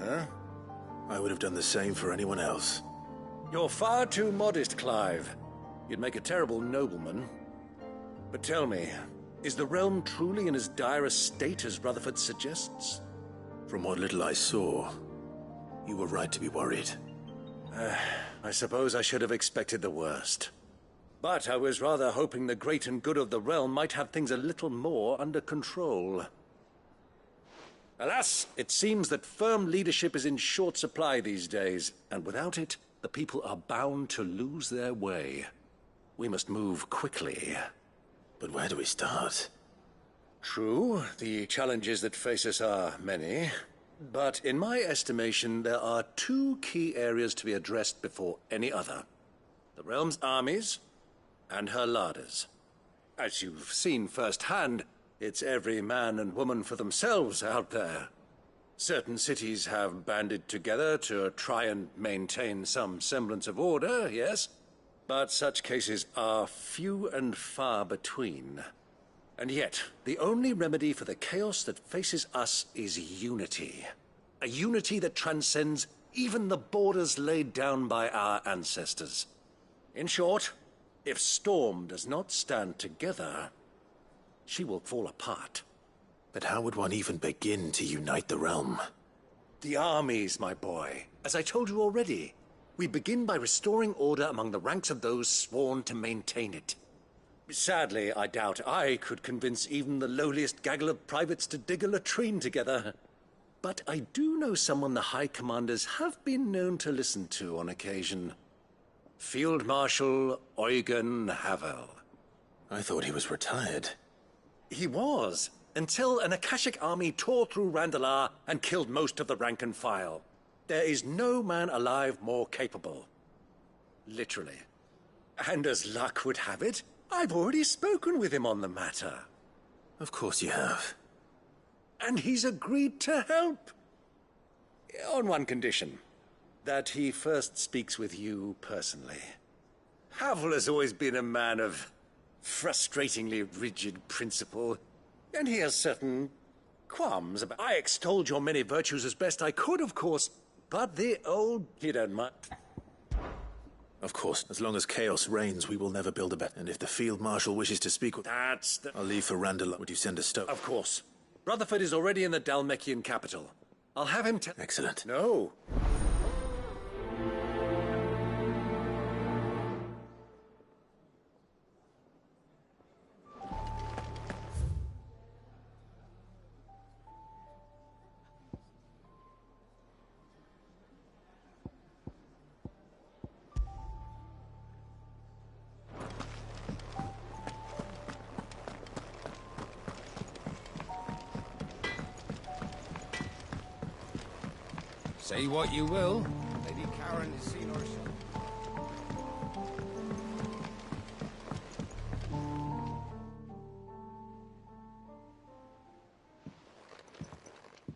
huh? I would have done the same for anyone else. You're far too modest, Clive. You'd make a terrible nobleman. But tell me, is the realm truly in as dire a state as Rutherford suggests? From what little I saw, you were right to be worried. I suppose I should have expected the worst. But I was rather hoping the great and good of the realm might have things a little more under control. Alas, it seems that firm leadership is in short supply these days, and without it, the people are bound to lose their way. We must move quickly. But where do we start? True, the challenges that face us are many. But in my estimation, there are two key areas to be addressed before any other. The realm's armies and her larders. As you've seen firsthand, it's every man and woman for themselves out there. Certain cities have banded together to try and maintain some semblance of order, yes? But such cases are few and far between. And yet, the only remedy for the chaos that faces us is unity. A unity that transcends even the borders laid down by our ancestors. In short, if Storm does not stand together, she will fall apart. But how would one even begin to unite the realm? The armies, my boy. As I told you already, we begin by restoring order among the ranks of those sworn to maintain it. Sadly, I doubt I could convince even the lowliest gaggle of privates to dig a latrine together. But I do know someone the High Commanders have been known to listen to on occasion. Field Marshal Eugen Havel. I thought he was retired. He was, until an Akashic army tore through Randalar and killed most of the rank and file. There is no man alive more capable. Literally. And as luck would have it, I've already spoken with him on the matter. Of course you have. And he's agreed to help. On one condition. That he first speaks with you personally. Havel has always been a man of frustratingly rigid principle, and he has certain qualms about... I extolled your many virtues as best I could, of course, but the old... You don't mind... Of course, as long as chaos reigns, we will never build a better. And if the Field Marshal wishes to speak with... That's the... I'll leave for Randalar. Would you send a stoke? Of course. Rutherford is already in the Dhalmekian capital. I'll have him Excellent. No. Say what you will, Lady Karen has seen our son.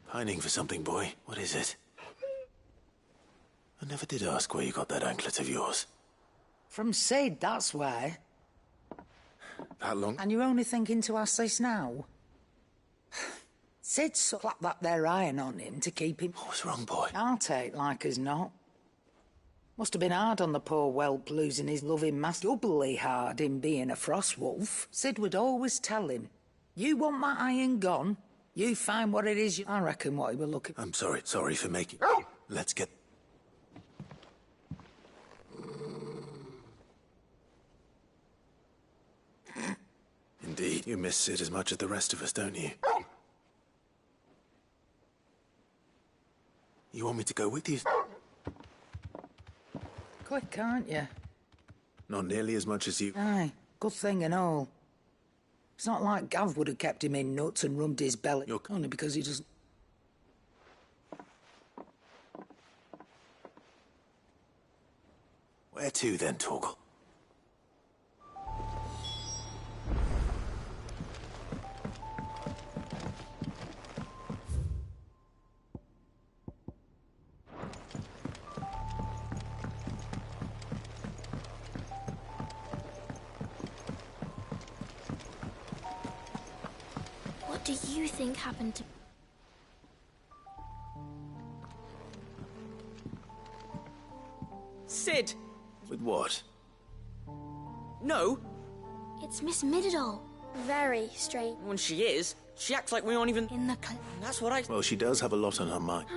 Pining for something, boy. What is it? I never did ask where you got that anklet of yours. From Sid, that's why. That long? And you're only thinking to ask this now? Sid slapped that there iron on him to keep him... What was wrong, boy? I'll take like as not. Must have been hard on the poor whelp losing his loving master. Doubly hard in being a frost wolf. Sid would always tell him, you want my iron gone? You find what it is you... I reckon what he were looking... I'm sorry for making... Let's get... Indeed, you miss Sid as much as the rest of us, don't you? You want me to go with you? Quick, aren't you? Not nearly as much as you... Aye, good thing and all. It's not like Gav would have kept him in nuts and rubbed his belly. Only because he doesn't... Where to then, Torgal? What do you think happened to... Sid! With what? No! It's Miss Middledore. Very strange. When she is, she acts like we aren't even... In the That's what I... Well, she does have a lot on her mind.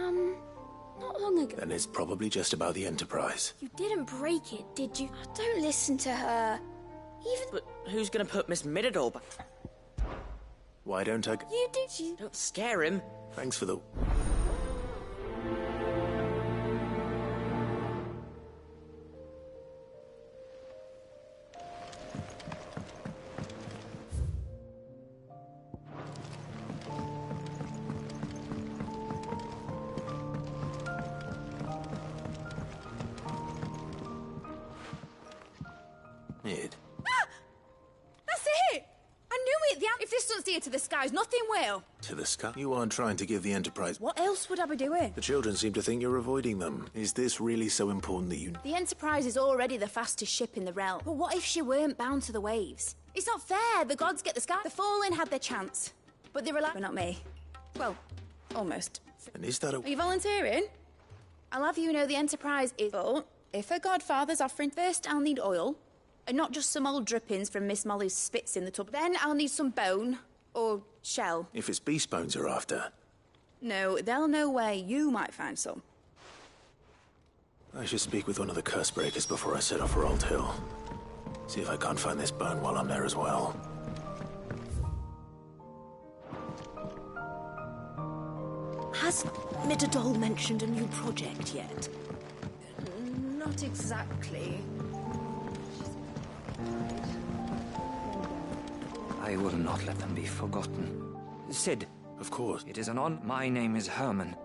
not long ago. And it's probably just about the Enterprise. You didn't break it, did you? Don't listen to her. Even... But who's gonna put Miss Middledore back? Why don't I... You do... Don't scare him. Thanks for the... Ned. That's it! I knew it! If this doesn't steer to the skies, nothing will. To the sky? You aren't trying to give the Enterprise... What else would I be doing? The children seem to think you're avoiding them. Is this really so important that you... The Enterprise is already the fastest ship in the realm. But what if she weren't bound to the waves? It's not fair. The gods get the sky. The Fallen had their chance. But they rely... But not me. Well, almost. And is that a... Are you volunteering? I'll have you know the Enterprise is... But if a godfather's offering... First, I'll need oil. And not just some old drippings from Miss Molly's spits in the tub. Then I'll need some bone. Or shell. If it's beast bones you're after... No, they'll know where you might find some. I should speak with one of the curse breakers before I set off for Old Hill. See if I can't find this bone while I'm there as well. Has Middledore mentioned a new project yet? Not exactly. I will not let them be forgotten. Sid. Of course. It is an honor. My name is Herman.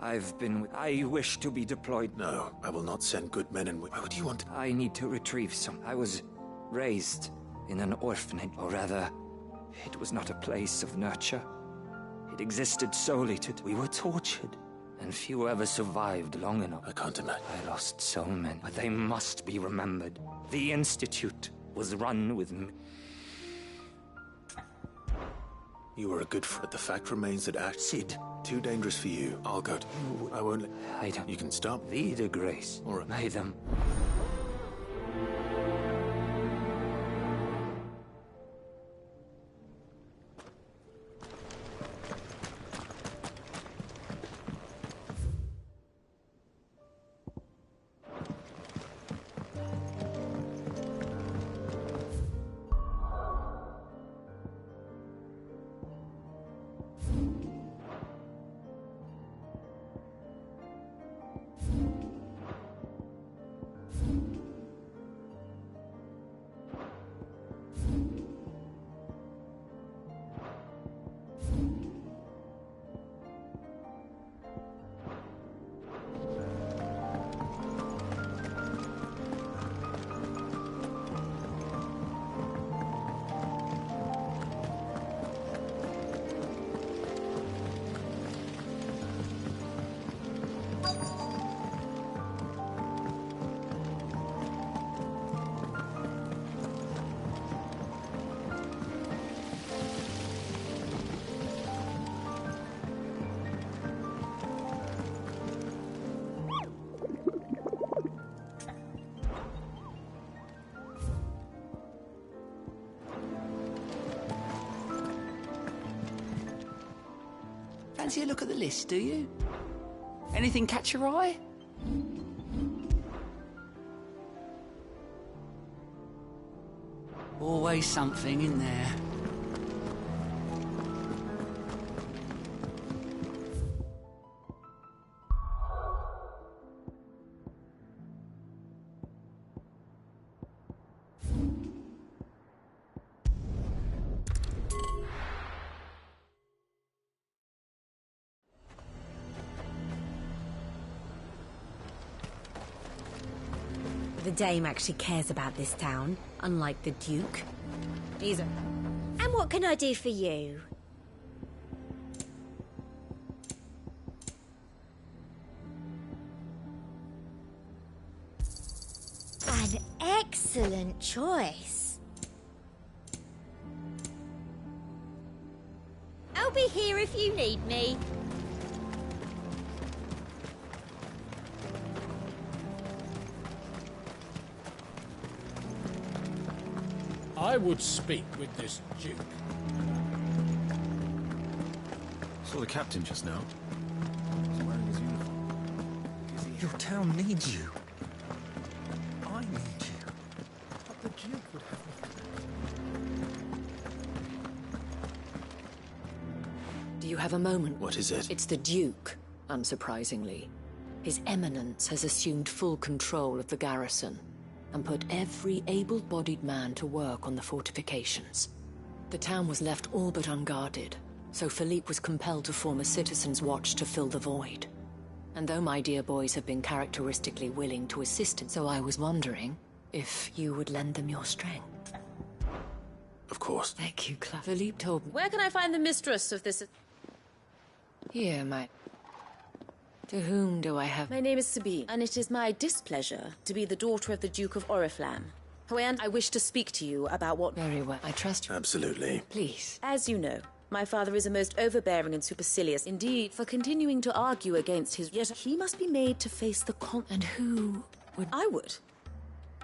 I wish to be deployed. No, I will not send good men and... Why would you want to... I need to retrieve some. I was raised in an orphanage, or rather, it was not a place of nurture. It existed solely to... We were tortured, and few ever survived long enough. I can't imagine. I lost so many, but they must be remembered. The Institute was run with... You were a good friend. The fact remains that Ash... Sid. Too dangerous for you. I'll go to... I won't let... I don't... You can stop. Thee the grace. All right. May them... Fancy a look at the list, do you? Anything catch your eye? Always something in there. The Dame actually cares about this town, unlike the Duke. He's a... And what can I do for you? An excellent choice. I'll be here if you need me. I would speak with this Duke. Saw the captain just now. He's wearing his uniform. Your town needs you. I need you. But the Duke would have Do you have a moment? What is it? It's the Duke, unsurprisingly. His Eminence has assumed full control of the garrison and put every able-bodied man to work on the fortifications. The town was left all but unguarded, so Philippe was compelled to form a citizens' watch to fill the void. And though my dear boys have been characteristically willing to assist him, so I was wondering if you would lend them your strength. Of course. Thank you, Clive. Philippe told me. Where can I find the mistress of this? Here, my... To whom do I have... My name is Sabine, and it is my displeasure to be the daughter of the Duke of Oriflamme. However, I wish to speak to you about what... Very well. I trust you. Absolutely. Please. As you know, my father is a most overbearing and supercilious. Indeed, for continuing to argue against his... Yet he must be made to face the And who would... I would.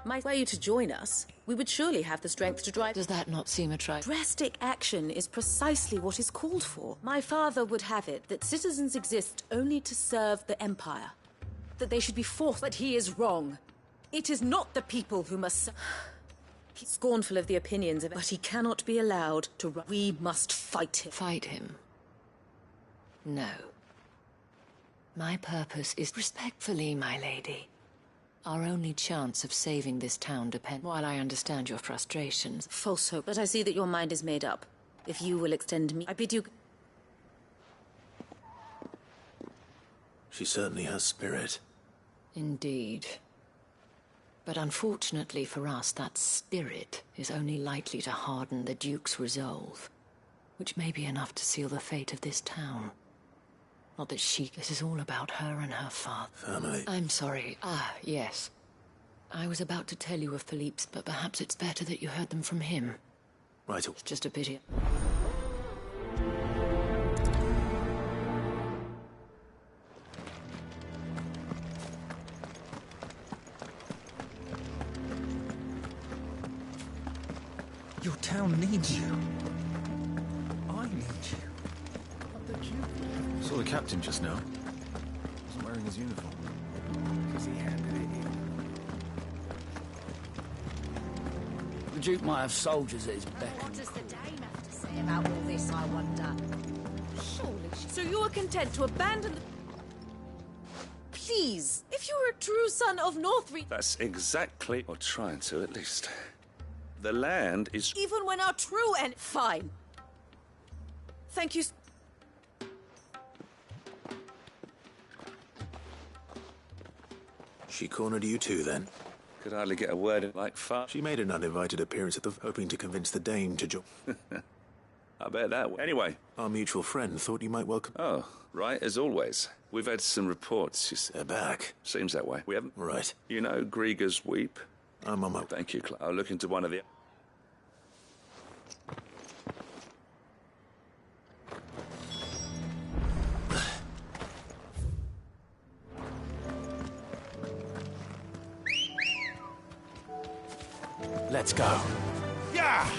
Were you to join us, we would surely have the strength to drive... Does that not seem Drastic action is precisely what is called for. My father would have it that citizens exist only to serve the Empire. That they should be forced... But he is wrong. It is not the people who must... He's scornful of the opinions of... But he cannot be allowed to... We must fight him. Fight him? No. My purpose is respectfully, my lady. Our only chance of saving this town depends... While I understand your frustrations... False hope, but I see that your mind is made up. If you will extend me... I bid you... She certainly has spirit. Indeed. But unfortunately for us, that spirit is only likely to harden the Duke's resolve, which may be enough to seal the fate of this town. Not that this is all about her and her father. Family. I'm sorry. Yes. I was about to tell you of Philippe's, but perhaps it's better that you heard them from him. Right. It's just a pity. Your town needs you. I need you. But the Duke would have... Saw the captain just now. He's wearing his uniform. Because he handed it in. The Duke might have soldiers at his beck. What does the dame have to say about all this, I wonder? Surely she... So you are content to abandon the... Please, if you were a true son of Northreach... That's exactly... Or trying to, at least. The land is... Even when our true and... Fine. Thank you... She cornered you too, then? Could hardly get a word in like fuck. She made an uninvited appearance at the... hoping to convince the dame to join... I bet that way. Anyway. Our mutual friend thought you might welcome... Oh, right, as always. We've had some reports, you see. They're back. Seems that way. We haven't... Right. You know Grieger's Weep? I'm on my... Thank you, I'll look into one of the... Let's go. Yeah!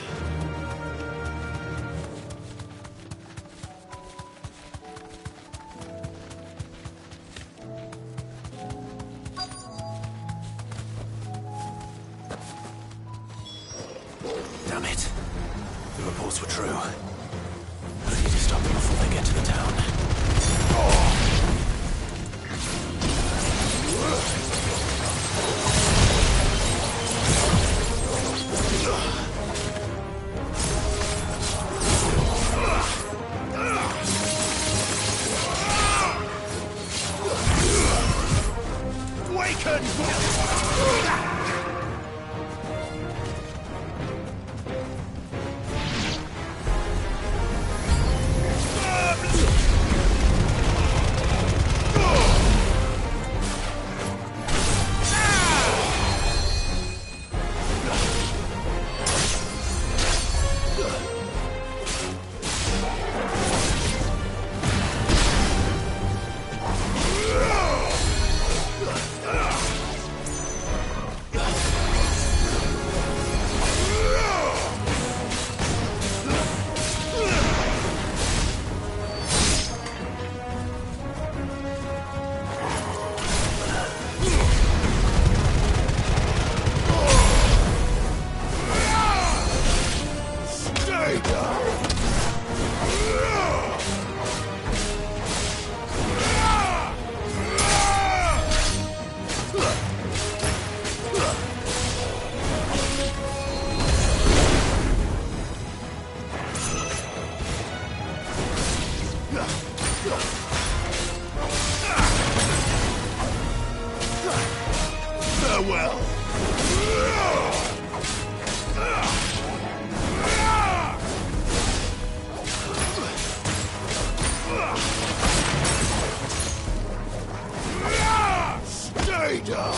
Damn it. The reports were true. I need to stop them before they get to the town. Farewell! Stay down!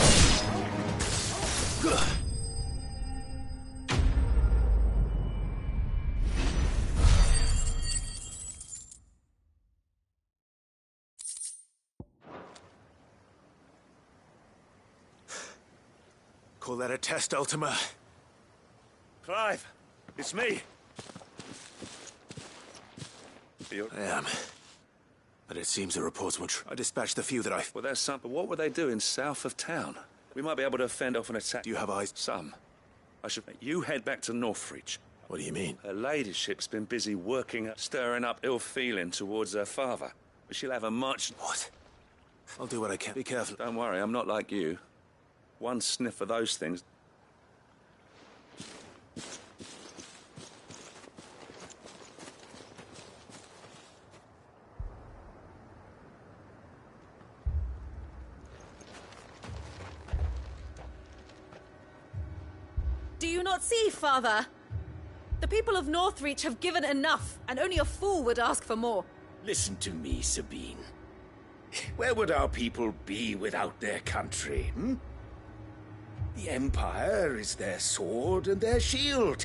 Call that a test, Ultima? Clive, it's me. I am. But it seems the reports were true. I dispatched the few that I... Well, there's some. But what were they doing south of town? We might be able to fend off an attack. Do you have eyes? Some. You head back to Northreach. What do you mean? Her ladyship's been busy stirring up ill feeling towards her father. But she'll have a much... What? I'll do what I can. Be careful. Don't worry, I'm not like you. One sniff of those things... Do you not see, Father? The people of Northreach have given enough, and only a fool would ask for more. Listen to me, Sabine. Where would our people be without their country, hmm? The Empire is their sword and their shield.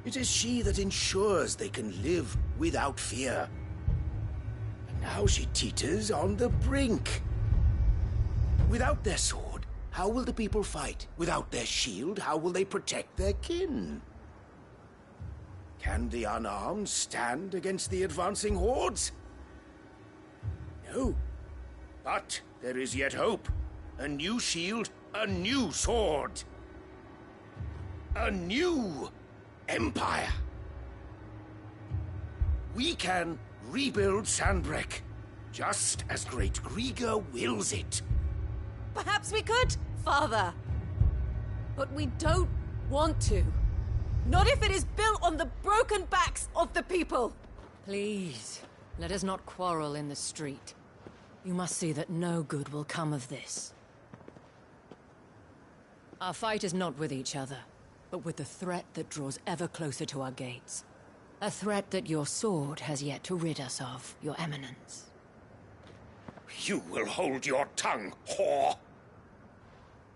It is she that ensures they can live without fear. And now she teeters on the brink. Without their sword, how will the people fight? Without their shield, how will they protect their kin? Can the unarmed stand against the advancing hordes? No. But there is yet hope. A new shield, a new sword. A new empire. We can rebuild Sanbreque, just as Great Griga wills it. Perhaps we could, Father. But we don't want to. Not if it is built on the broken backs of the people. Please, let us not quarrel in the street. You must see that no good will come of this. Our fight is not with each other, but with the threat that draws ever closer to our gates. A threat that your sword has yet to rid us of, Your Eminence. You will hold your tongue, whore!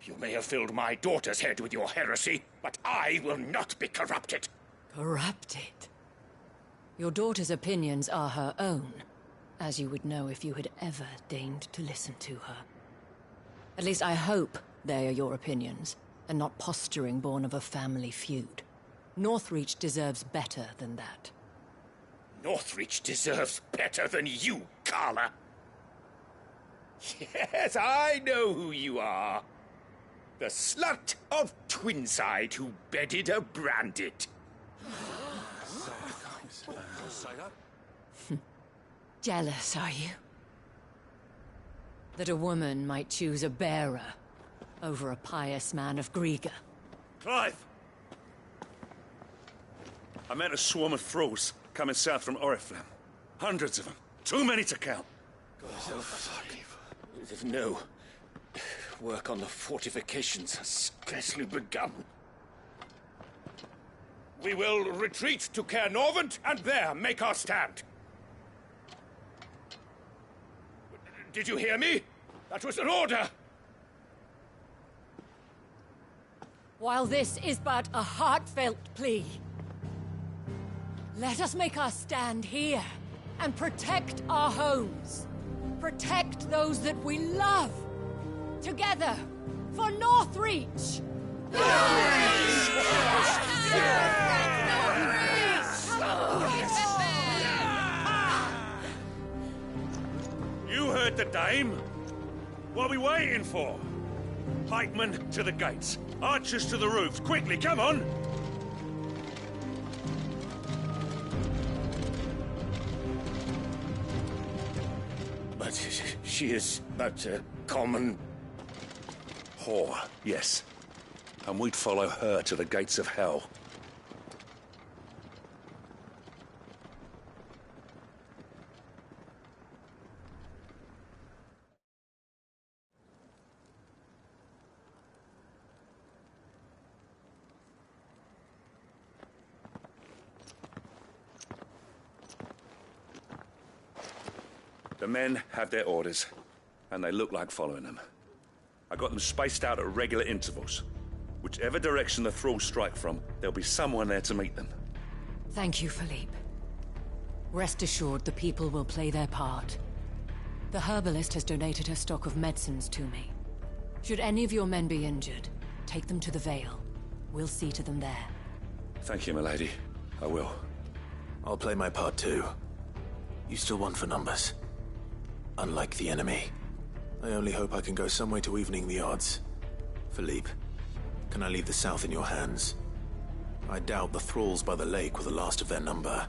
You may have filled my daughter's head with your heresy, but I will not be corrupted. Corrupted? Your daughter's opinions are her own, as you would know if you had ever deigned to listen to her. At least I hope they are your opinions, and not posturing born of a family feud. Northreach deserves better than that. Northreach deserves better than you, Carla. Yes, I know who you are. The slut of Twinside who bedded a Branded. Jealous, are you? That a woman might choose a bearer over a pious man of Griga. Clive! I met a swarm of thralls coming south from Oriflamme. Hundreds of them. Too many to count. No. Work on the fortifications has scarcely begun. We will retreat to Caer Norvent and there make our stand. Did you hear me? That was an order! While this is but a heartfelt plea, let us make our stand here and protect our homes. Protect those that we love. Together, for Northreach! You heard the dame. What are we waiting for? Pikemen to the gates. Archers to the roofs. Quickly, come on! But she is but a common... whore, yes. And we'd follow her to the gates of hell. men have their orders, and they look like following them. I got them spaced out at regular intervals. Whichever direction the thralls strike from, there'll be someone there to meet them. Thank you, Philippe. Rest assured the people will play their part. The herbalist has donated her stock of medicines to me. Should any of your men be injured, take them to the Vale. We'll see to them there. Thank you, milady. I will. I'll play my part too. You still want for numbers. Unlike the enemy. I only hope I can go some way to evening the odds. Philippe, can I leave the south in your hands? I doubt the thralls by the lake were the last of their number.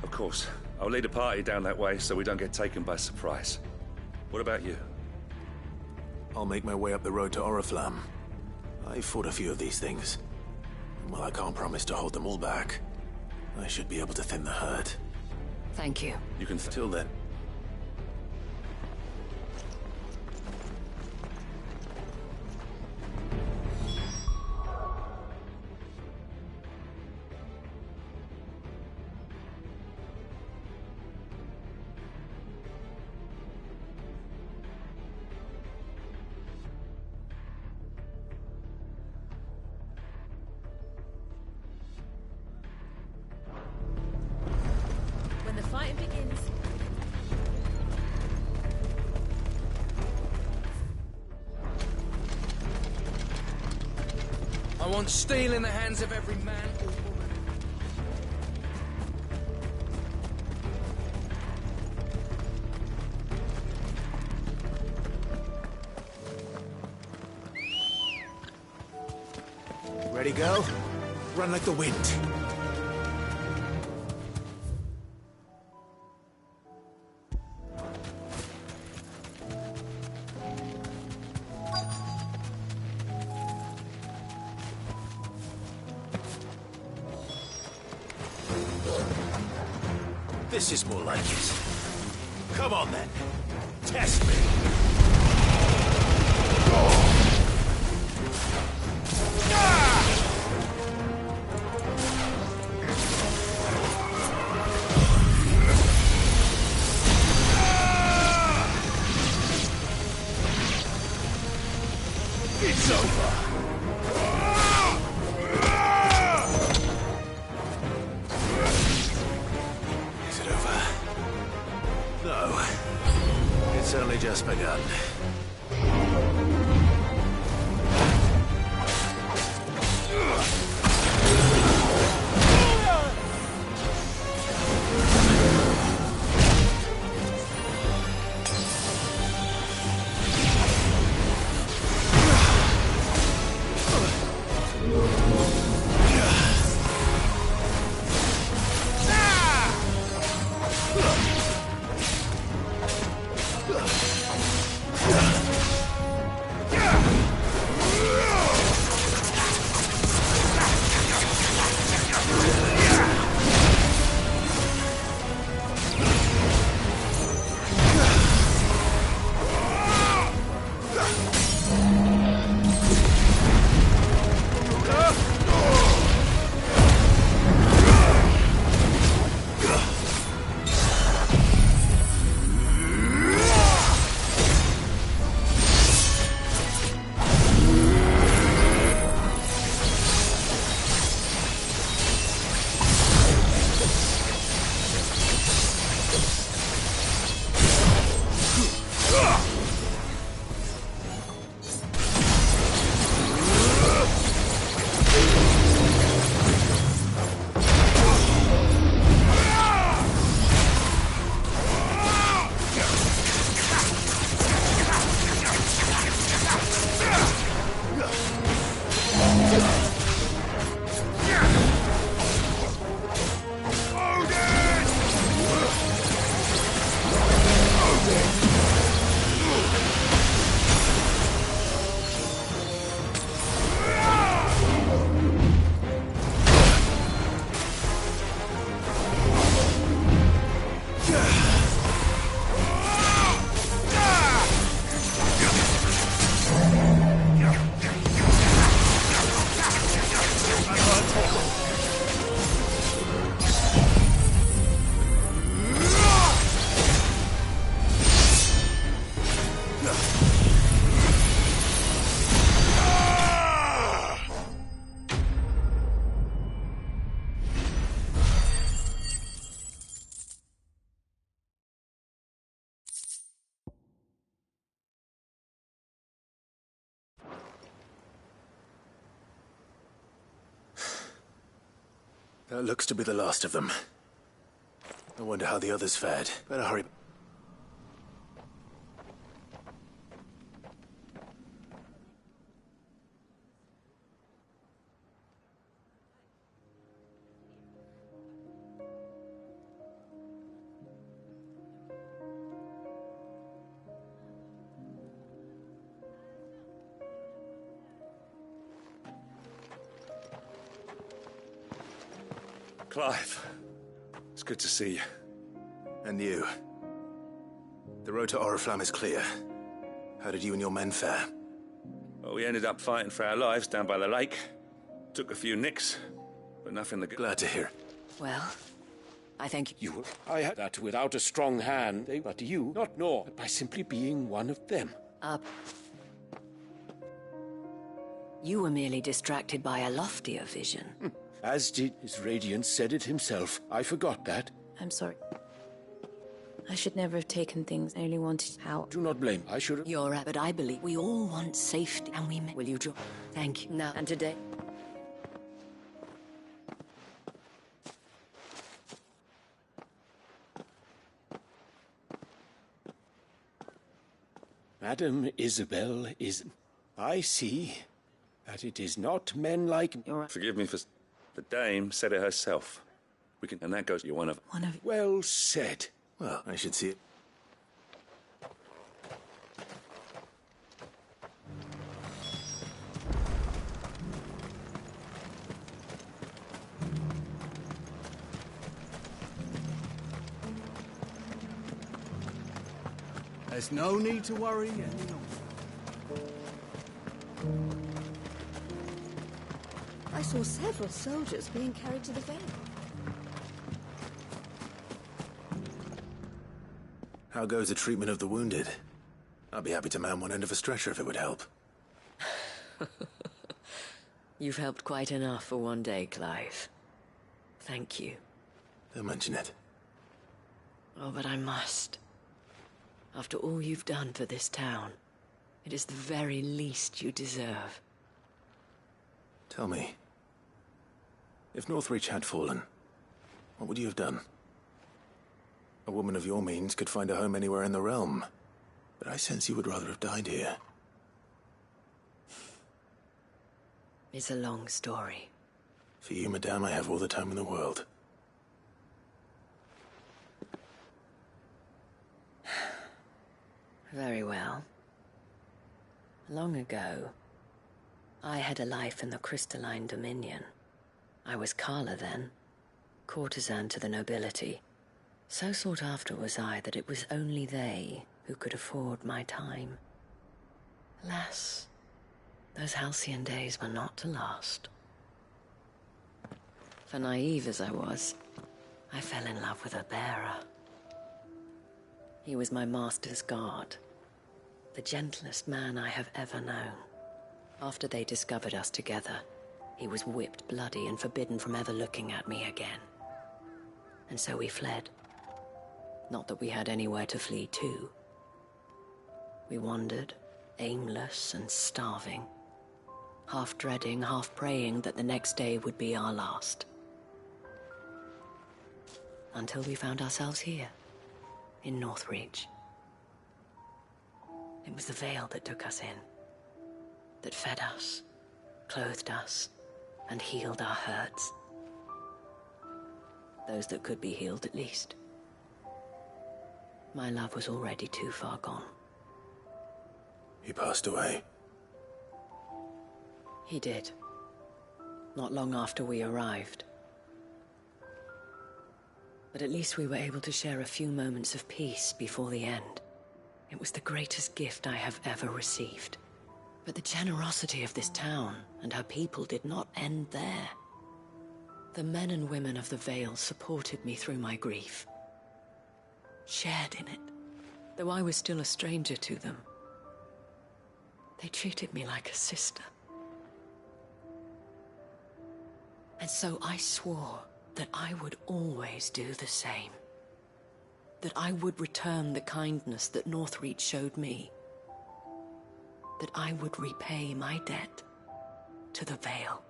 Of course. I'll lead a party down that way so we don't get taken by surprise. What about you? I'll make my way up the road to Oriflamme. I fought a few of these things. And while I can't promise to hold them all back, I should be able to thin the herd. Thank you. You can... Till then. When the fighting begins. I want steel in the hands of every man or woman. Ready, girl? Run like the wind. This is more like it. Come on, then. Test me. It's over. Is it over? No. It's only just begun. Yeah. That looks to be the last of them. I wonder how the others fared. Better hurry. Clive, it's good to see you. And you. The road to Oriflamme is clear. How did you and your men fare? Well, we ended up fighting for our lives down by the lake. Took a few nicks, but nothing to... Glad to hear. Well, I thank you. I had that without a strong hand, but you, not nor, by simply being one of them. You were merely distracted by a loftier vision. As did his Radiance said it himself. I forgot that. I'm sorry. I should never have taken things. I only wanted help. Do not blame. I should have... You're right, but I believe we all want safety, and we may... Will you join? Thank you. Now, and today... Madam Isabel is... I see that it is not men like... Forgive me for... The dame said it herself. We can... And that goes... You're one of... Well said. Well, I should see it. There's no need to worry any longer. I saw several soldiers being carried to the Vale. How goes the treatment of the wounded? I'd be happy to man one end of a stretcher if it would help. You've helped quite enough for one day, Clive. Thank you. Don't mention it. Oh, but I must. After all you've done for this town, it is the very least you deserve. Tell me, if Northreach had fallen, what would you have done? A woman of your means could find a home anywhere in the realm, but I sense you would rather have died here. It's a long story. For you, madame, I have all the time in the world. Very well. Long ago, I had a life in the Crystalline Dominion. I was Carla then, courtesan to the nobility. So sought after was I that it was only they who could afford my time. Alas, those halcyon days were not to last. For naive as I was, I fell in love with a bearer. He was my master's guard, the gentlest man I have ever known. After they discovered us together, he was whipped bloody and forbidden from ever looking at me again. And so we fled. Not that we had anywhere to flee to. We wandered, aimless and starving, half dreading, half praying that the next day would be our last. Until we found ourselves here, in Northreach. It was the Vale that took us in, that fed us, clothed us, and healed our hurts. Those that could be healed, at least. My love was already too far gone. He passed away. He did. Not long after we arrived. But at least we were able to share a few moments of peace before the end. It was the greatest gift I have ever received. But the generosity of this town and her people did not end there. The men and women of the Vale supported me through my grief. Shared in it, though I was still a stranger to them. They treated me like a sister. And so I swore that I would always do the same. That I would return the kindness that Northreach showed me. That I would repay my debt to the Vale.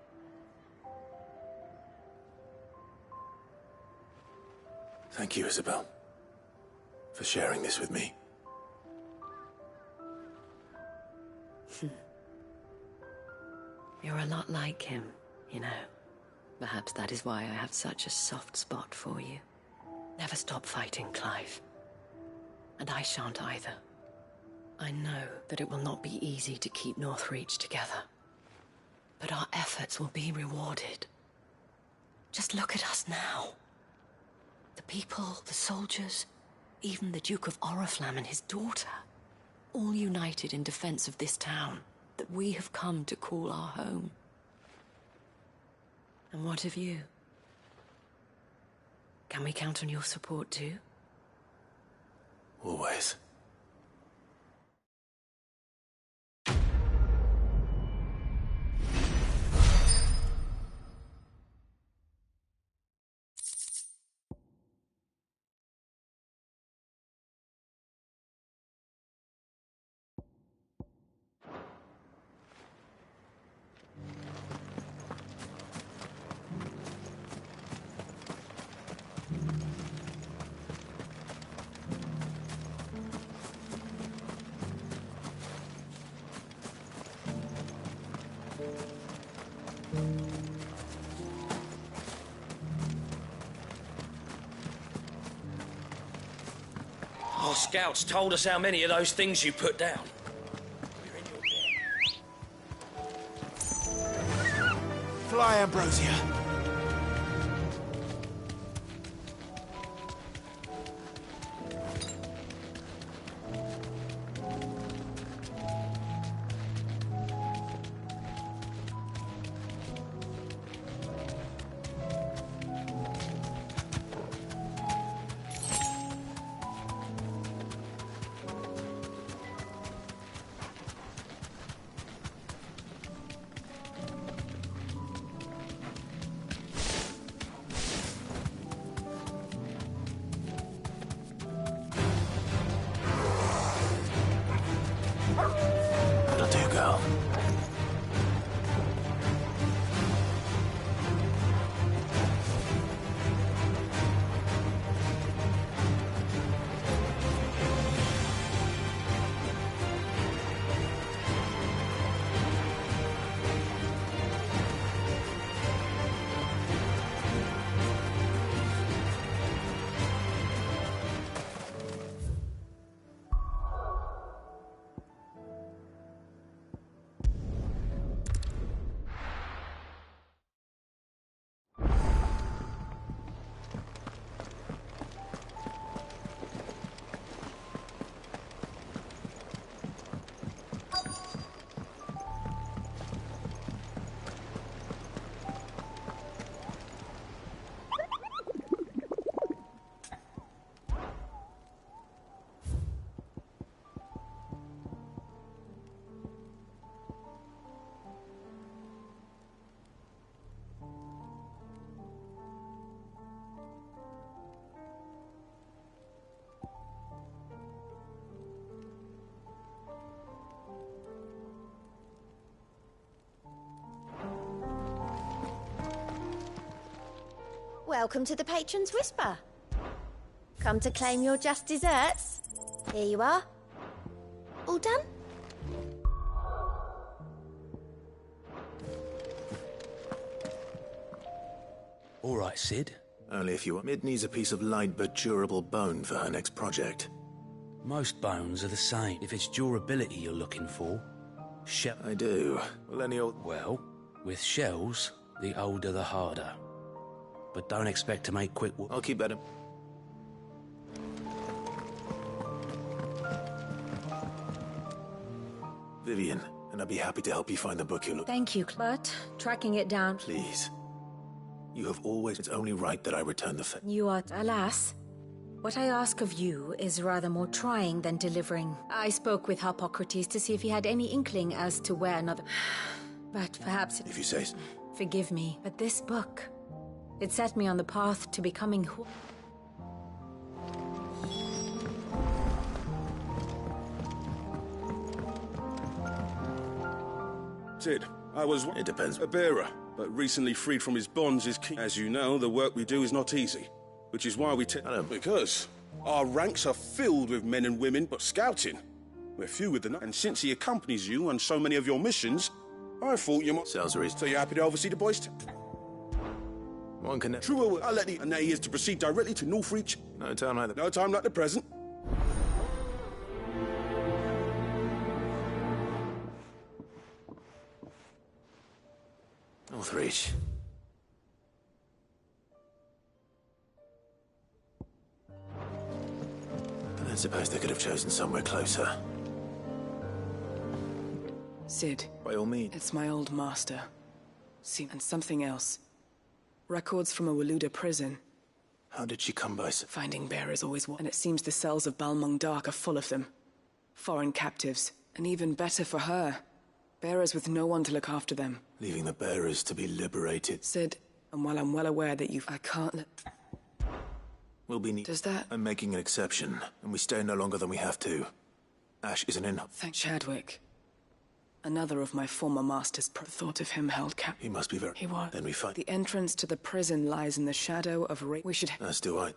Thank you, Isabel, for sharing this with me. You're a lot like him, you know. Perhaps that is why I have such a soft spot for you. Never stop fighting, Clive. And I shan't either. I know that it will not be easy to keep Northreach together. But our efforts will be rewarded. Just look at us now. The people, the soldiers, even the Duke of Oriflamme and his daughter, all united in defense of this town that we have come to call our home. And what of you? Can we count on your support too? Always. Our scouts told us how many of those things you put down. Fly, Ambrosia. That'll do, girl. Welcome to the Patron's Whisper. Come to claim your just desserts? Here you are. All done? All right, Sid. Only if you want. Mid needs a piece of light but durable bone for her next project. Most bones are the same. If it's durability you're looking for, I do. Well, with shells, the older the harder. But don't expect to make quick work. I'll keep that in. Vivian, and I'd be happy to help you find the book you're looking. Thank you, but tracking it down. Please. You have always. It's only right that I return the favor. You are, alas. What I ask of you is rather more trying than delivering. I spoke with Harpocrates to see if he had any inkling as to where another. But perhaps. If you say so. Forgive me, but this book. It set me on the path to becoming who. Sid, I was... It depends. A bearer, but recently freed from his bonds is king. As you know, the work we do is not easy. which is why we because our ranks are filled with men and women, but scouting, we're few with the number. And since he accompanies you on so many of your missions, I thought you might... Sounds reasonable. So you're happy to oversee the boys? One can... True, I'll let the... And now he is to proceed directly to Northreach. No time like the... No time like the present. Northreach. I don't suppose they could have chosen somewhere closer. Cid. By all means. It's my old master. See, and something else. Records from a Waluda prison. How did she come by? Finding bearers always and it seems the cells of Balmung Dark are full of them. Foreign captives. And even better for her. Bearers with no one to look after them. Leaving the bearers to be liberated. Cid, and while I'm well aware that I can't let... We'll be Does that... I'm making an exception, and we stay no longer than we have to. Ash isn't in... Thank Chadwick. Another of my former masters thought of him held cap... He must be very... He was. Then we fight. The entrance to the prison lies in the shadow of... We should... As do I.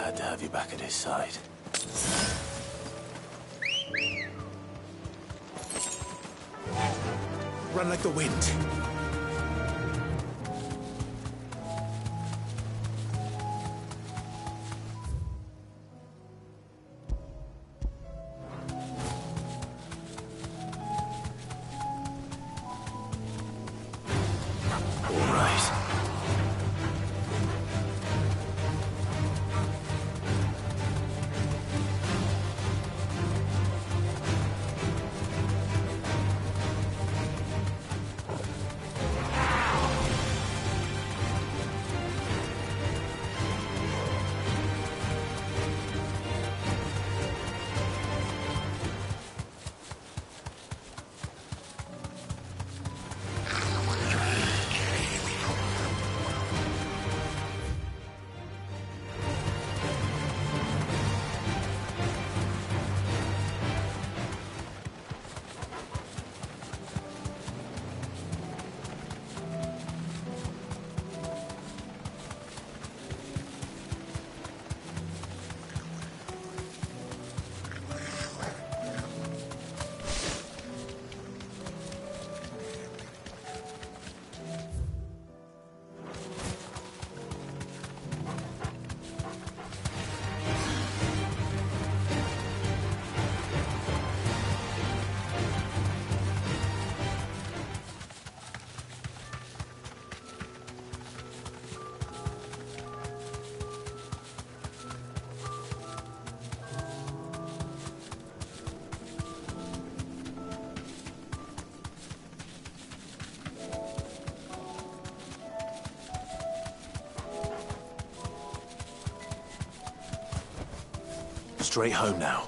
glad to have you back at his side. Run like the wind. Straight home now.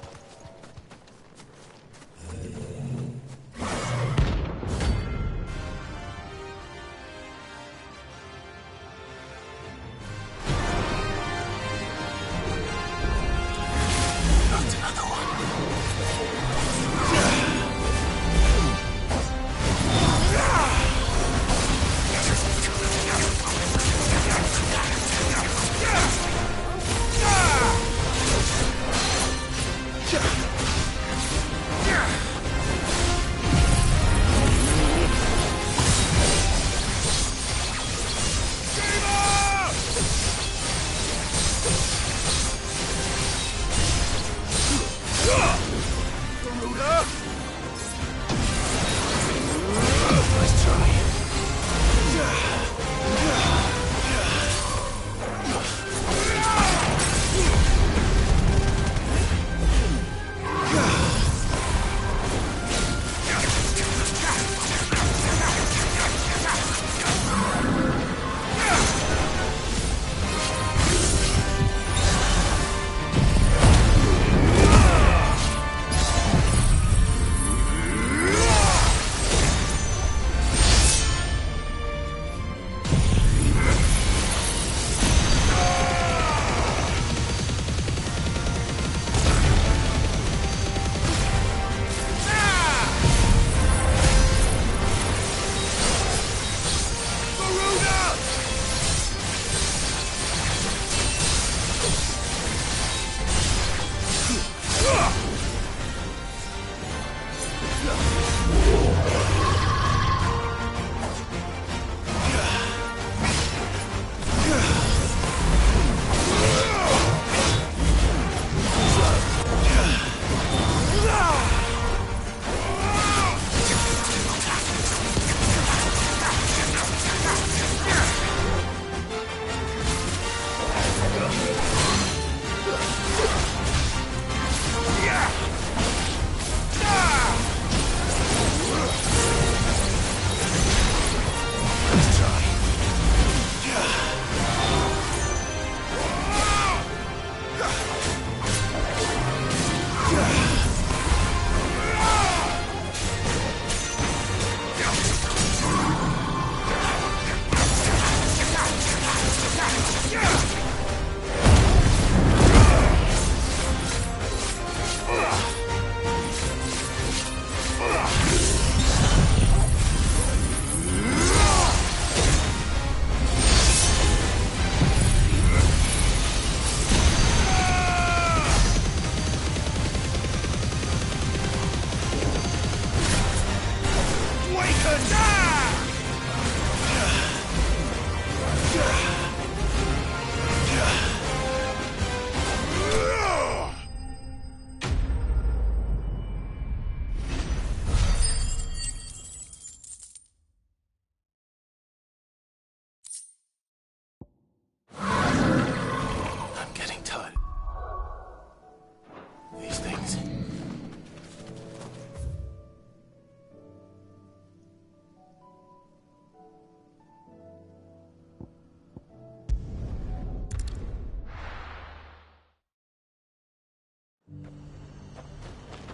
those things.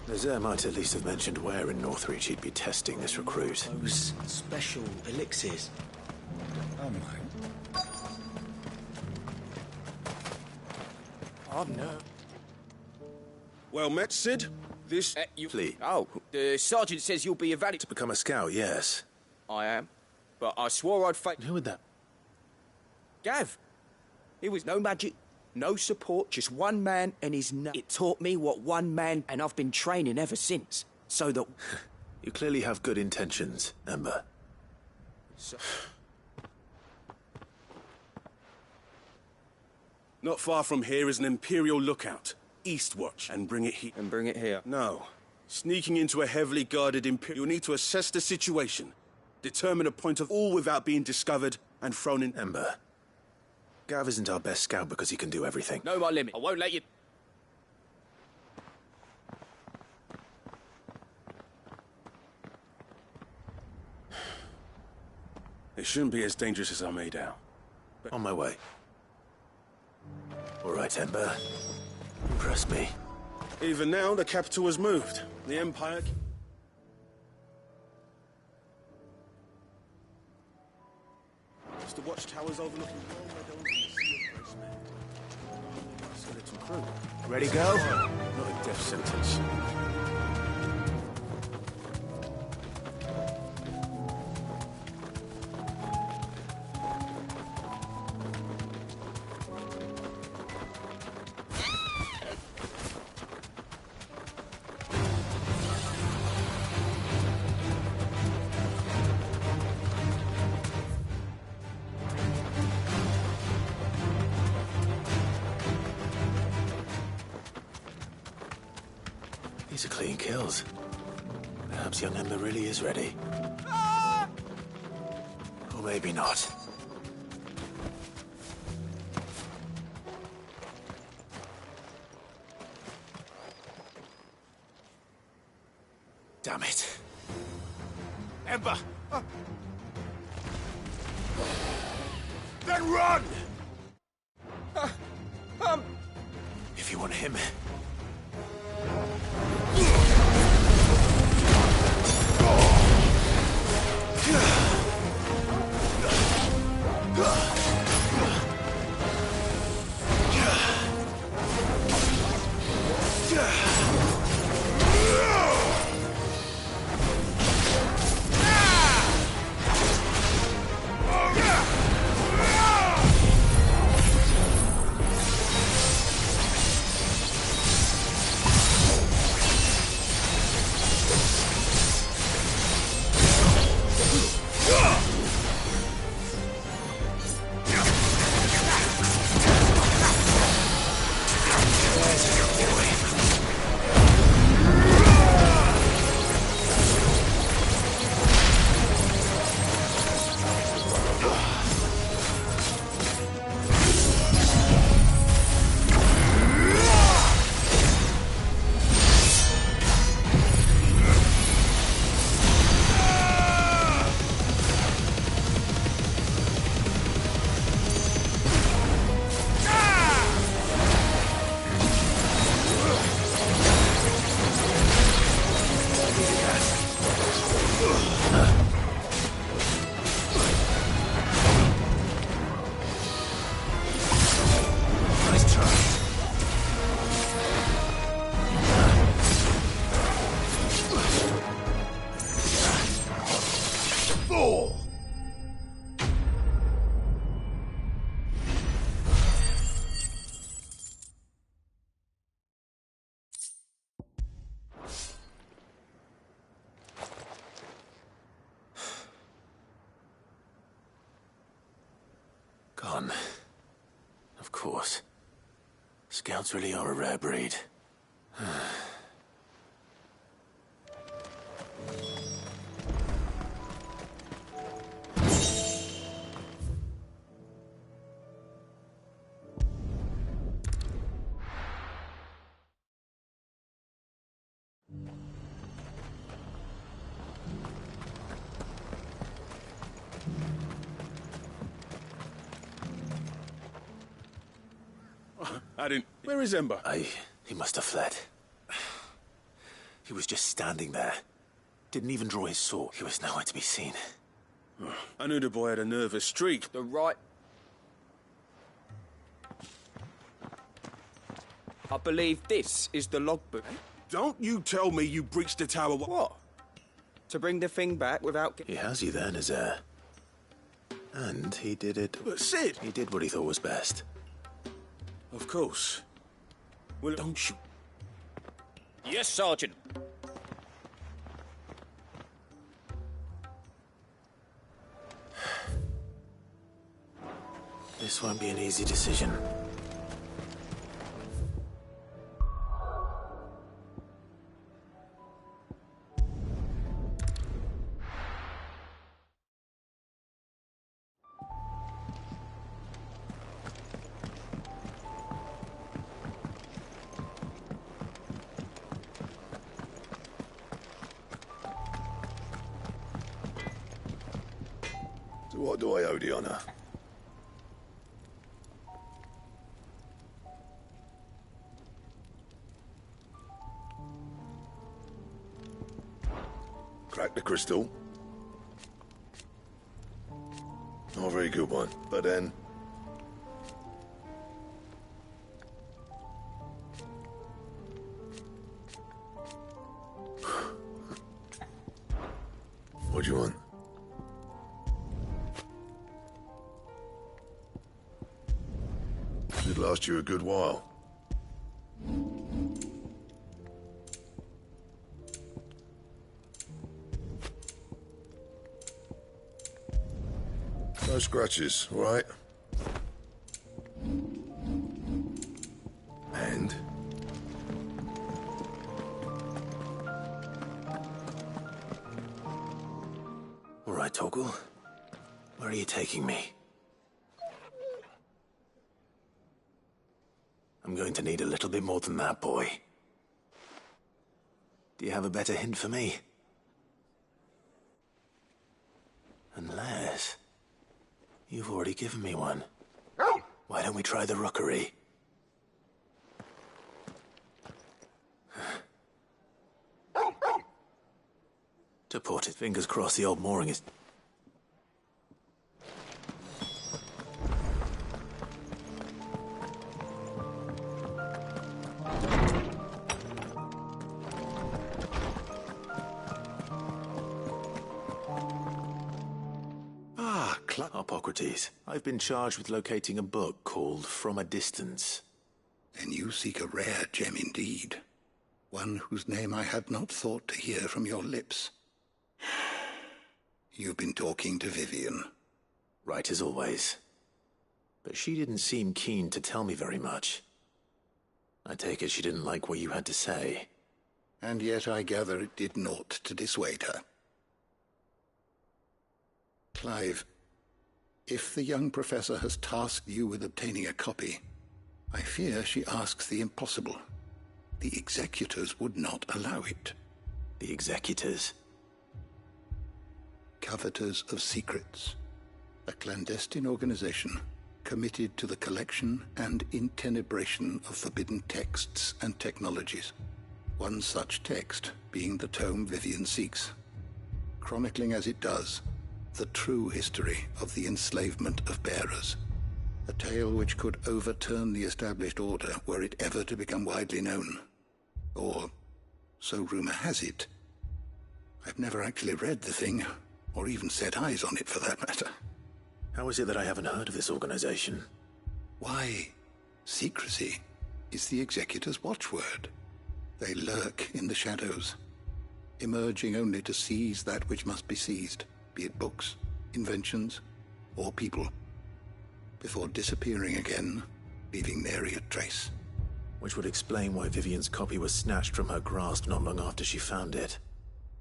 Nazaire might at least have mentioned where in Northreach he'd be testing this recruit. Those special elixirs. Oh, mate. Oh, no. Well met, Sid. This... Flee. Oh, the sergeant says you'll be a valuable... To become a scout, yes. I am. But I swore I'd fight... Who would that? Gav. It was no magic, no support, just one man and his It taught me what one man... And I've been training ever since. So that... You clearly have good intentions, Ember. So... Not far from here is an Imperial lookout. Eastwatch, and bring it here. And bring it here? No. Sneaking into a heavily guarded Imperial... You'll need to assess the situation. Determine a point of all without being discovered and thrown in... Ember. Gav isn't our best scout because he can do everything. Know my limit. I won't let you... It shouldn't be as dangerous as I made out. But... On my way. All right, Ember. Impress me. Even now, the capital has moved. The Empire... It's the watchtowers overlooking Rome. I don't see a place, man. Skeleton crew. Ready, go? Not a death sentence. These are clean kills. Perhaps young Ember really is ready. Or maybe not. Damn it. Ember! Then run! If you want him... Gone. Of course. Scouts really are a rare breed. I didn't... Where is Ember? He must have fled. He was just standing there. Didn't even draw his sword. He was nowhere to be seen. I knew the boy had a nervous streak. The right... I believe this is the logbook. Don't you tell me you breached the tower... What? To bring the thing back without... He has you there, Nazaire. And he did it... But Sid! He did what he thought was best. Of course. Well, don't you... Yes, Sergeant. This won't be an easy decision. So what do I owe the honor? Crack the crystal. Not a very good one, but then... What do you want? Should last you a good while. No scratches, all right? And? All right, Torgal. Where are you taking me? I'm going to need a little bit more than that, boy. Do you have a better hint for me? Unless... you've already given me one. Why don't we try the rookery? To port it, fingers crossed the old mooring is... Hippocrates, I've been charged with locating a book called From a Distance. Then you seek a rare gem indeed. One whose name I had not thought to hear from your lips. You've been talking to Vivian. Right as always. But she didn't seem keen to tell me very much. I take it she didn't like what you had to say. And yet I gather it did naught to dissuade her. Clive, if the young professor has tasked you with obtaining a copy, I fear she asks the impossible. The executors would not allow it. The executors? Coveters of Secrets. A clandestine organization committed to the collection and intenebration of forbidden texts and technologies. One such text being the tome Vivian seeks, chronicling as it does the true history of the enslavement of bearers. A tale which could overturn the established order were it ever to become widely known. Or, so rumor has it. I've never actually read the thing, or even set eyes on it for that matter. How is it that I haven't heard of this organization? Why, secrecy is the executor's watchword. They lurk in the shadows, emerging only to seize that which must be seized, be it books, inventions, or people, before disappearing again, leaving nary a trace. Which would explain why Vivian's copy was snatched from her grasp not long after she found it.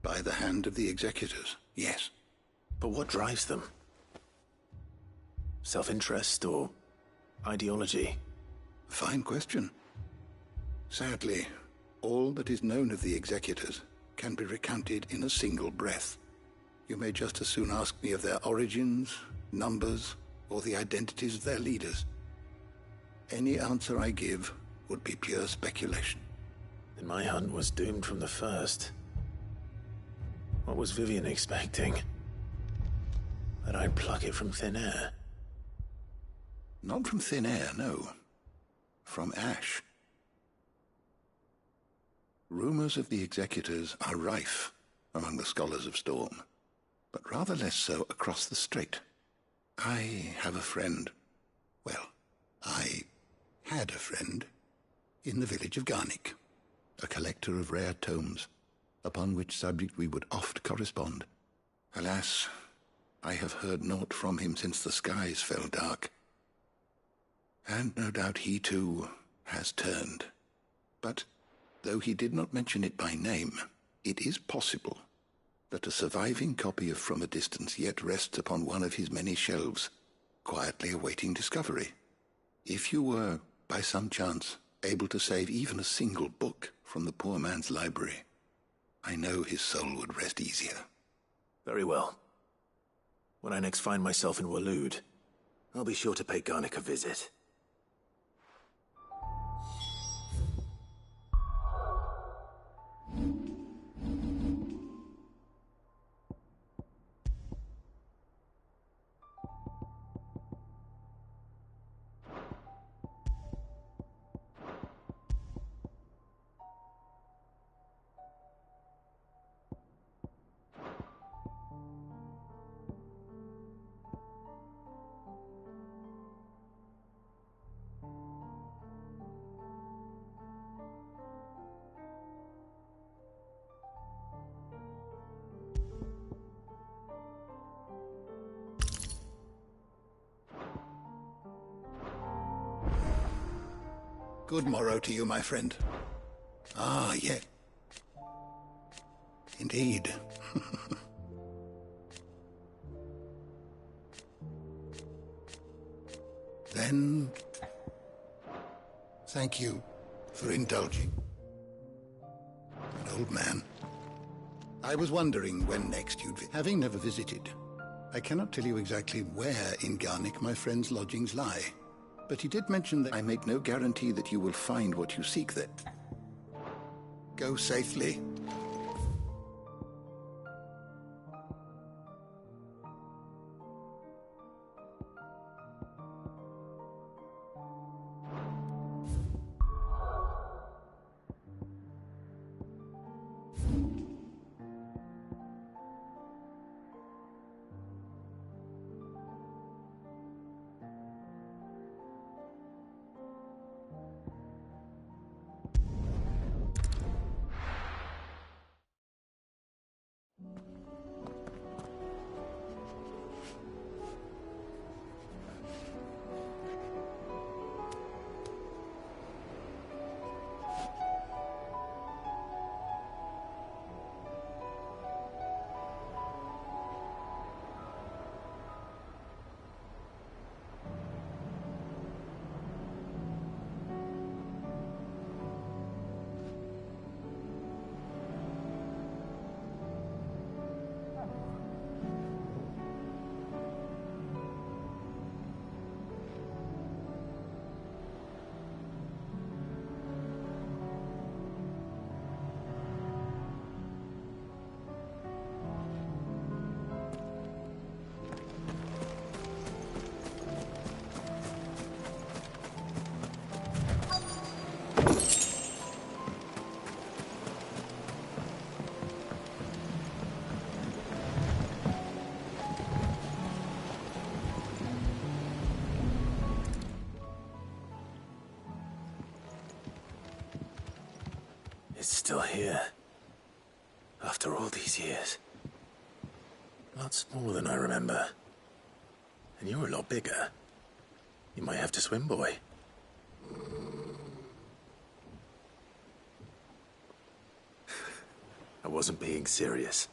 By the hand of the executors, yes. But what drives them? Self-interest or ideology? Fine question. Sadly, all that is known of the executors can be recounted in a single breath. You may just as soon ask me of their origins, numbers, or the identities of their leaders. Any answer I give would be pure speculation. Then my hunt was doomed from the first. What was Vivian expecting? That I'd pluck it from thin air? Not from thin air, no. From ash. Rumors of the Executors are rife among the Scholars of Storm, but rather less so across the Strait. I have a friend. Well, I had a friend in the village of Garnick, a collector of rare tomes, upon which subject we would oft correspond. Alas, I have heard naught from him since the skies fell dark. And no doubt he too has turned. But though he did not mention it by name, it is possible that a surviving copy of From a Distance yet rests upon one of his many shelves, quietly awaiting discovery. If you were, by some chance, able to save even a single book from the poor man's library, I know his soul would rest easier. Very well. When I next find myself in Waloed, I'll be sure to pay Garnick a visit. Good morrow to you, my friend. Ah, yeah. Indeed. Then, thank you for indulging. An old man. I was wondering when next you'd having never visited. I cannot tell you exactly where in Garnick my friend's lodgings lie. But he did mention that I make no guarantee that you will find what you seek there. Go safely. It's still here. After all these years. A lot smaller than I remember. And you're a lot bigger. You might have to swim, boy. I wasn't being serious.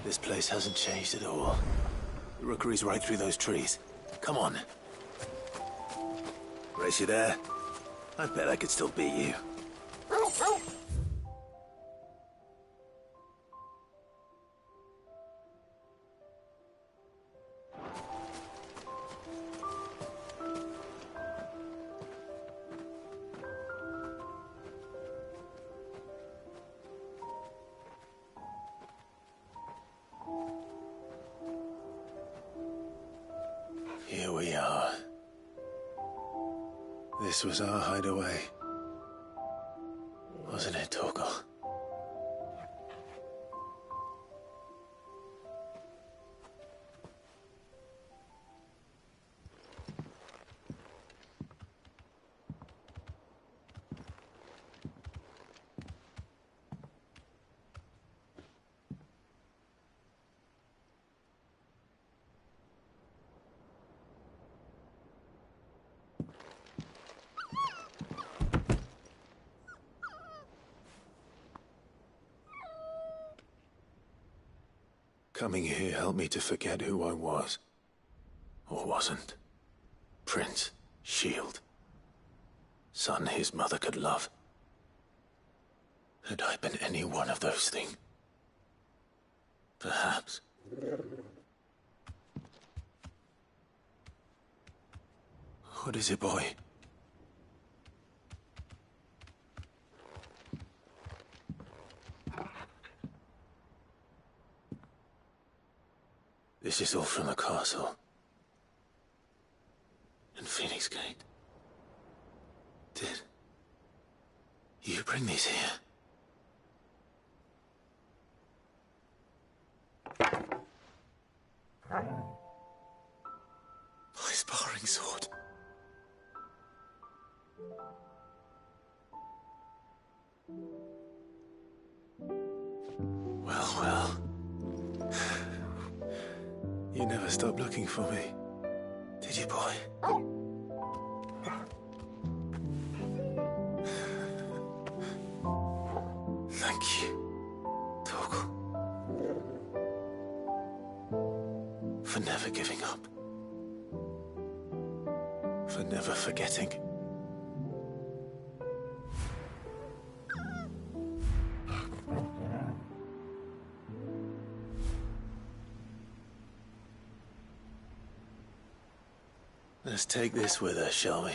This place hasn't changed at all. The rookery's right through those trees. Come on. Race you there? I bet I could still beat you. Here we are. This was our hideaway. Wasn't it, Torgal? Coming here helped me to forget who I was. Or wasn't. Prince, Shield. Son his mother could love. Had I been any one of those things? Perhaps. What is it, boy? This is all from the castle. And Phoenix Gate. Did you bring these here? My sparring sword. Well, well. You never stopped looking for me, did you, boy? Thank you, Torgal. For never giving up. For never forgetting. Let's take this with us, shall we?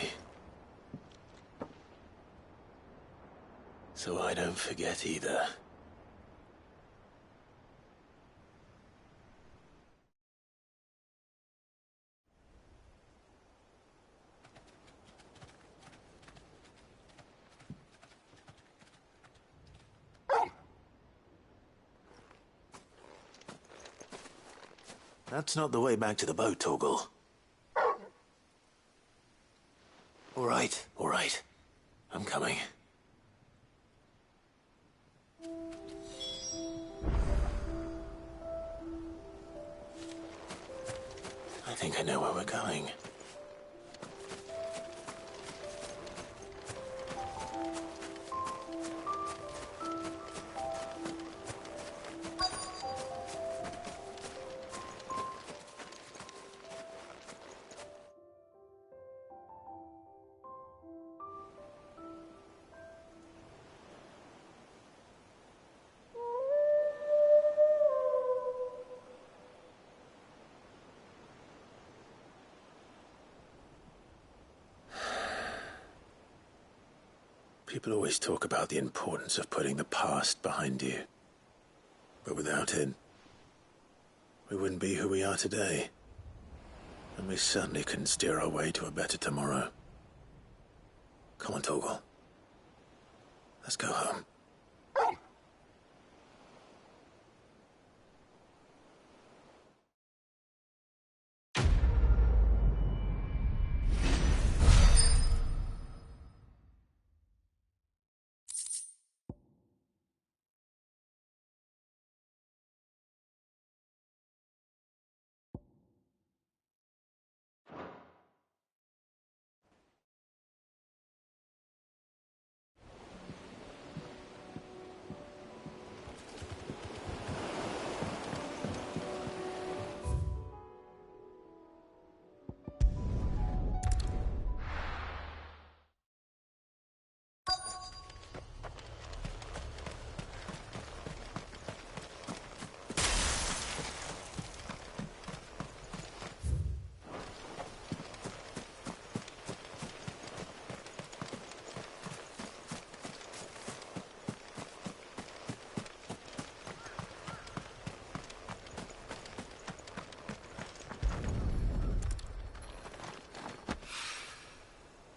So I don't forget either. That's not the way back to the boat, Torgal. All right. I'm coming. I think I know where we're going. People always talk about the importance of putting the past behind you. But without it, we wouldn't be who we are today. And we certainly couldn't steer our way to a better tomorrow. Come on, Torgal. Let's go home.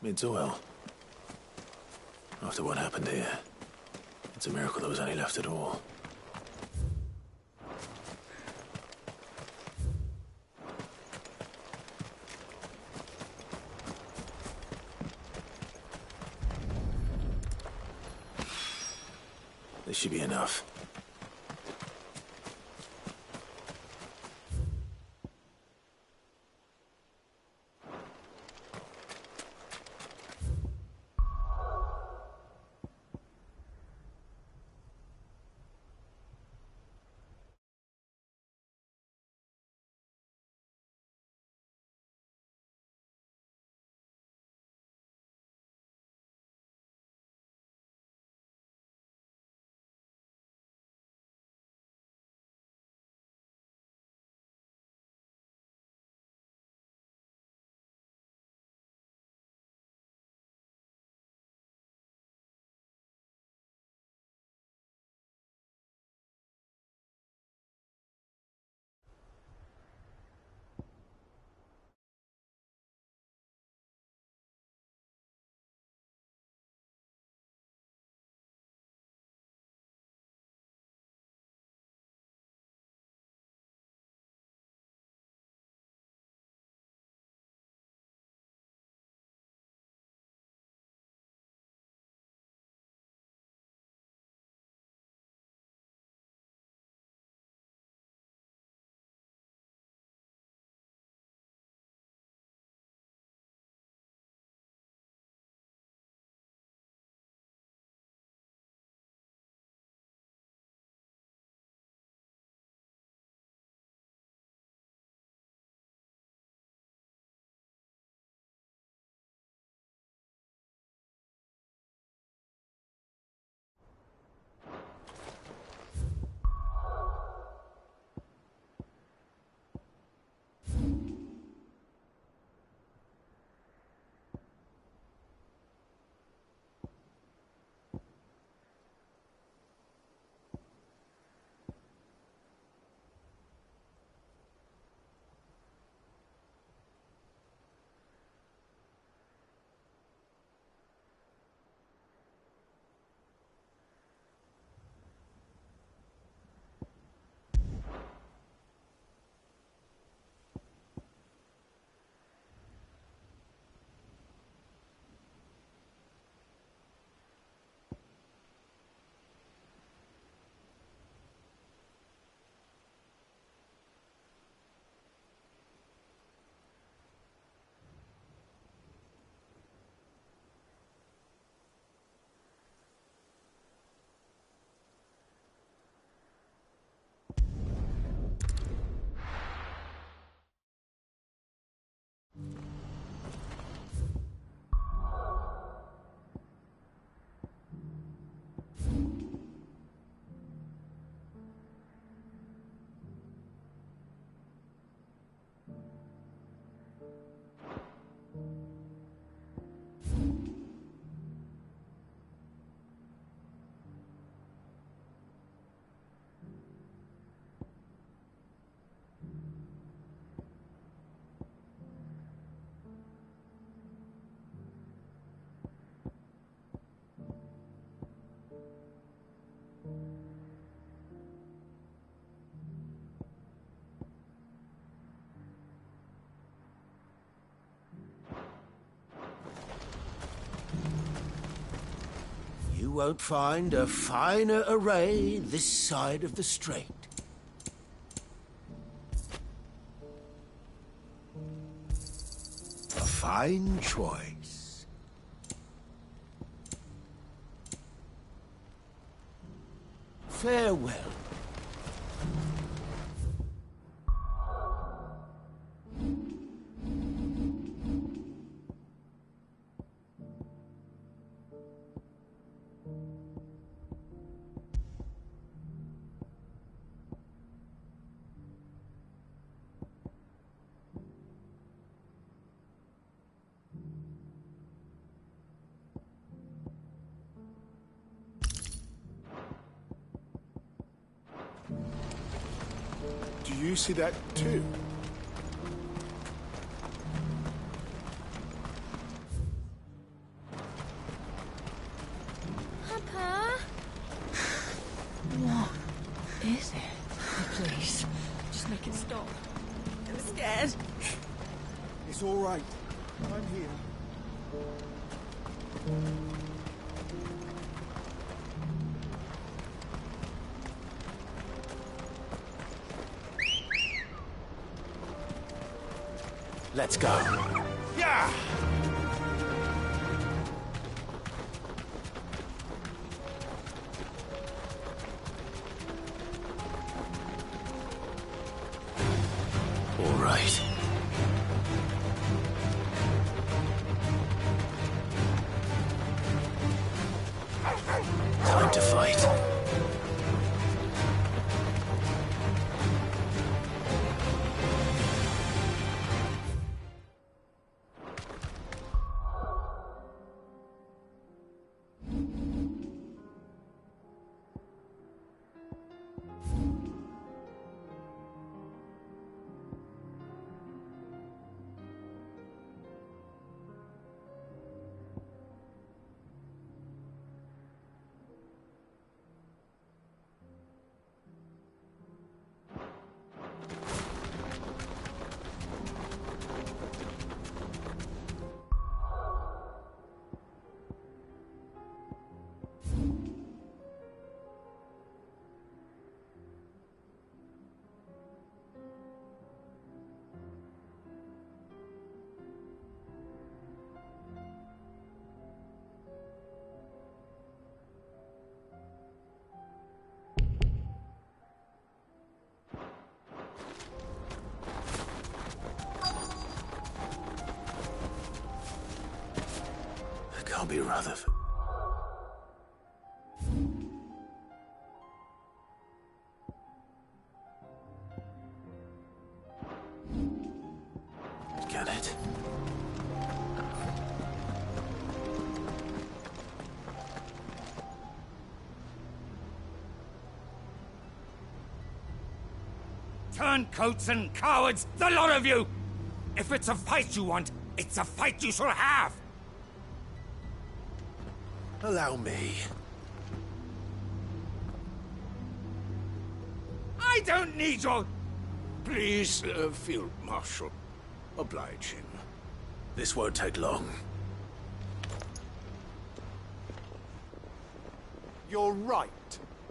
Mid's oil. After what happened here, it's a miracle there was any left at all. This should be enough. You won't find a finer array this side of the strait. A fine choice. Farewell. Do you see that too? make it stop. I'm scared. It's all right. I'm here. Let's go. Yeah! All right. Time to fight. Can't be Rutherford. Get it? Turncoats and cowards, the lot of you! If it's a fight you want, it's a fight you shall have! Allow me. I don't need your... Please, Field Marshal, oblige him. This won't take long. You're right,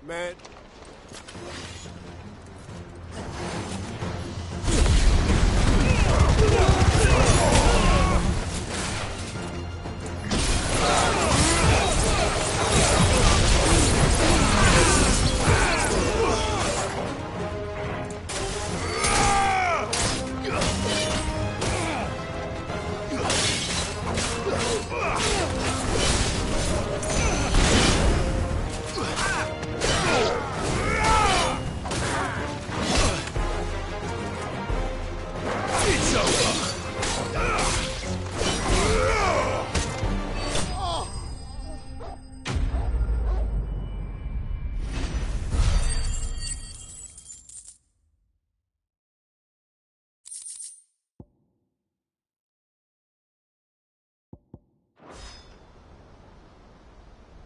man.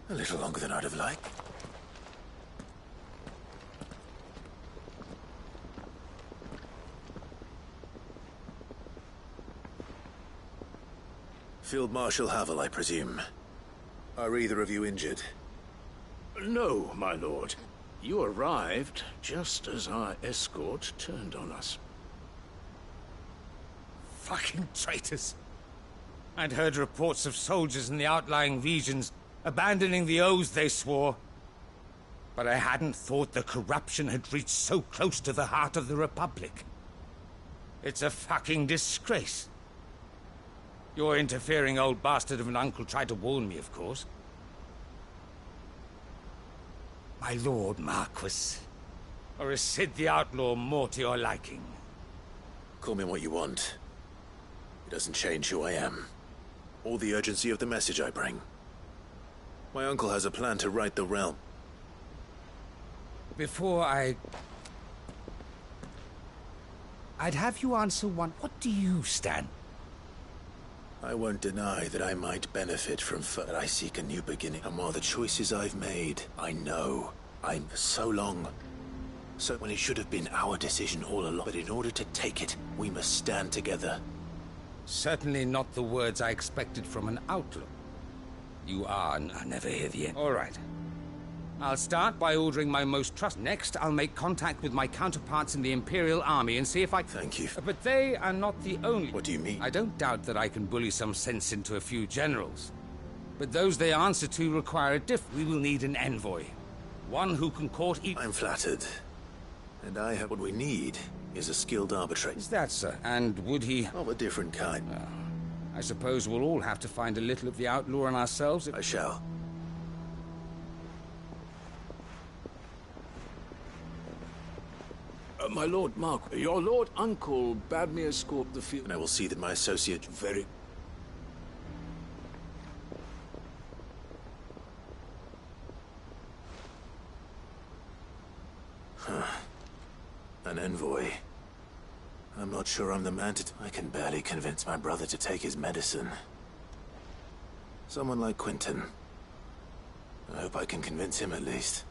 A little longer than I'd have liked. Field Marshal Havel, I presume. Are either of you injured? No, my lord. You arrived just as our escort turned on us. Fucking traitors. I'd heard reports of soldiers in the outlying regions abandoning the oaths they swore. But I hadn't thought the corruption had reached so close to the heart of the Republic. It's a fucking disgrace. Your interfering old bastard of an uncle tried to warn me, of course. My Lord Marquis. Or is Sid the Outlaw more to your liking? Call me what you want. It doesn't change who I am, or the urgency of the message I bring. My uncle has a plan to right the realm. Before I'd have you answer one. What do you stand? I won't deny that I might benefit from that I seek a new beginning. And while the choices I've made, I know I'm for so long So when it should have been our decision all along. But in order to take it, we must stand together. Certainly not the words I expected from an outlaw. You are... I never hear the end. All right. I'll start by ordering my most trusted. Next, I'll make contact with my counterparts in the Imperial Army and see if I... Thank you. But they are not the only... What do you mean? I don't doubt that I can bully some sense into a few generals. But those they answer to require a We will need an envoy. One who can court each... I'm flattered. And I have... What we need is a skilled arbitrator. Is that, sir? And would he... Of a different kind. I suppose we'll all have to find a little of the outlaw in ourselves. I shall. My lord, Mark, your lord uncle bade me escort the field. And I will see that my associate very... An envoy. I'm not sure I'm the man to... I can barely convince my brother to take his medicine. Someone like Quentin. I hope I can convince him at least.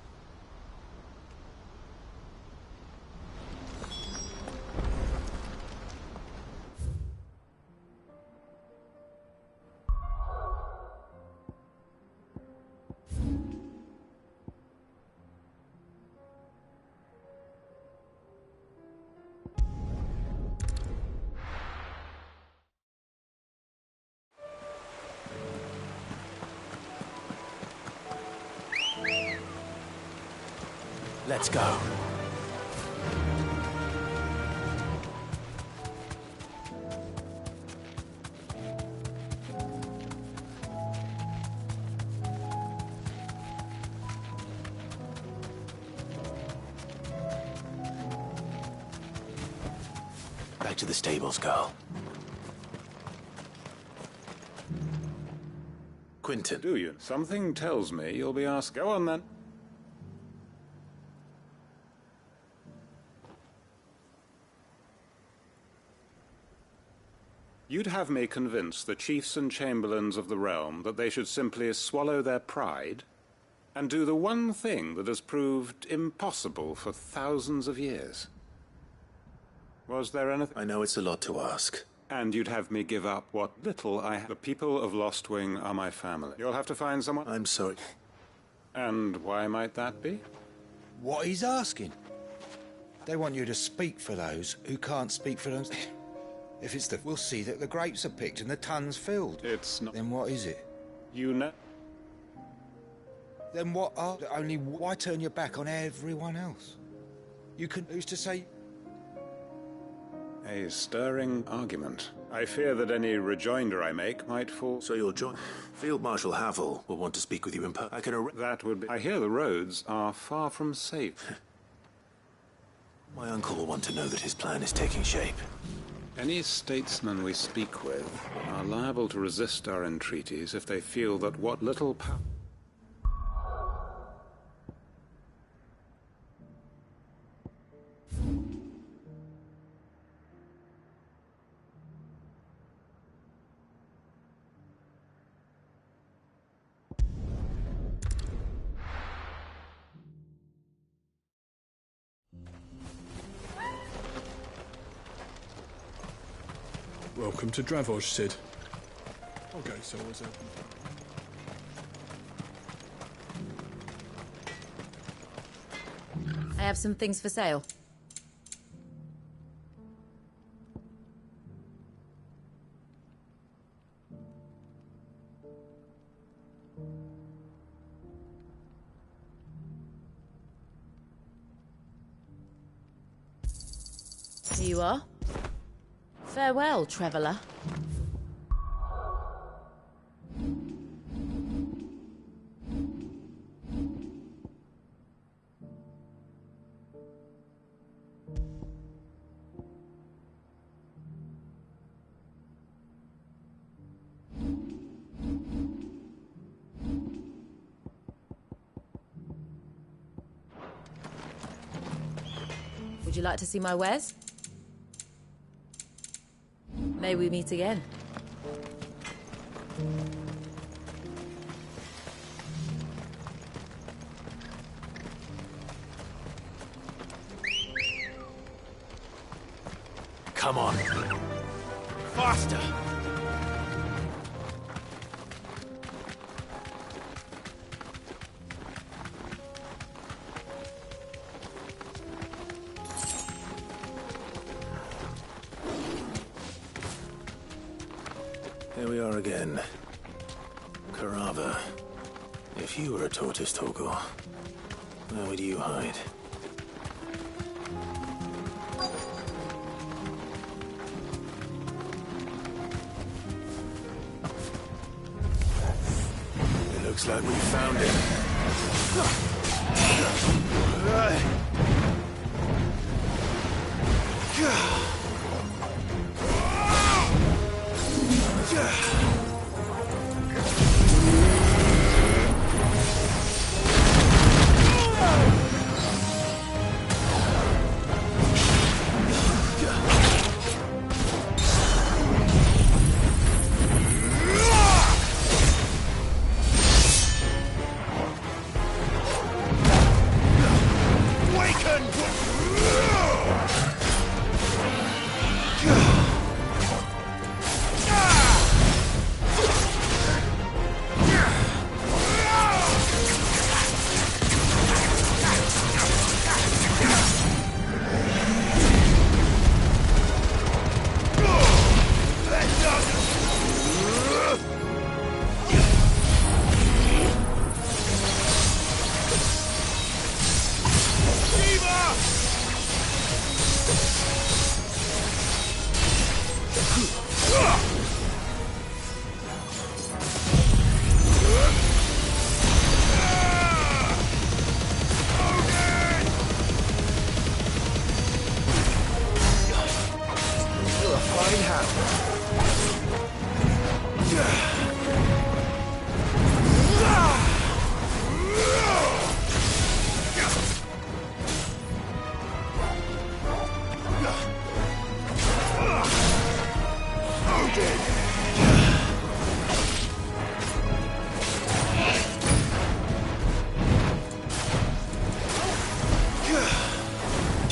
Let's go. Back to the stables, girl. Quentin. Do you? Something tells me you'll be asked. Go on, then. You'd have me convince the chiefs and chamberlains of the realm that they should simply swallow their pride and do the one thing that has proved impossible for thousands of years. Was there anything? I know it's a lot to ask. And you'd have me give up what little I have. The people of Lostwing are my family. You'll have to find someone... I'm sorry. And why might that be? What he's asking. They want you to speak for those who can't speak for them. If it's we'll see that the grapes are picked and the tun's filled. It's not... Then what is it? You know... Then what are... Only why turn your back on everyone else? You can... Who's to say... A stirring argument. I fear that any rejoinder I make might fall... So you'll join... Field Marshal Havel will want to speak with you in person. I can arrange... That would be... I hear the roads are far from safe. My uncle will want to know that his plan is taking shape. Any statesmen we speak with are liable to resist our entreaties if they feel that what little power... Welcome to Dravoj, Sid. Okay, so what's up? I have some things for sale. Here you are. Farewell, traveller. Would you like to see my wares? May we meet again. Come on. Faster! Here we are again. Carava. If you were a tortoise, Torgor, where would you hide? It looks like we found it.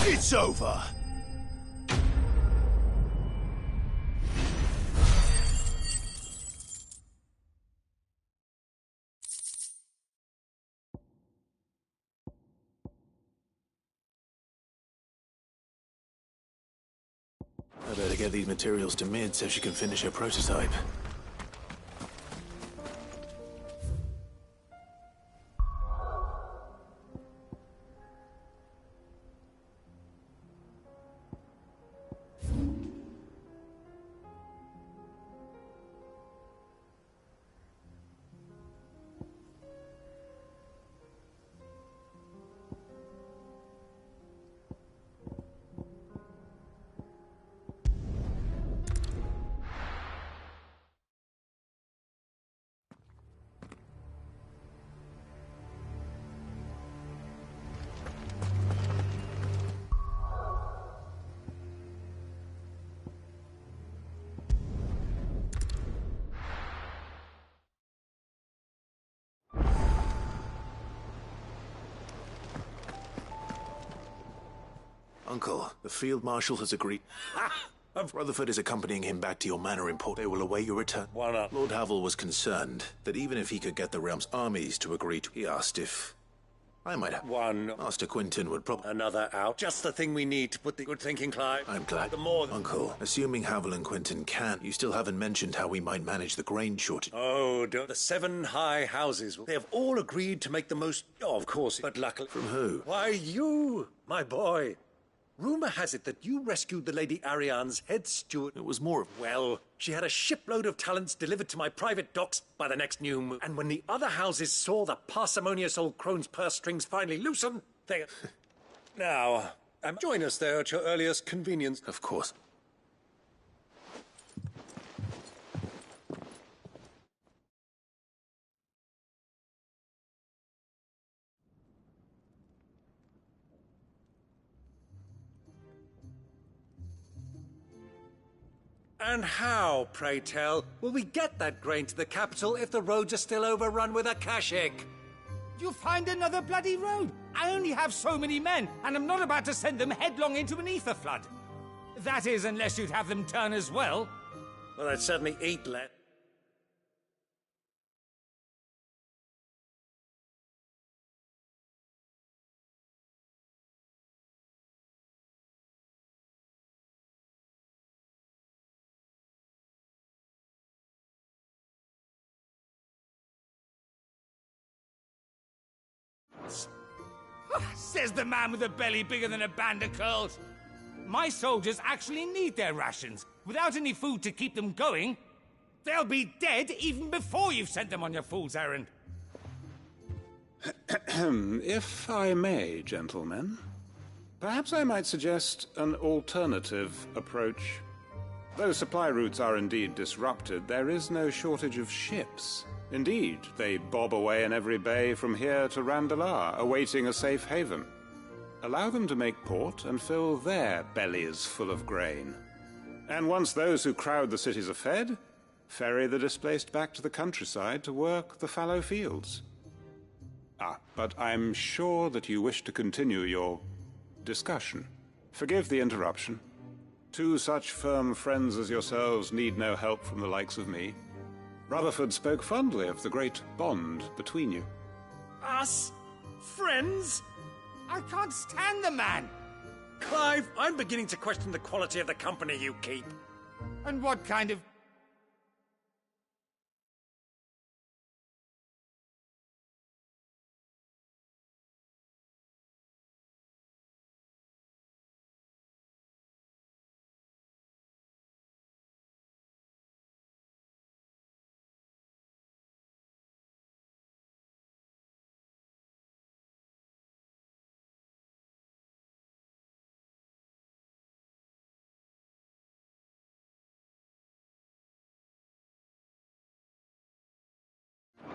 It's over. I better get these materials to Mid so she can finish her prototype. Uncle, the Field Marshal has agreed. Rutherford is accompanying him back to your manor in Port. They will await your return. Why not? Lord Havel was concerned that even if he could get the realm's armies to agree to... He asked if... I might have... One. Master Quinton would probably... Another out. Just the thing we need to put the good thinking, Clive. I'm glad. The more... Uncle, assuming Havel and Quinton can, you still haven't mentioned how we might manage the grain shortage. Oh, don't. The 7 high houses. They have all agreed to make the most... Oh, of course, but luckily... From who? Why, you, my boy. Rumour has it that you rescued the Lady Ariane's head steward. It was more of... Well, she had a shipload of talents delivered to my private docks by the next new moon. And when the other houses saw the parsimonious old crone's purse strings finally loosen, they... Now, join us there at your earliest convenience. Of course. And how, pray tell, will we get that grain to the capital if the roads are still overrun with Akashic? You'll find another bloody road. I only have so many men, and I'm not about to send them headlong into an ether flood. That is, unless you'd have them turn as well. Well, I'd certainly eat less. Says the man with a belly bigger than a band of curls. My soldiers actually need their rations. Without any food to keep them going, they'll be dead even before you've sent them on your fool's errand. If I may, gentlemen, perhaps I might suggest an alternative approach. Though supply routes are indeed disrupted, there is no shortage of ships. Indeed, they bob away in every bay from here to Randalar, awaiting a safe haven. Allow them to make port and fill their bellies full of grain. And once those who crowd the cities are fed, ferry the displaced back to the countryside to work the fallow fields. But I'm sure that you wish to continue your discussion. Forgive the interruption. Two such firm friends as yourselves need no help from the likes of me. Rutherford spoke fondly of the great bond between you. Us? Friends? I can't stand the man! Clive, I'm beginning to question the quality of the company you keep. And what kind of...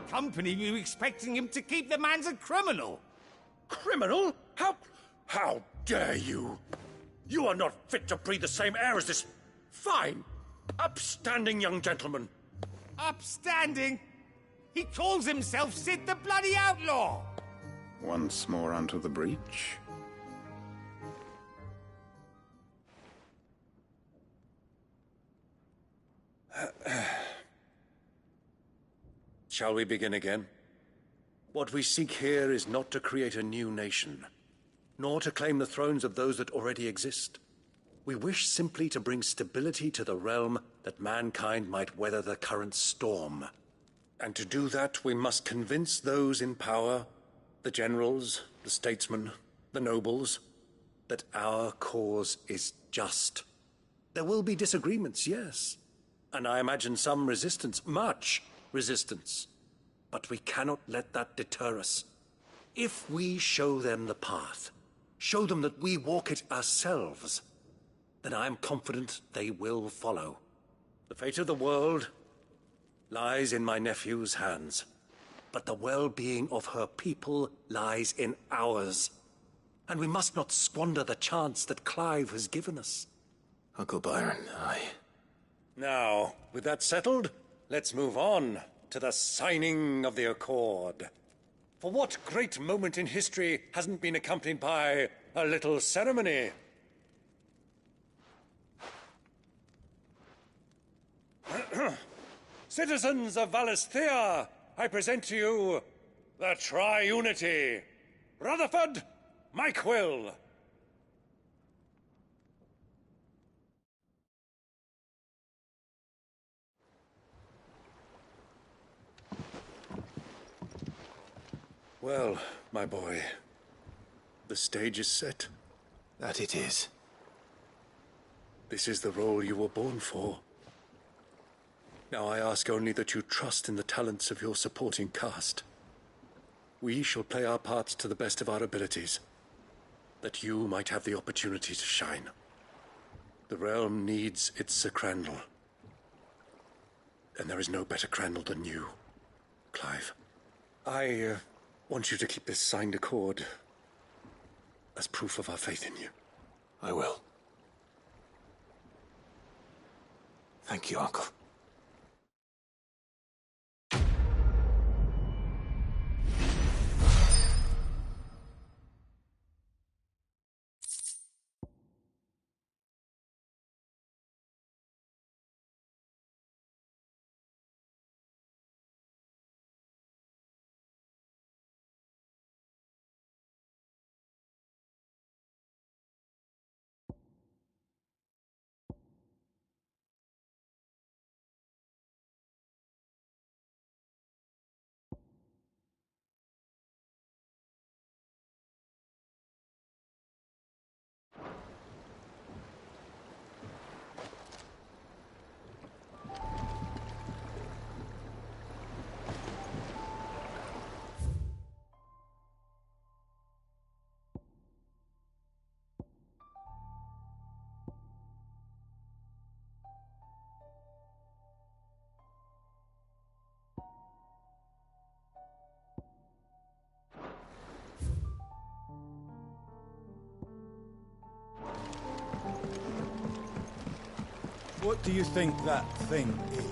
company we were expecting him to keep? The man's a criminal. Criminal? How dare you? You are not fit to breathe the same air as this fine, upstanding young gentleman. Upstanding? He calls himself Sid the Bloody Outlaw. Once more onto the breach. Shall we begin again? What we seek here is not to create a new nation, nor to claim the thrones of those that already exist. We wish simply to bring stability to the realm that mankind might weather the current storm. And to do that, we must convince those in power, the generals, the statesmen, the nobles, that our cause is just. There will be disagreements, yes, and I imagine some resistance, much resistance. But we cannot let that deter us. If we show them the path, show them that we walk it ourselves, then I am confident they will follow. The fate of the world lies in my nephew's hands, but the well-being of her people lies in ours. And we must not squander the chance that Clive has given us. Uncle Byron, Now, with that settled, let's move on to the signing of the Accord. For what great moment in history hasn't been accompanied by a little ceremony? Citizens of Valisthea, I present to you the Tri-Unity. Rutherford, Mike Will. Well, my boy, the stage is set. That it is. This is the role you were born for. Now I ask only that you trust in the talents of your supporting cast. We shall play our parts to the best of our abilities, that you might have the opportunity to shine. The realm needs its Sir Crandall. And there is no better Crandall than you, Clive. I want you to keep this signed accord as proof of our faith in you. I will. Thank you, Uncle. What do you think that thing is?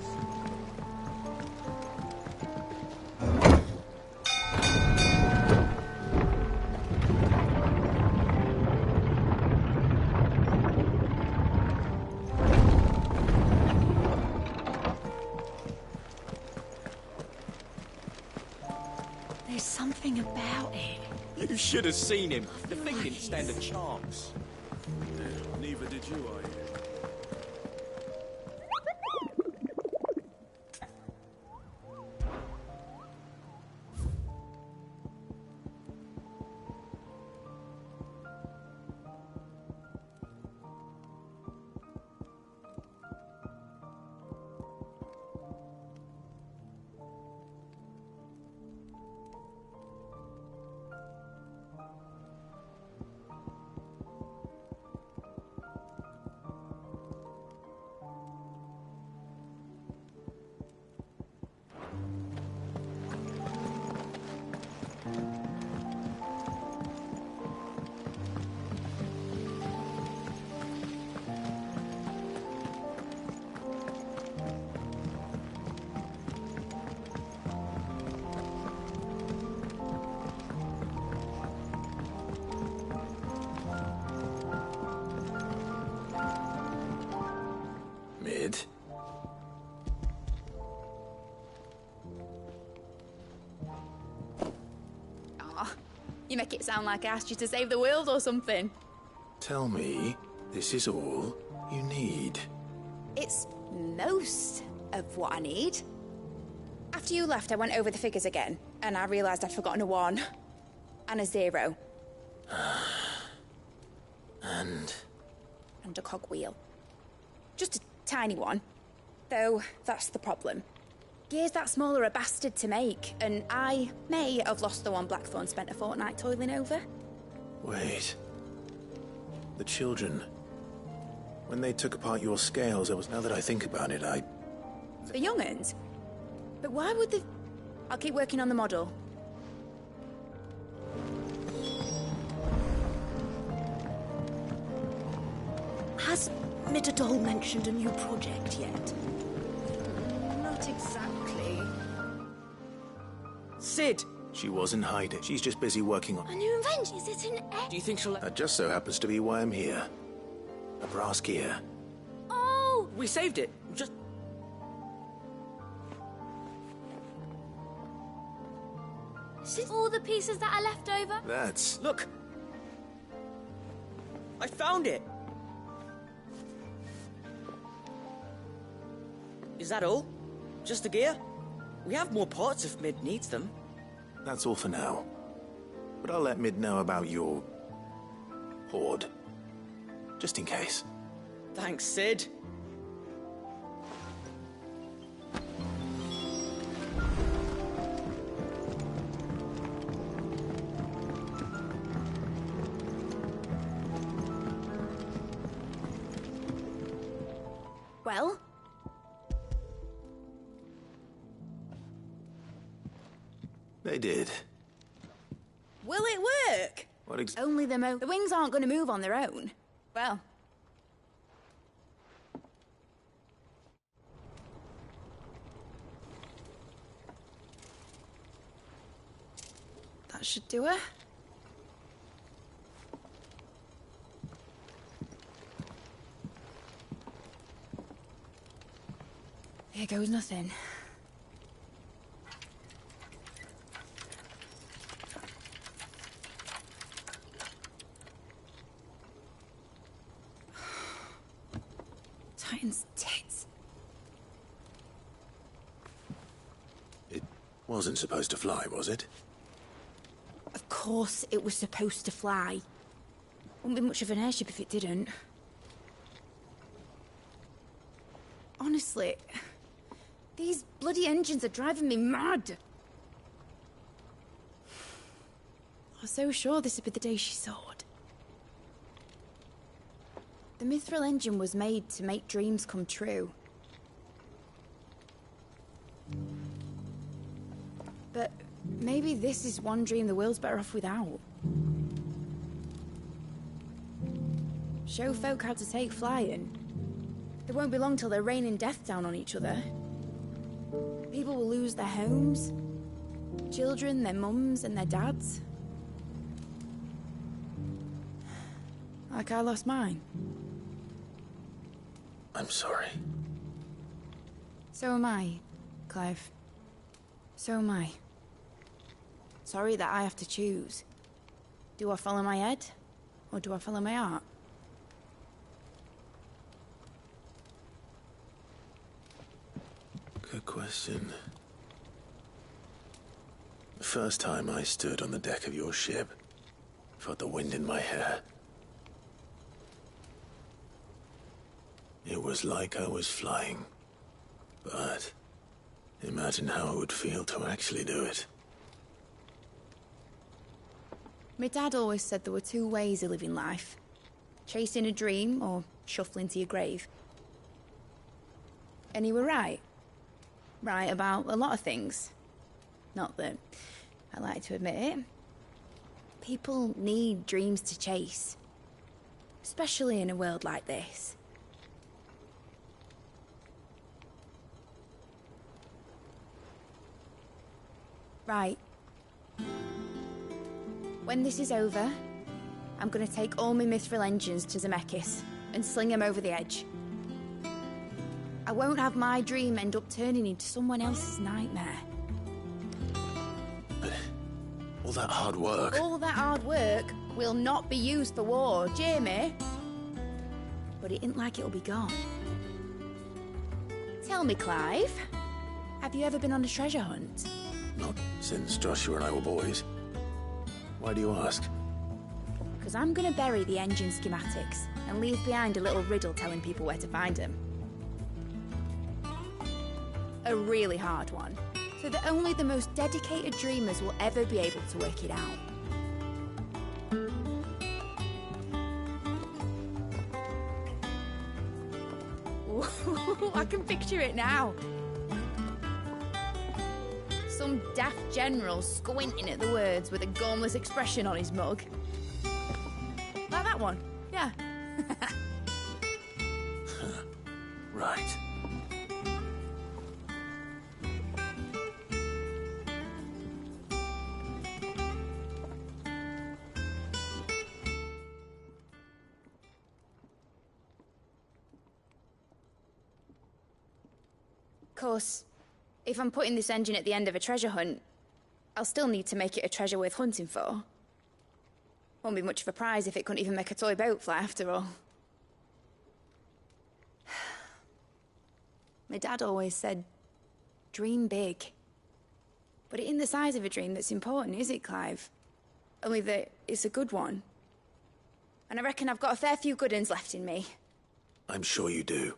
There's something about it. You should have seen him. The thing didn't stand a chance. Neither did you, I hear. Mid? Aw, you make it sound like I asked you to save the world or something. Tell me, this is all you need. It's most of what I need. After you left, I went over the figures again, and I realised I'd forgotten a 1 and a 0. And a cogwheel. Just a tiny one. Though, that's the problem. Gears that small are a bastard to make, and I may have lost the one Blackthorn spent a fortnight toiling over. wait. The children. When they took apart your scales, now that I think about it, The young'uns? But why would they... I'll keep working on the model. Has Mitadol mentioned a new project yet? Not exactly. Sid! She wasn't hiding. She's just busy working on... A new invention? Is it an egg? Do you think she'll... That just so happens to be why I'm here. A brass gear. Oh! We saved it. Just... Is this all the pieces that are left over? That's... Look! I found it! Is that all? Just a gear? We have more parts if Mid needs them. That's all for now. But I'll let Mid know about your... hoard. Just in case. Thanks, Sid. Well? They did. Will it work? What Only the wings aren't going to move on their own. Well... That should do her. Here goes nothing. Titan's tits. It wasn't supposed to fly, was it? Of course it was supposed to fly. Wouldn't be much of an airship if it didn't. Honestly, these bloody engines are driving me mad. I was so sure this would be the day she soared. The Mithril engine was made to make dreams come true. But maybe this is one dream the world's better off without. Show folk how to take flying. It won't be long till they're raining death down on each other. People will lose their homes. Children, their mums and their dads. Like I lost mine. I'm sorry. So am I, Clive. So am I. Sorry that I have to choose. Do I follow my head, or do I follow my heart? Good question. The first time I stood on the deck of your ship, felt the wind in my hair. It was like I was flying. But imagine how it would feel to actually do it. My dad always said there were two ways of living life. Chasing a dream or shuffling to your grave. And he were right. Right about a lot of things. Not that I like to admit it. People need dreams to chase. Especially in a world like this. Right. When this is over, I'm gonna take all my mithril engines to Zemeckis and sling them over the edge. I won't have my dream end up turning into someone else's nightmare. But all that hard work... All that hard work will not be used for war, Jamie. But it ain't like it'll be gone. Tell me, Clive, have you ever been on a treasure hunt? Not since Joshua and I were boys. Why do you ask? Because I'm gonna bury the engine schematics and leave behind a little riddle telling people where to find them. A really hard one, so that only the most dedicated dreamers will ever be able to work it out. Ooh, I can picture it now. Some daft general squinting at the words with a gormless expression on his mug. Like that one, yeah. Right. Of course, if I'm putting this engine at the end of a treasure hunt, I'll still need to make it a treasure worth hunting for. Won't be much of a prize if it couldn't even make a toy boat fly after all. My dad always said, dream big. But it ain't the size of a dream that's important, is it, Clive? Only that it's a good one. And I reckon I've got a fair few good uns left in me. I'm sure you do.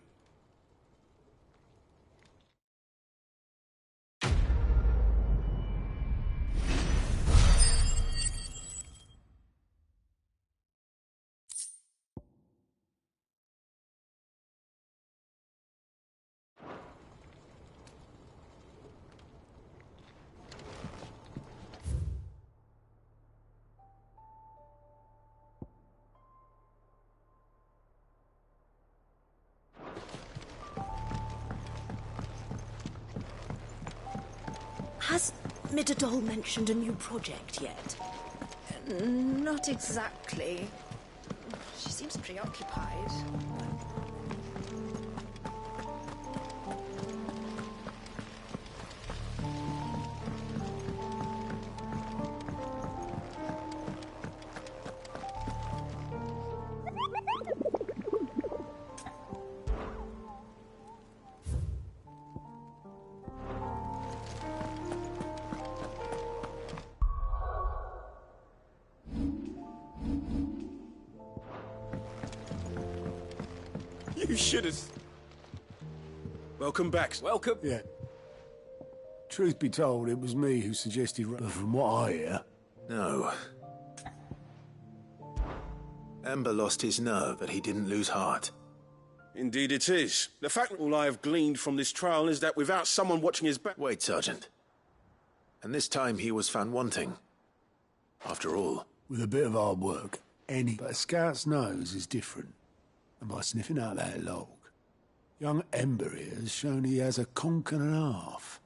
Has Midadol mentioned a new project yet? Not exactly. She seems preoccupied. You should have... Welcome back. Welcome. Yeah. Truth be told, it was me who suggested... But from what I hear... No. Ember lost his nerve, but he didn't lose heart. Indeed it is. The fact that all I have gleaned from this trial is that without someone watching his back... Wait, Sergeant. And this time he was found wanting. After all... With a bit of hard work, but a scout's nose is different. And by sniffing out that log, Young Ember here has shown he has a conch and a half.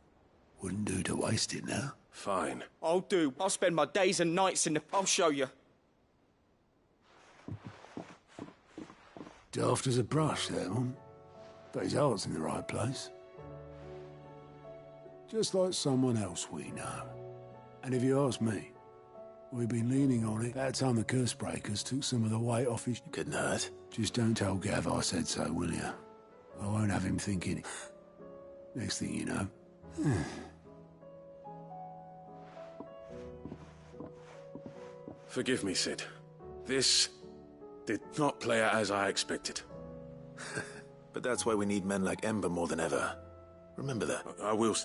Wouldn't do to waste it now. Fine. I'll do. I'll spend my days and nights in the... I'll show you. Daft as a brush, that one. But his heart's in the right place. Just like someone else we know. And if you ask me, we've been leaning on it. About time the curse breakers took some of the weight off his... Couldn't hurt. Just don't tell Gav I said so, will you? I won't have him thinking. Next thing you know... Forgive me, Sid. This did not play out as I expected. But that's why we need men like Ember more than ever. Remember that. I will...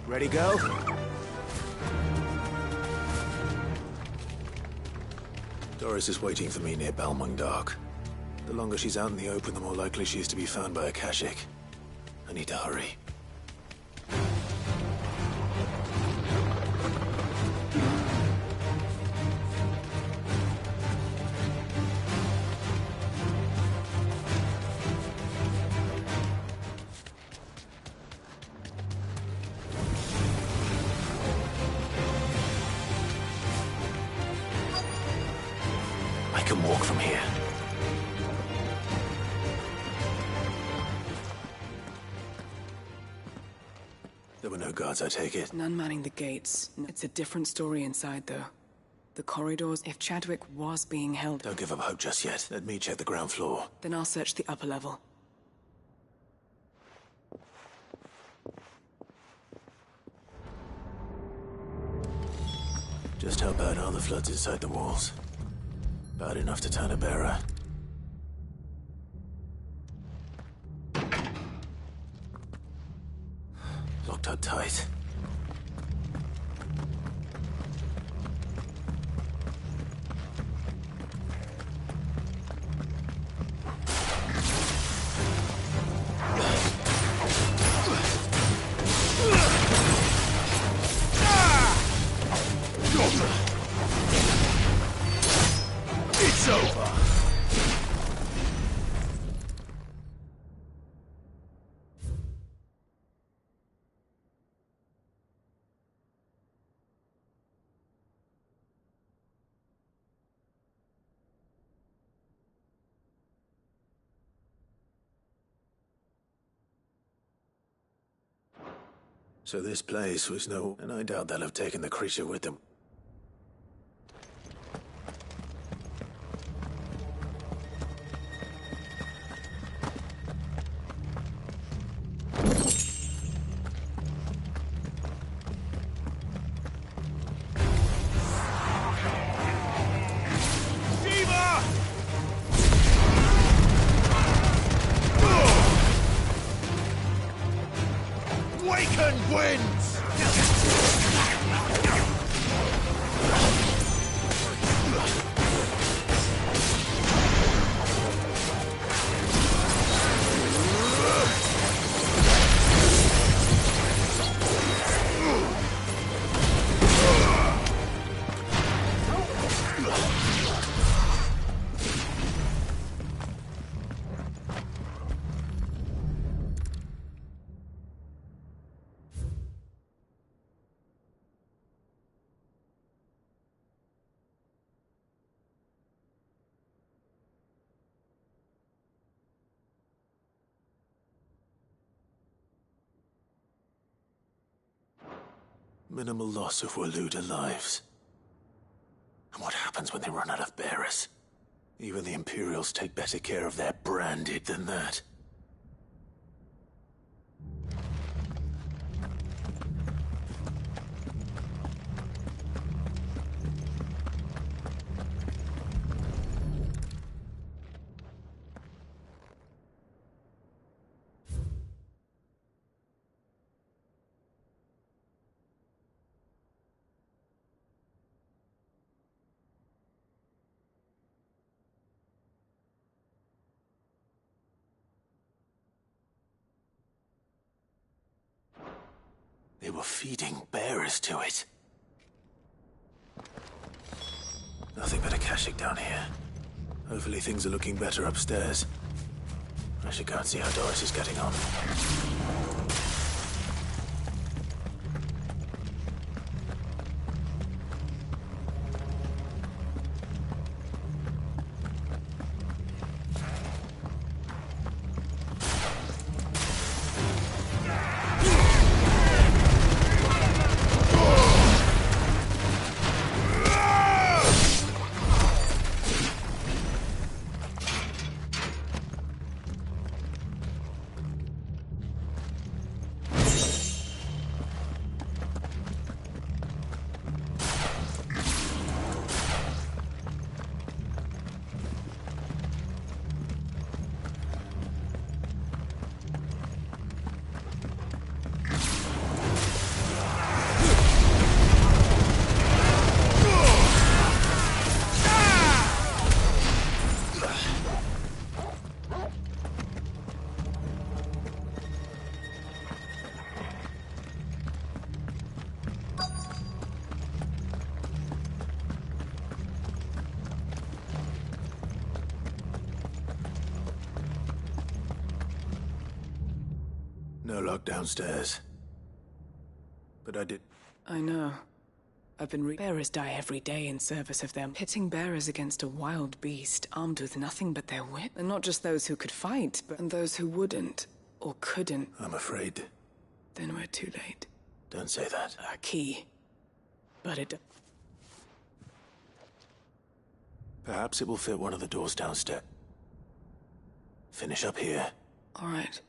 Ready, go? Doris is waiting for me near Balmung Dark. The longer she's out in the open, the more likely she is to be found by Akashic. I need to hurry. I can walk from here. There were no guards, I take it. None manning the gates. It's a different story inside, though. The corridors, if Chadwick was being held... Don't give up hope just yet. Let me check the ground floor. Then I'll search the upper level. Just how bad are the floods inside the walls? Bad enough to turn a bearer. Locked up tight. It's over. So this place was no... And I doubt they'll have taken the creature with them. Waken winds! Minimal loss of Waluda lives. And what happens when they run out of bearers? Even the Imperials take better care of their branded than that. They were feeding bearers to it. Nothing but Akashic down here. Hopefully things are looking better upstairs. I should go and see how Doris is getting on. No lock downstairs. But I did... I know. I've been bearers die every day in service of them. Pitting bearers against a wild beast, armed with nothing but their wit. And not just those who could fight, but those who wouldn't, or couldn't. I'm afraid. Then we're too late. Don't say that. A key. But it... Perhaps it will fit one of the doors downstairs. Finish up here. All right.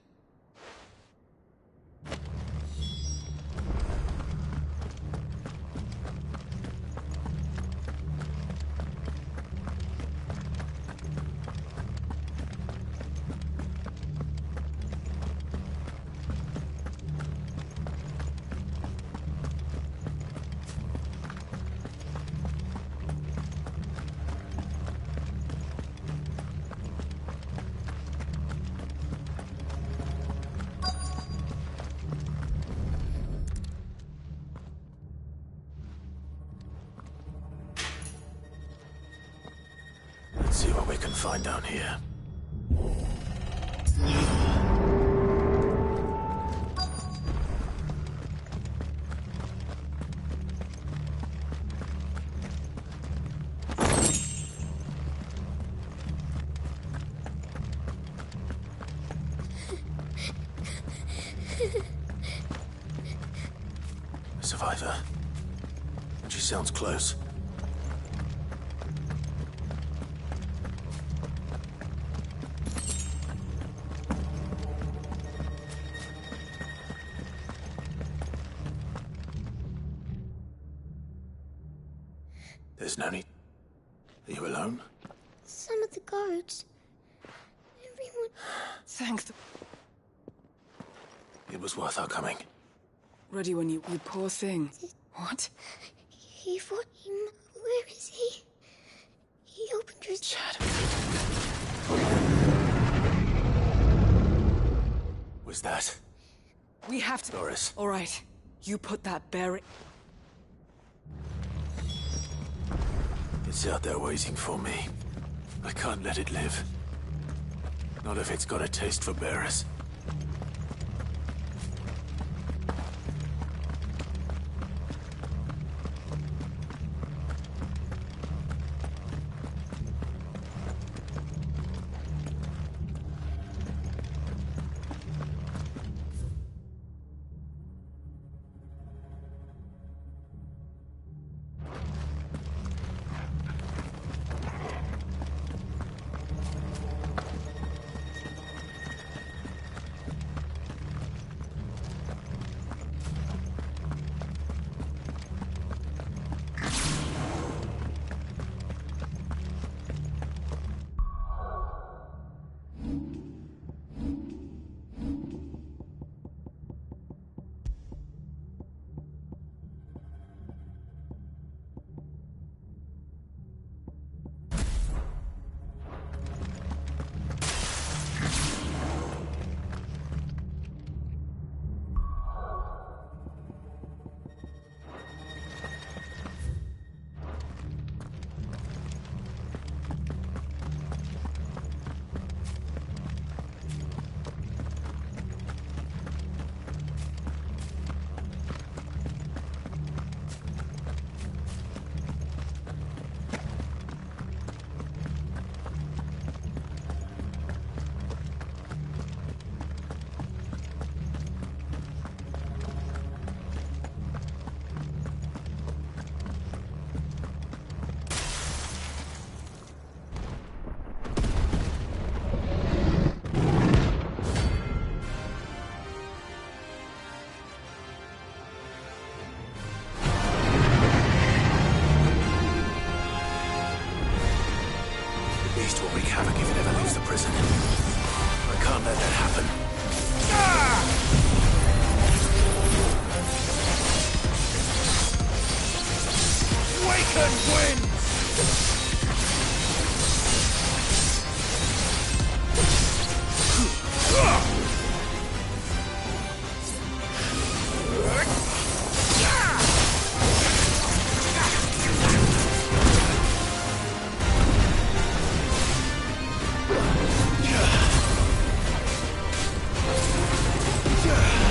Let's see what we can find down here. A survivor. She sounds close. There's no need. Are you alone? Some of the guards. Everyone. Thank the... It was worth our coming. Ready when you poor thing. What? He fought him. Where is he? He opened your... Shadow. Was that? We have to... Doris. All right. You put that bear... It's out there waiting for me. I can't let it live. Not if it's got a taste for bearers. Beast will wreak havoc if it ever leaves the prison. I can't let that happen. Waken wind! Yeah.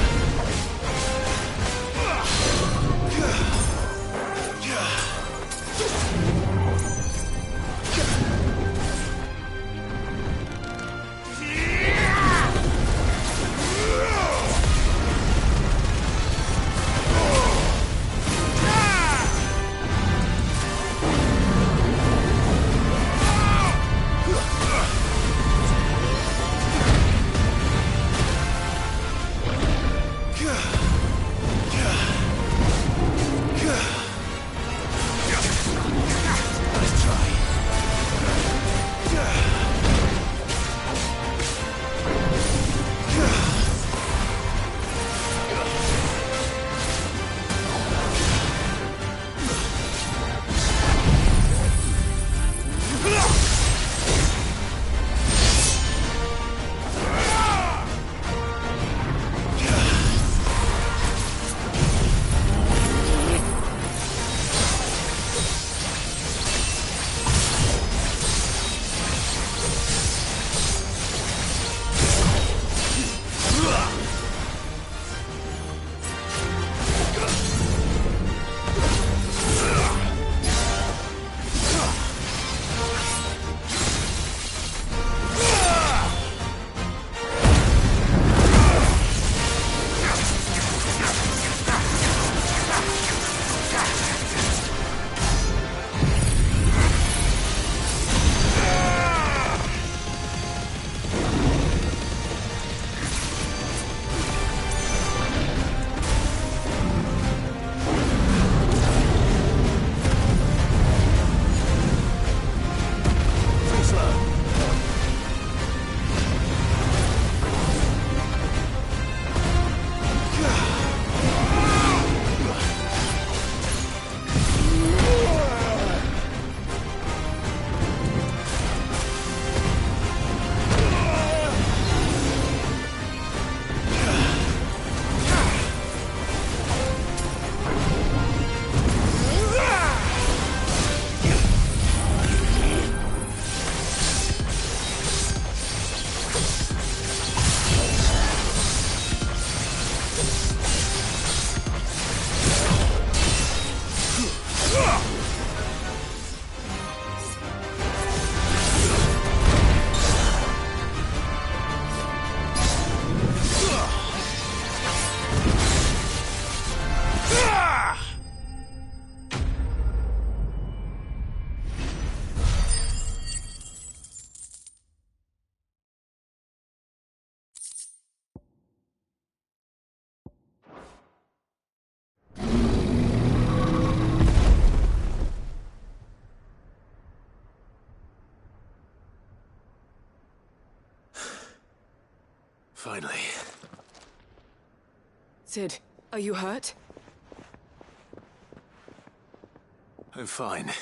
Finally. Cid, are you hurt? I'm fine.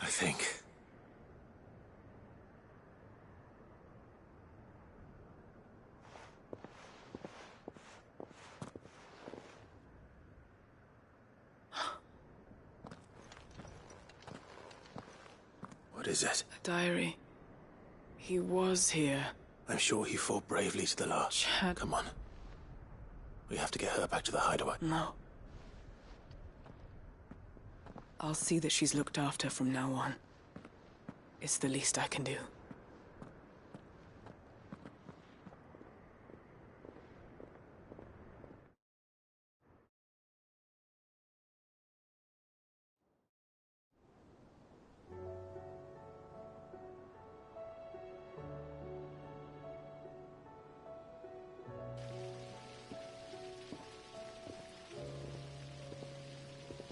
I think. What is it? A diary. He was here. I'm sure he fought bravely to the last. Chad. Come on. We have to get her back to the hideaway. No. I'll see that she's looked after from now on. It's the least I can do.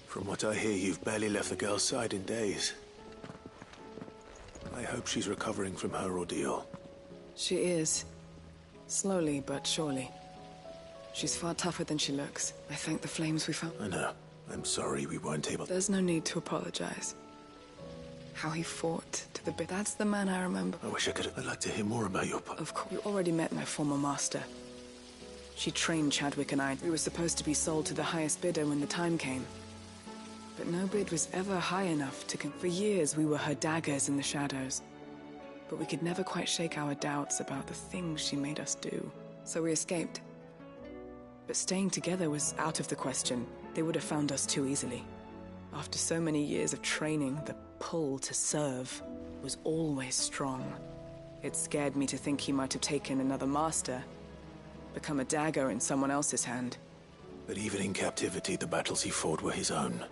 From what I hear, you've barely left the girl's side in days. I hope she's recovering from her ordeal. She is. Slowly but surely. She's far tougher than she looks. I thank the flames we found. I know. I'm sorry we weren't able... There's no need to apologize. How he fought to the bit. That's the man I remember. I wish I could. I'd like to hear more about your... Of course. You already met my former master. She trained Chadwick and I. We were supposed to be sold to the highest bidder when the time came. But no bid was ever high enough to... For years, we were her daggers in the shadows. But we could never quite shake our doubts about the things she made us do. So we escaped. But staying together was out of the question. They would have found us too easily. After so many years of training, the pull to serve was always strong. It scared me to think he might have taken another master, become a dagger in someone else's hand. But even in captivity, the battles he fought were his own.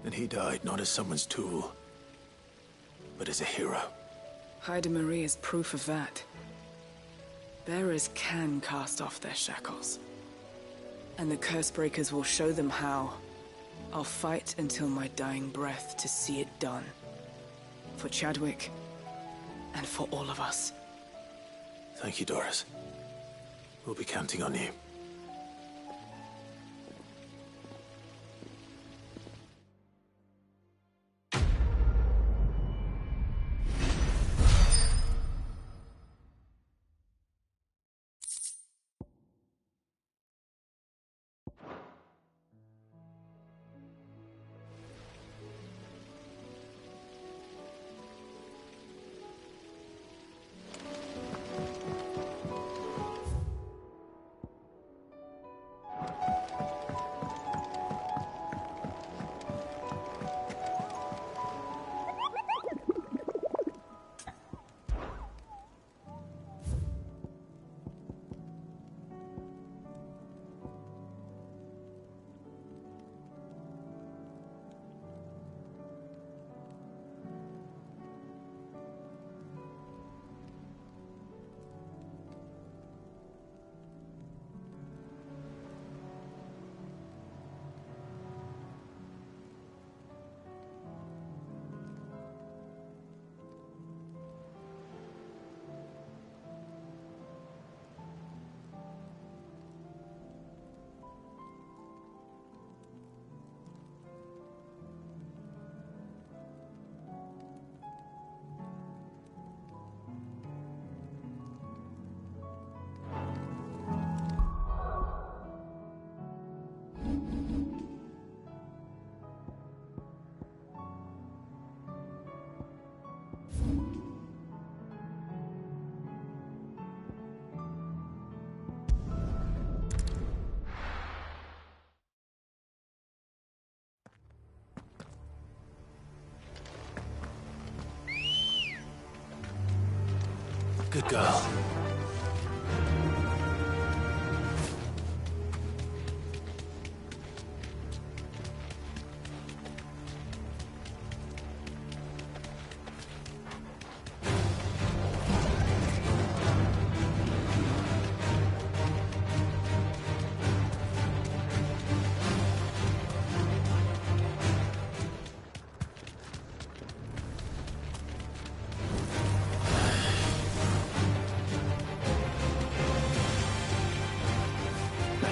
And he died not as someone's tool, but as a hero. Haida Marie is proof of that. Bearers can cast off their shackles. And the Cursebreakers will show them how. I'll fight until my dying breath to see it done. For Chadwick, and for all of us. Thank you, Doris. We'll be counting on you. Good girl.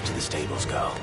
to the stables, girl.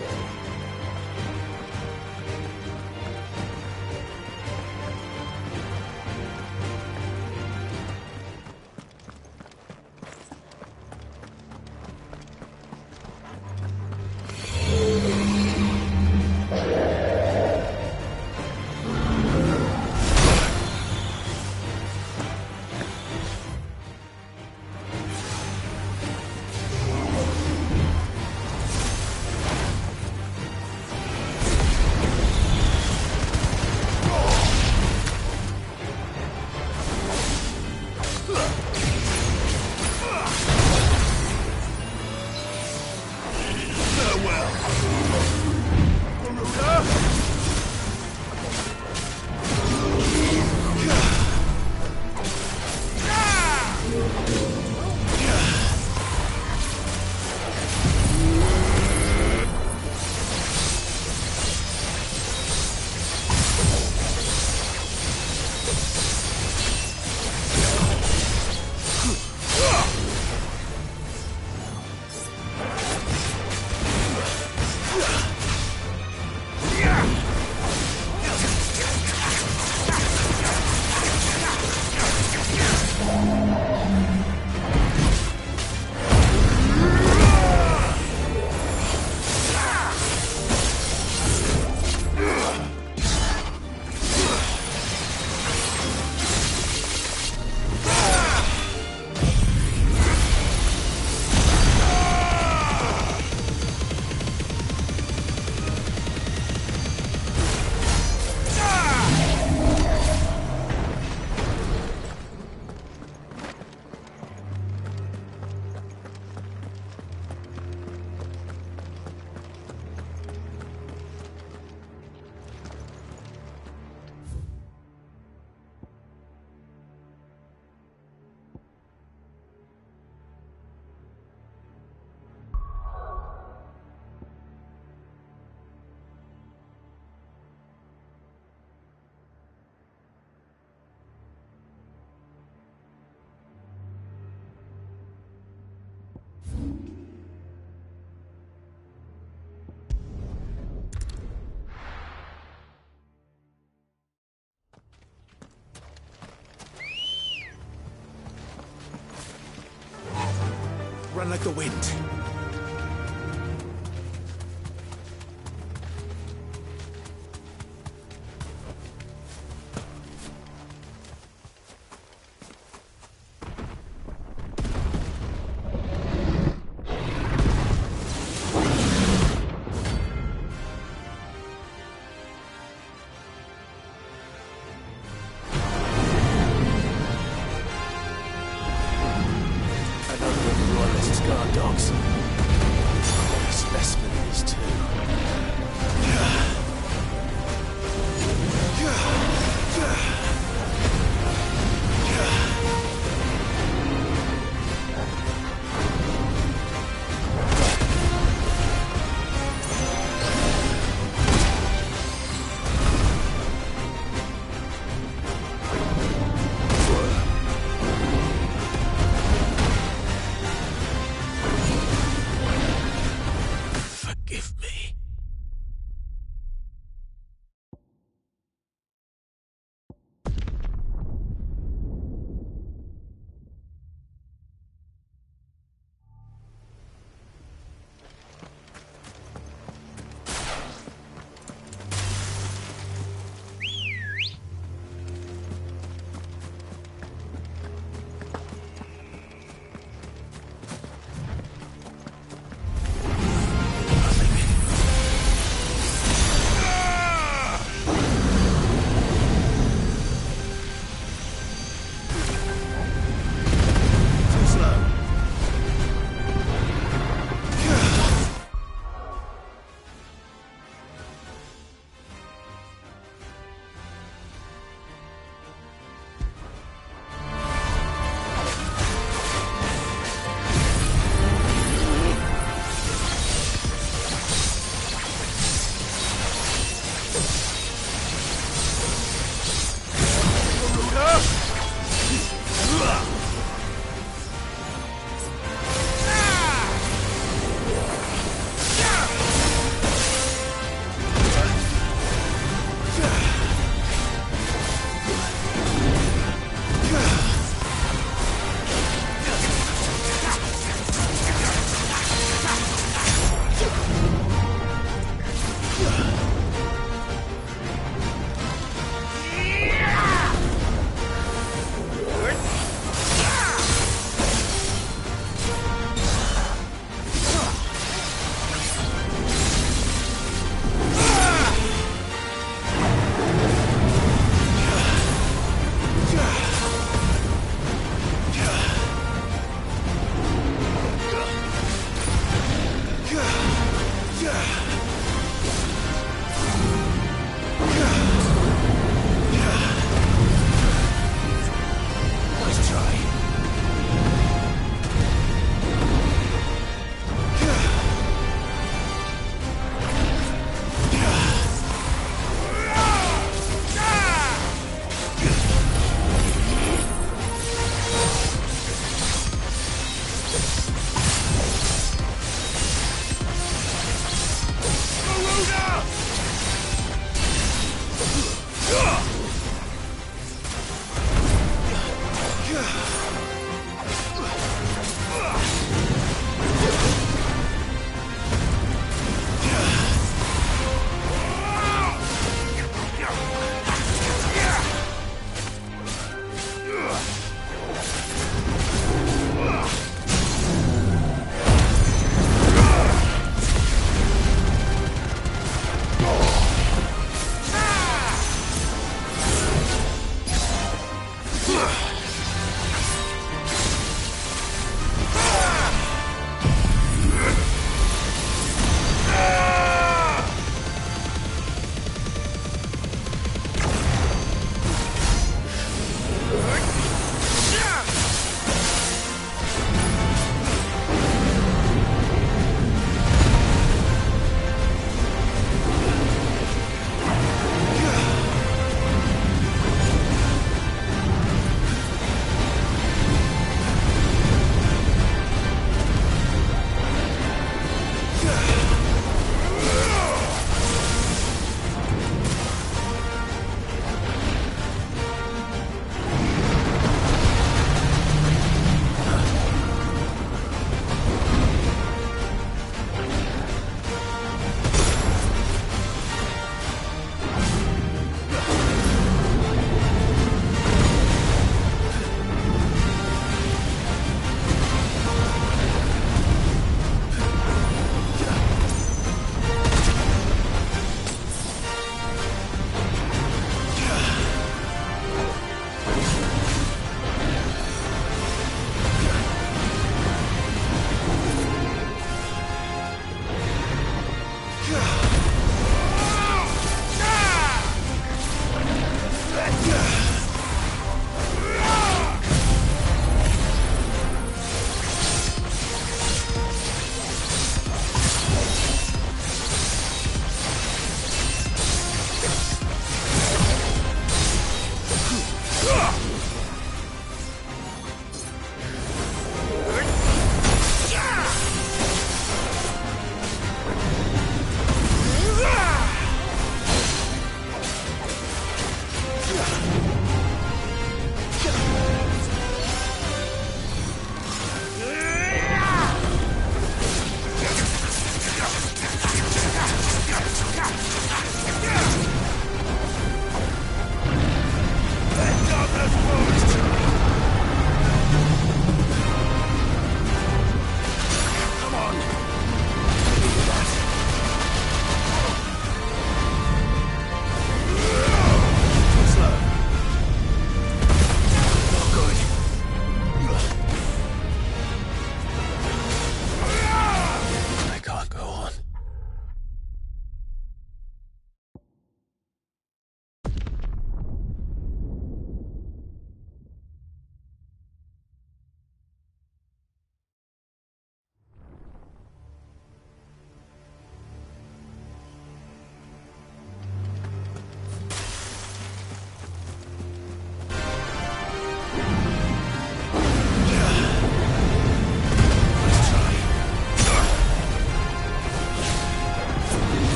Run like the wind.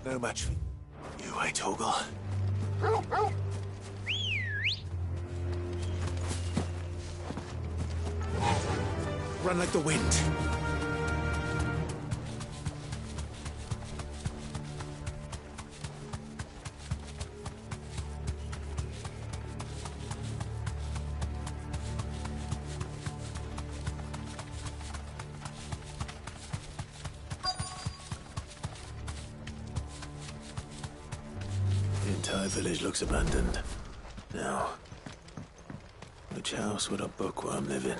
No match for you, eh, Torgal? Run like the wind. The entire village looks abandoned. Now, which house would a bookworm live in?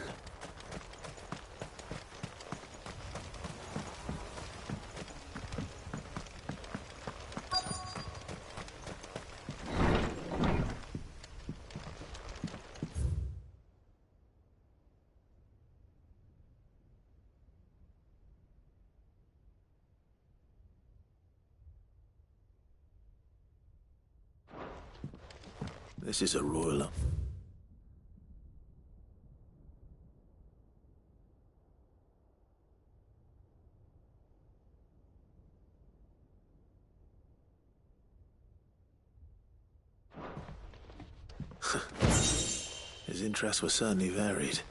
This is a royal. His interests were certainly varied.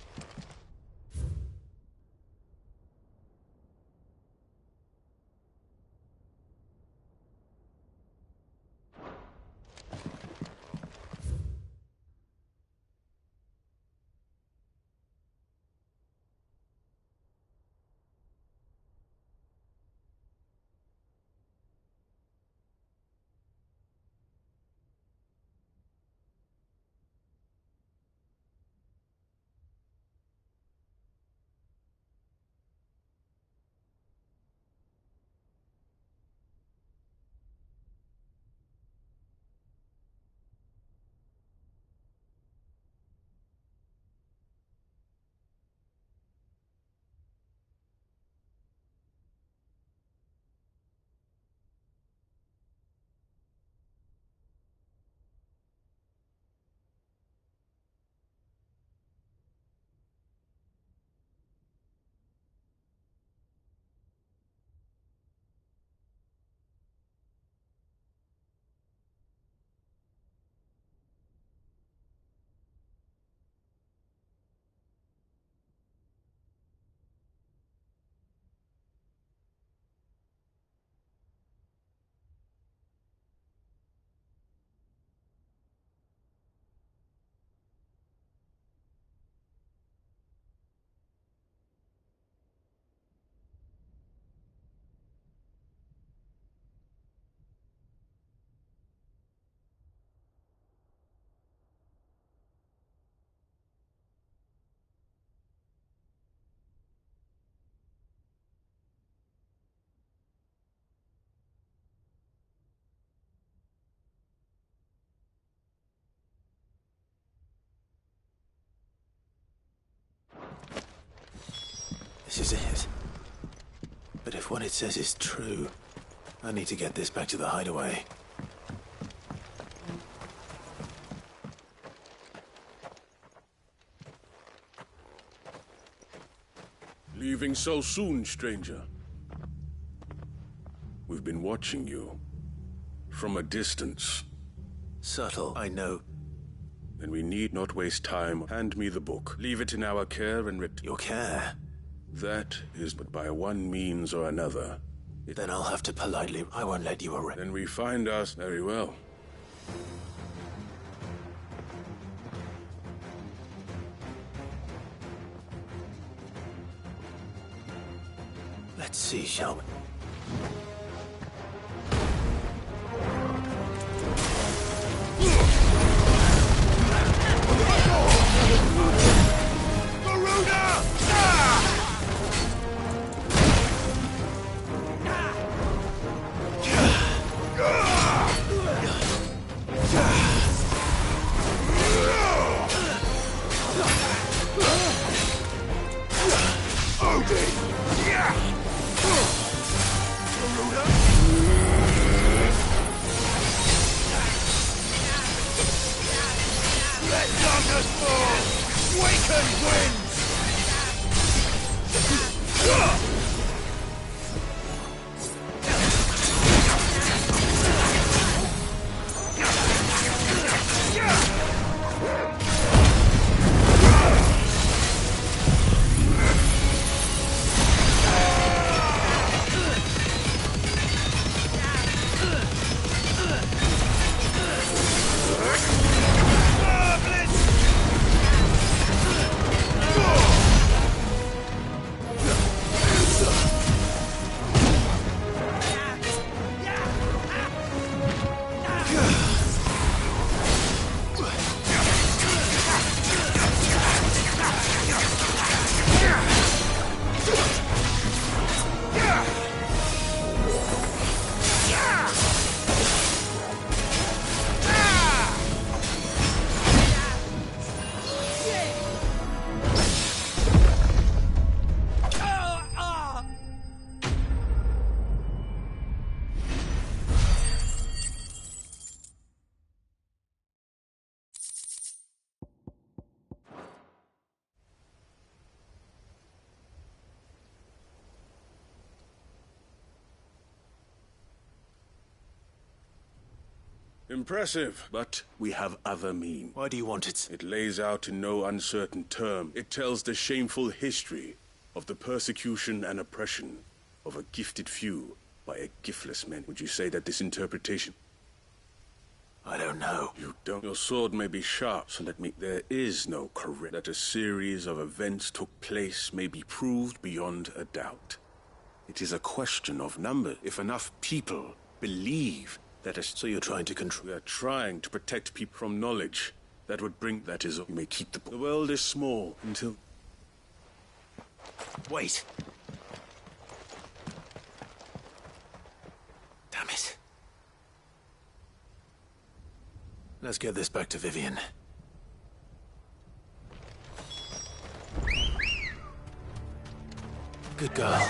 This is it. But if what it says is true, I need to get this back to the hideaway. Leaving so soon, stranger? We've been watching you. From a distance. Subtle, I know. Then we need not waste time. Hand me the book. Leave it in our care and Your care? That is but by one means or another. Then I'll have to politely... I won't let you arrest... Then we find us very well. Let's see, shall we? Impressive, but we have other means. Why do you want it? It lays out in no uncertain term. It tells the shameful history of the persecution and oppression of a gifted few by a giftless man. Would you say that this interpretation... I don't know. You don't? Your sword may be sharp, so that there is no correct. That a series of events took place may be proved beyond a doubt. It is a question of number. If enough people believe that so you're trying to control... We are trying to protect people from knowledge. That would bring... That is... You may keep the... The world is small until... Wait. Damn it. Let's get this back to Vivian. Good girl.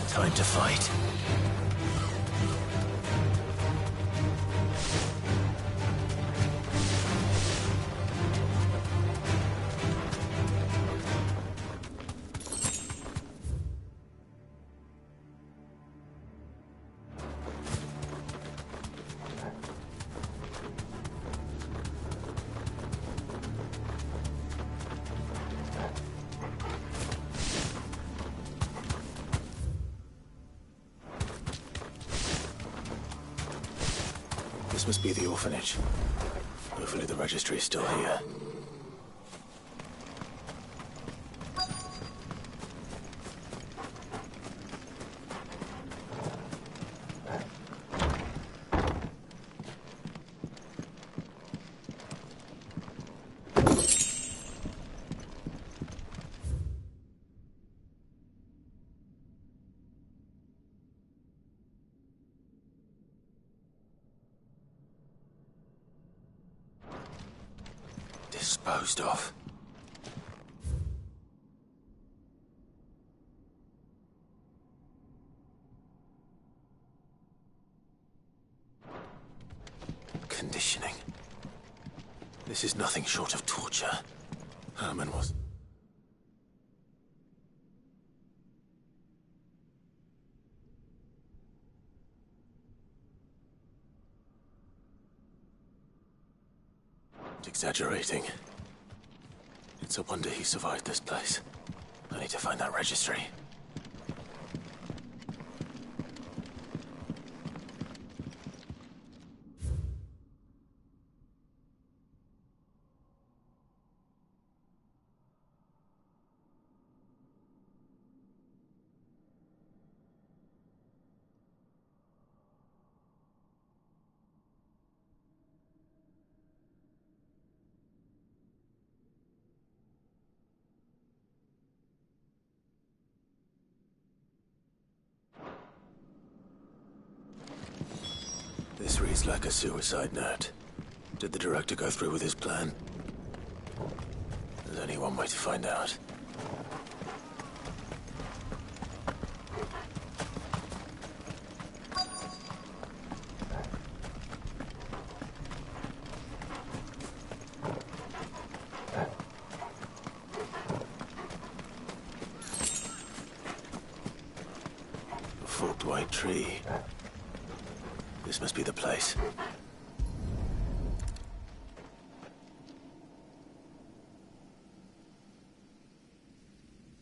Time to fight. This must be the orphanage. Hopefully the registry is still here. Disposed of. Conditioning. This is nothing short of torture. Herman was... exaggerating. It's a wonder he survived this place. I need to find that registry. This reads like a suicide note. Did the director go through with his plan? There's only one way to find out. A forked white tree. This must be the place.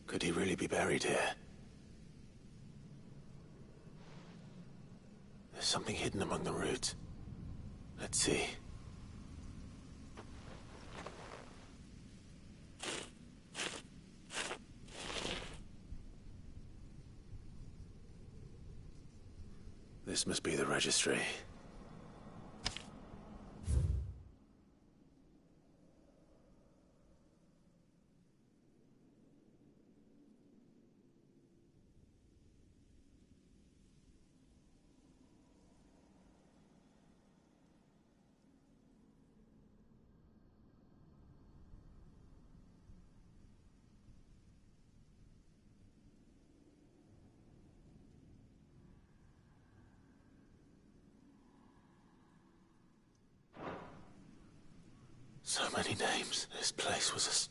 Could he really be buried here? There's something hidden among the roots. Let's see. This must be the registry. So many names. This place was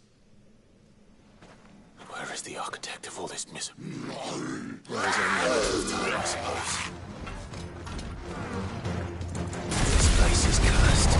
a... Where is the architect of all this misery? Where is any element of time, I suppose? This place is cursed.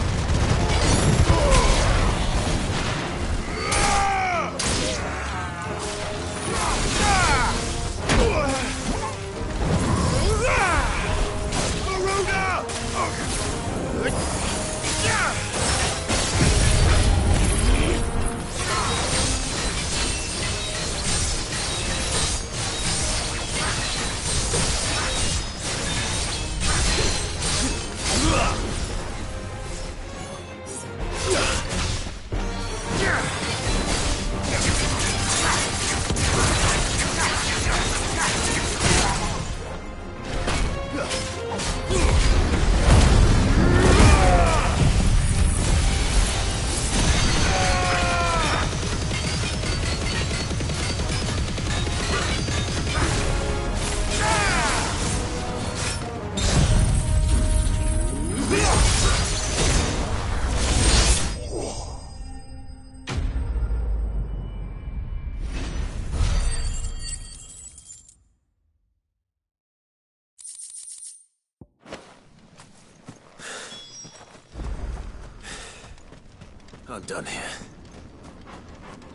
I'm done here.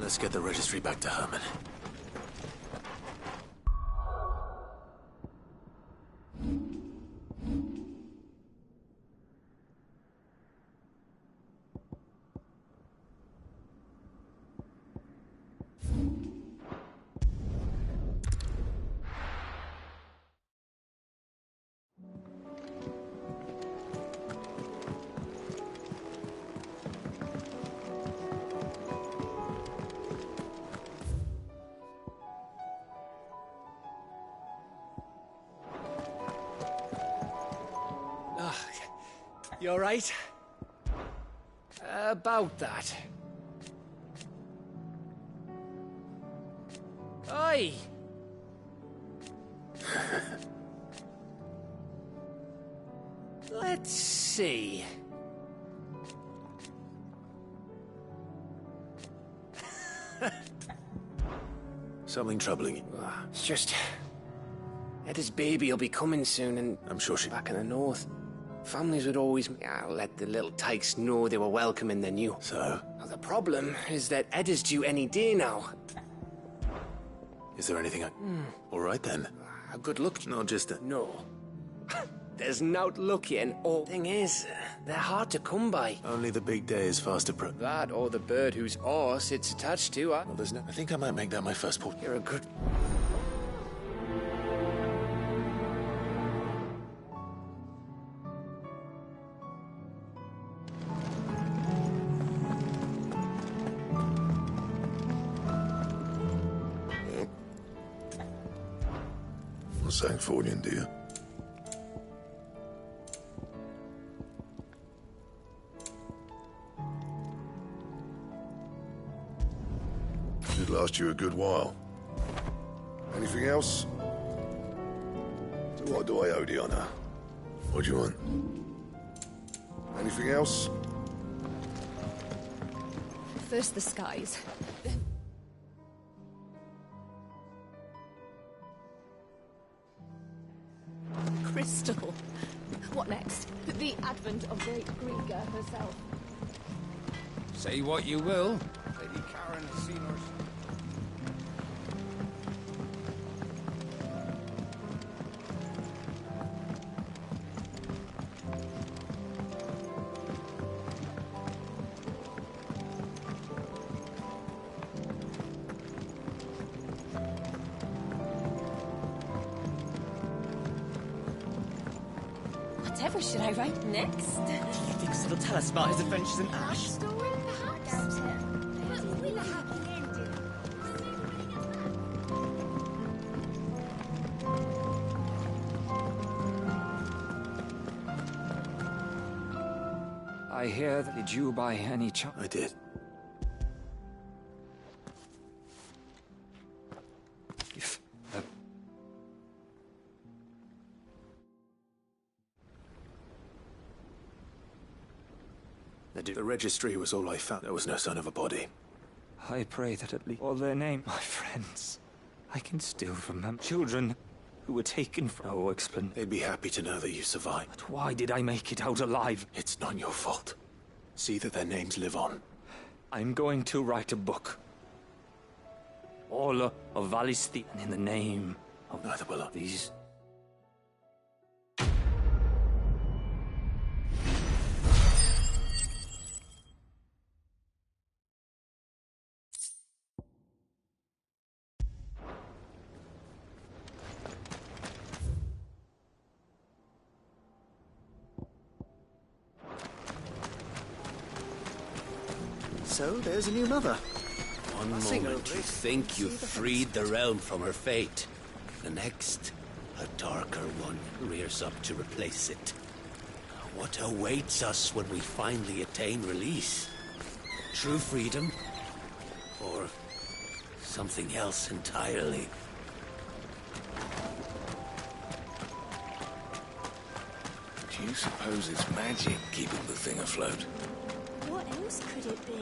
Let's get the registry back to Herman. You all right? About that. Oi! Let's see. Something troubling you? It's just... Edda's baby will be coming soon, and... I'm sure she... Back in the north, families would always let the little tykes know they were welcome in the new. So? Well, the problem is that Edda's due any day now. Is there anything I... All right, then. A good look? Not just a... No. There's not lucky, and all thing is, they're hard to come by. Only the big day is fast approaching. That, or the bird whose horse it's attached to. Well, there's no... I think I might make that my first port. You're a good... What's that for you, dear? Should last you a good while. Anything else? So what do I owe the honor? What do you want? Anything else? First the skies, then... Crystal. What next? The advent of Great Griga herself. Say what you will. Lady Karen has seen us. Whatever should I write next? Do you think it'll tell us about his adventures in Ash? Story, perhaps? With a happy ending. I hear that did you by any chance? I did. If, The registry was all I found. There was no sign of a body. I pray that at least all their name, my friends, I can still remember children who were taken from... No explanation. They'd be happy to know that you survived. But why did I make it out alive? It's not your fault. See that their names live on. I'm going to write a book. All of Valisti, and in the name of neither will I. These... So, there's a new mother. One moment you think you've freed the realm from her fate. The next, a darker one rears up to replace it. What awaits us when we finally attain release? True freedom? Or something else entirely? Do you suppose it's magic keeping the thing afloat? What else could it be?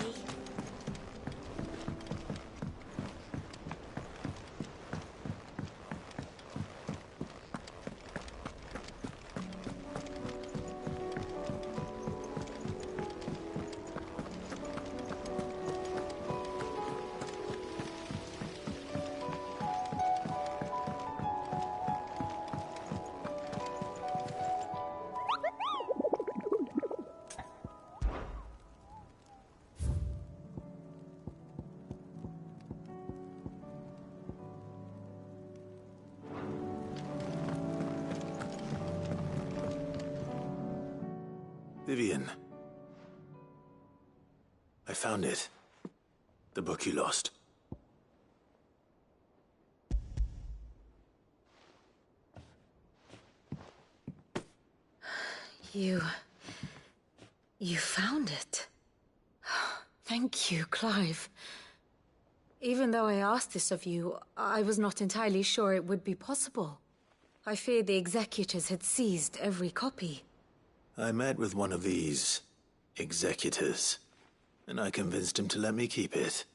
Vivian. I found it. The book you lost. You found it. Thank you, Clive. Even though I asked this of you, I was not entirely sure it would be possible. I feared the executors had seized every copy. I met with one of these executors, and I convinced him to let me keep it.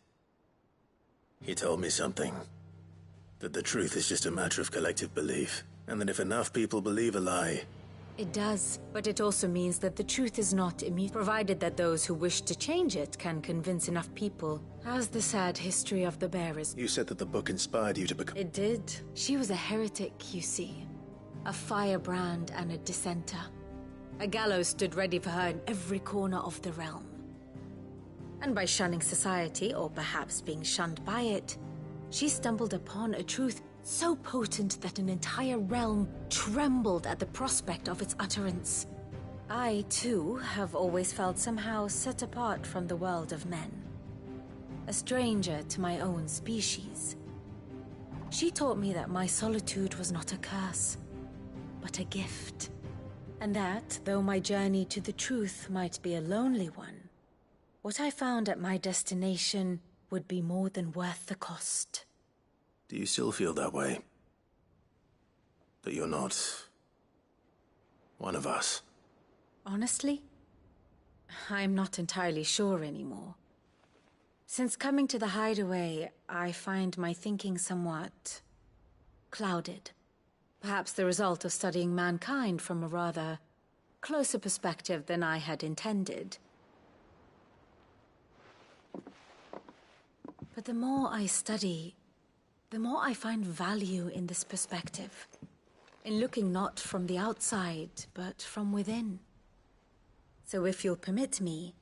He told me something. That the truth is just a matter of collective belief, and that if enough people believe a lie... It does, but it also means that the truth is not immutable, provided that those who wish to change it can convince enough people. As the sad history of the bearers... You said that the book inspired you to become... It did. She was a heretic, you see. A firebrand and a dissenter. A gallows stood ready for her in every corner of the realm. And by shunning society, or perhaps being shunned by it, she stumbled upon a truth so potent that an entire realm trembled at the prospect of its utterance. I, too, have always felt somehow set apart from the world of men. A stranger to my own species. She taught me that my solitude was not a curse, but a gift. And that, though my journey to the truth might be a lonely one, what I found at my destination would be more than worth the cost. Do you still feel that way? That you're not... one of us? Honestly, I'm not entirely sure anymore. Since coming to the Hideaway, I find my thinking somewhat... clouded. Perhaps the result of studying mankind from a rather closer perspective than I had intended. But the more I study, the more I find value in this perspective. In looking not from the outside, but from within. So if you'll permit me,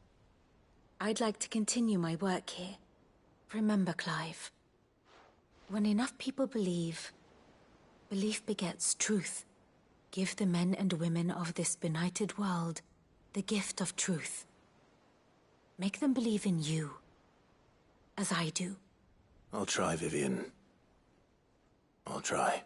I'd like to continue my work here. Remember, Clive, when enough people believe, belief begets truth. Give the men and women of this benighted world the gift of truth. Make them believe in you, as I do. I'll try, Vivian. I'll try.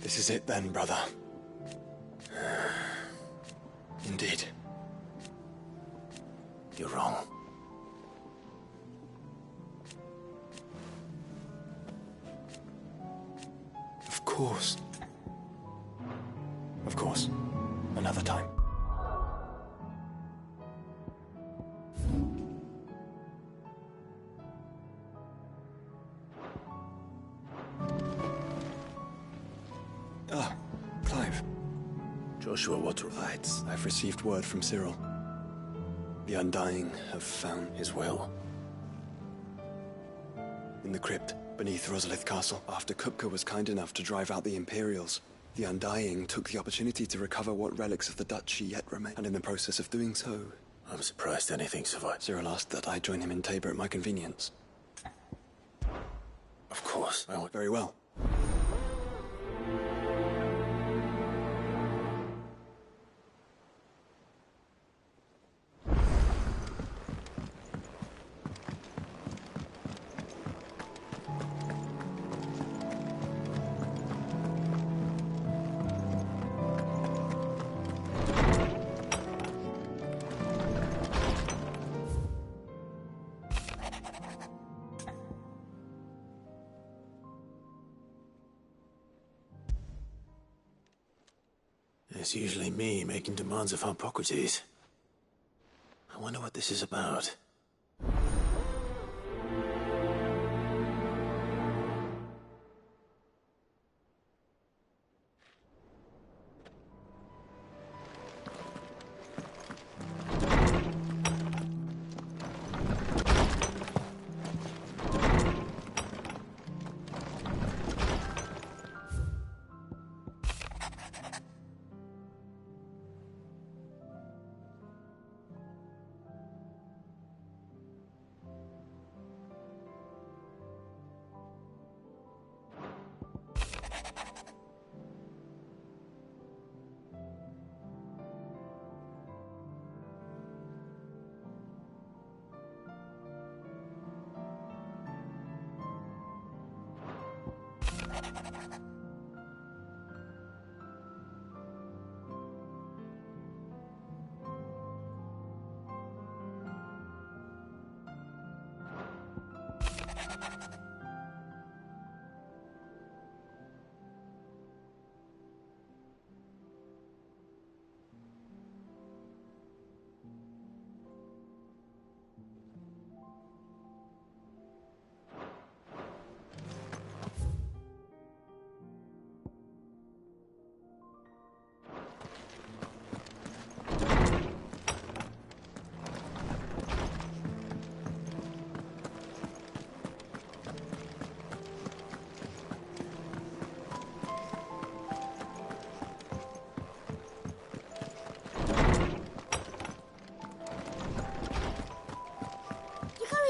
This is it then, brother. Indeed. You're wrong. Of course. Of course. Another time. Clive. Joshua, what? Right. I've received word from Cyril. The Undying have found his will. In the crypt, beneath Rosalith Castle. After Kupka was kind enough to drive out the Imperials, the Undying took the opportunity to recover what relics of the Duchy yet remain. And in the process of doing so... I'm surprised anything survived. Cyril asked that I join him in Tabor at my convenience. Of course. I would. Very well. It's usually me making demands of Hippocrates. I wonder what this is about.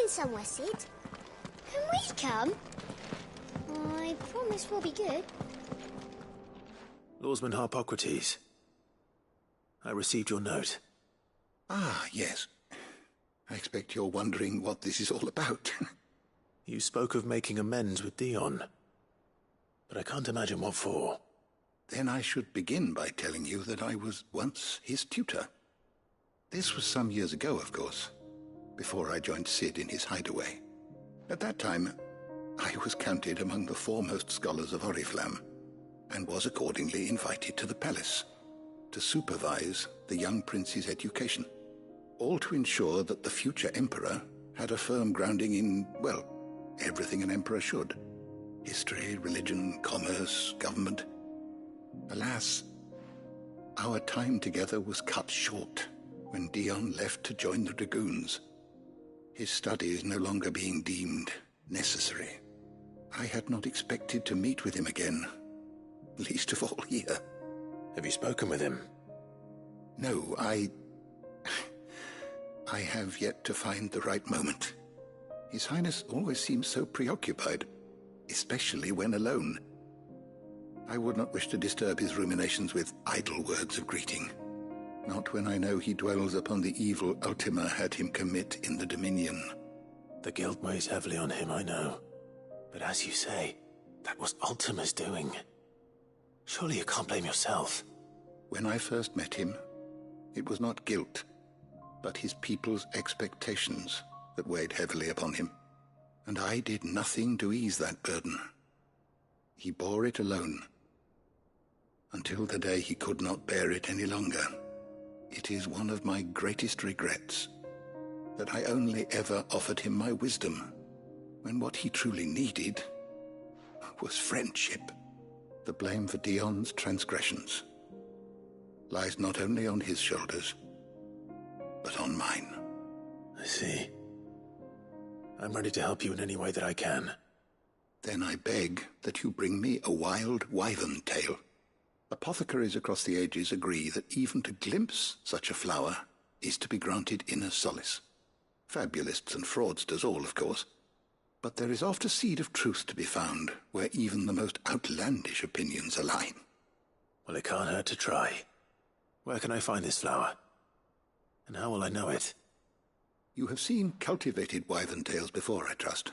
Somewhere, Sid. Can we come? I promise we'll be good. Lawsman Harpocrates. I received your note. Ah, yes. I expect you're wondering what this is all about. You spoke of making amends with Dion, but I can't imagine what for. Then I should begin by telling you that I was once his tutor. This was some years ago, of course, before I joined Cid in his hideaway. At that time, I was counted among the foremost scholars of Oriflamme, and was accordingly invited to the palace to supervise the young prince's education, all to ensure that the future emperor had a firm grounding in, well, everything an emperor should. History, religion, commerce, government. Alas, our time together was cut short when Dion left to join the Dragoons, his studies no longer being deemed necessary. I had not expected to meet with him again, least of all here. Have you spoken with him? No, I have yet to find the right moment. His Highness always seems so preoccupied, especially when alone. I would not wish to disturb his ruminations with idle words of greeting. Not when I know he dwells upon the evil Ultima had him commit in the Dominion. The guilt weighs heavily on him, I know. But as you say, that was Ultima's doing. Surely you can't blame yourself. When I first met him, it was not guilt, but his people's expectations that weighed heavily upon him. And I did nothing to ease that burden. He bore it alone, until the day he could not bear it any longer. It is one of my greatest regrets that I only ever offered him my wisdom, when what he truly needed was friendship. The blame for Dion's transgressions lies not only on his shoulders, but on mine. I see. I'm ready to help you in any way that I can. Then I beg that you bring me a wild wyvern tail. Apothecaries across the ages agree that even to glimpse such a flower is to be granted inner solace. Fabulists and fraudsters all, of course. But there is oft a seed of truth to be found where even the most outlandish opinions align. Well, it can't hurt to try. Where can I find this flower? And how will I know it? You have seen cultivated wyvern tails before, I trust.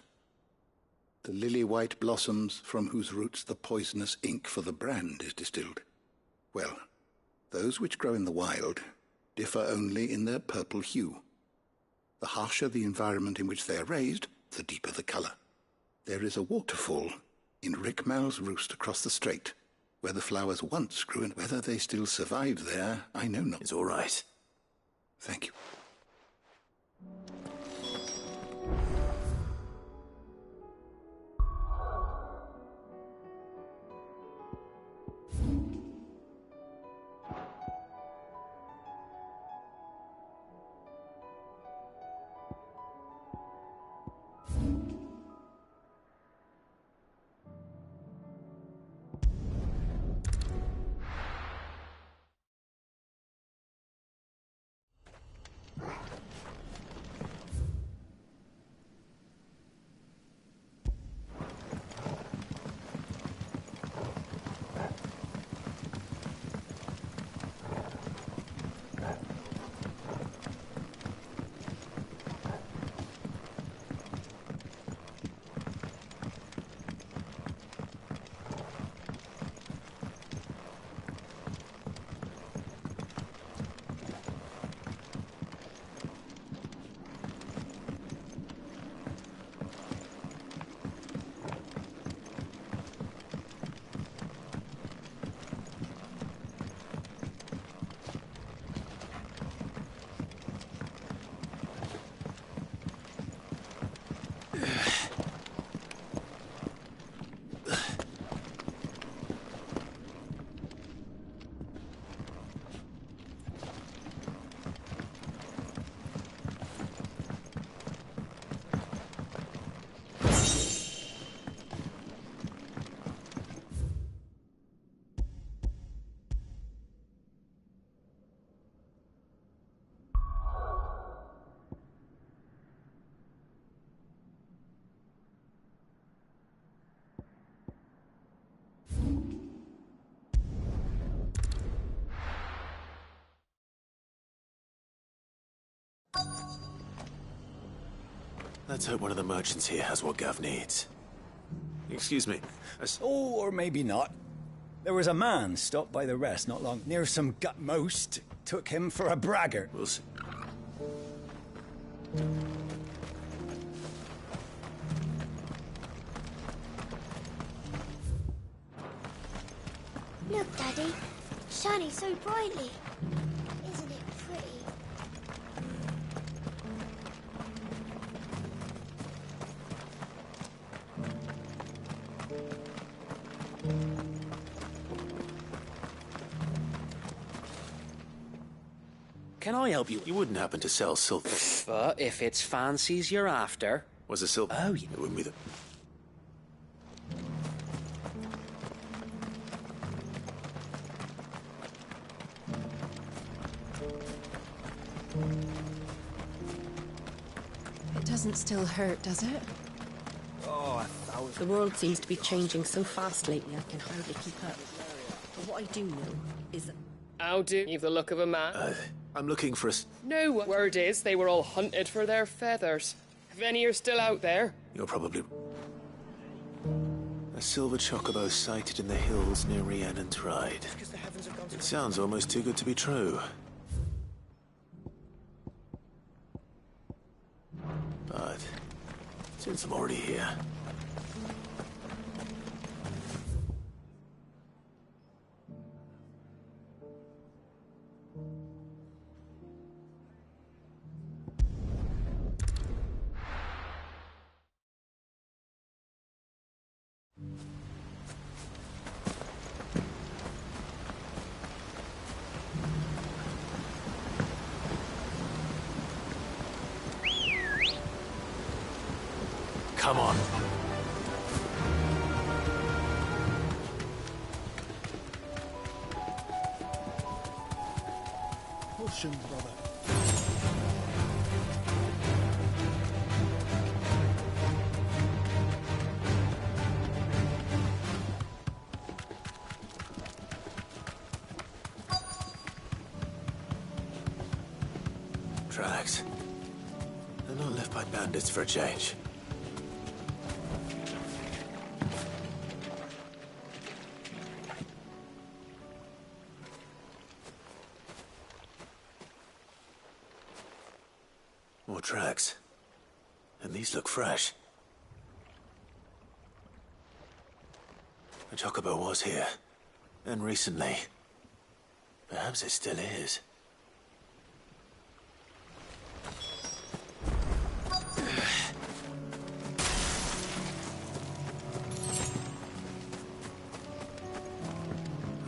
The lily-white blossoms from whose roots the poisonous ink for the brand is distilled. Well, those which grow in the wild differ only in their purple hue. The harsher the environment in which they are raised, the deeper the colour. There is a waterfall in Rickmal's Roost across the strait, where the flowers once grew, and whether they still survive there, I know not. It's all right. Thank you. Let's hope one of the merchants here has what Gav needs. Excuse me. Oh, or maybe not. There was a man stopped by the rest not long near some gut most took him for a braggart. We'll see. Look, Daddy. Shining so brightly. Isn't it pretty? Can I help you? You wouldn't happen to sell silver? But if it's fancies you're after... Was it silver? Oh, yeah. It wouldn't be the... It doesn't still hurt, does it? Oh, the world seems to be changing so fast lately, I can hardly keep up. But what I do know is that... How do you've the look of a man? I'm looking for a... No, word is they were all hunted for their feathers. If any are still out there... You're probably... A silver chocobo sighted in the hills near Rhiannon's Ride. It sounds almost too good to be true. But since I'm already here... Come on. Push him, brother. Tracks. They're not left by bandits for a change. More tracks. And these look fresh. The chocobo was here. And recently. Perhaps it still is.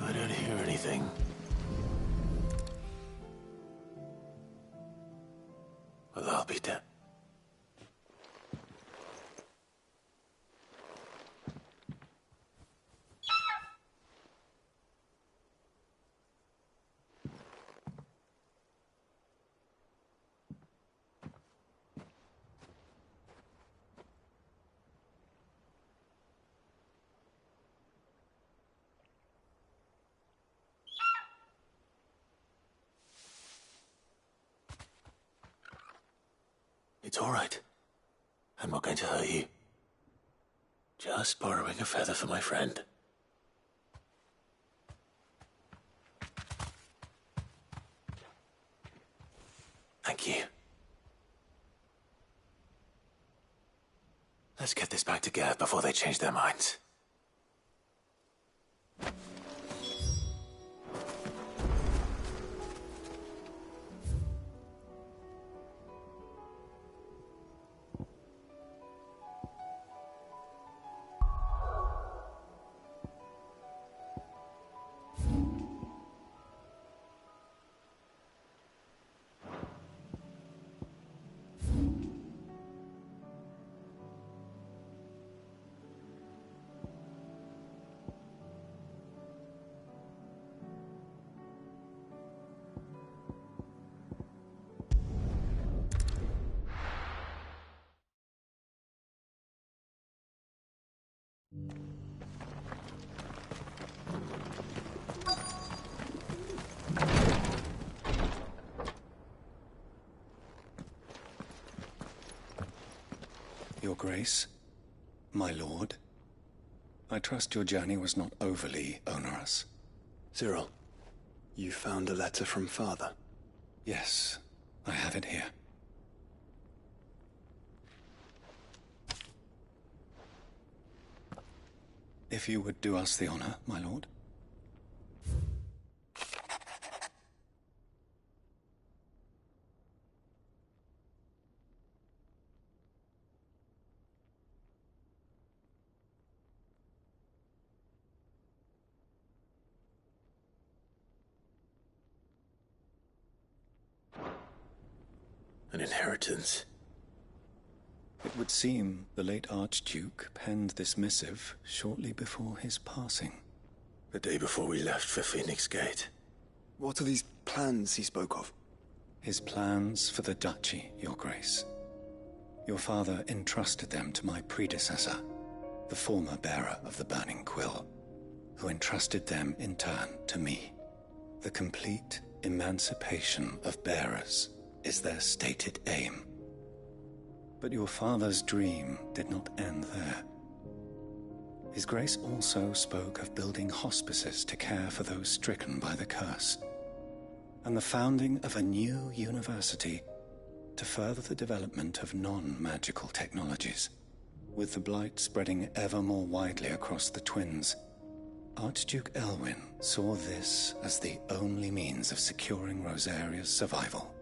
I don't hear anything. Well, I'll be dead. It's all right. I'm not going to hurt you. Just borrowing a feather for my friend. Thank you. Let's get this back to Gav before they change their minds. Your Grace, my lord, I trust your journey was not overly onerous. Cyril, you found a letter from Father? Yes, I have it here. If you would do us the honor, my lord. An inheritance. It would seem the late Archduke penned this missive shortly before his passing. The day before we left for Phoenix Gate. What are these plans he spoke of? His plans for the duchy, Your Grace. Your father entrusted them to my predecessor, the former bearer of the Burning Quill, who entrusted them in turn to me. The complete emancipation of bearers is their stated aim. But your father's dream did not end there. His Grace also spoke of building hospices to care for those stricken by the curse, and the founding of a new university to further the development of non-magical technologies. With the blight spreading ever more widely across the Twins, Archduke Elwyn saw this as the only means of securing Rosaria's survival.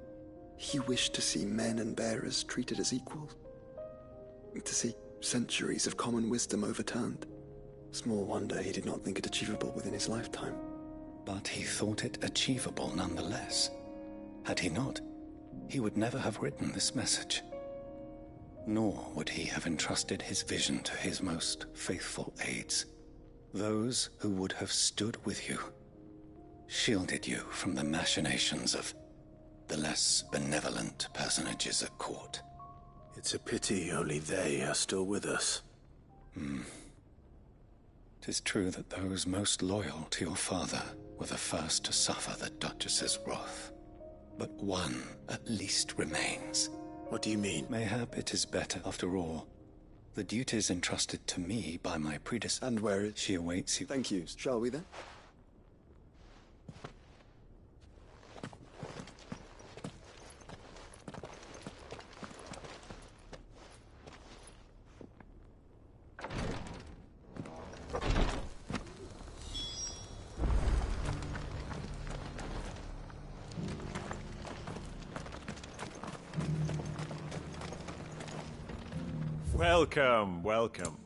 He wished to see men and bearers treated as equals. To see centuries of common wisdom overturned. Small wonder he did not think it achievable within his lifetime. But he thought it achievable nonetheless. Had he not, he would never have written this message. Nor would he have entrusted his vision to his most faithful aides. Those who would have stood with you, shielded you from the machinations of the less benevolent personages at court. It's a pity only they are still with us. 'Tis true that those most loyal to your father were the first to suffer the Duchess's wrath. But one at least remains. What do you mean? Mayhap it is better, after all. The duties entrusted to me by my predecessor. And where is she? Awaits you. Thank you. Shall we then? Welcome, welcome.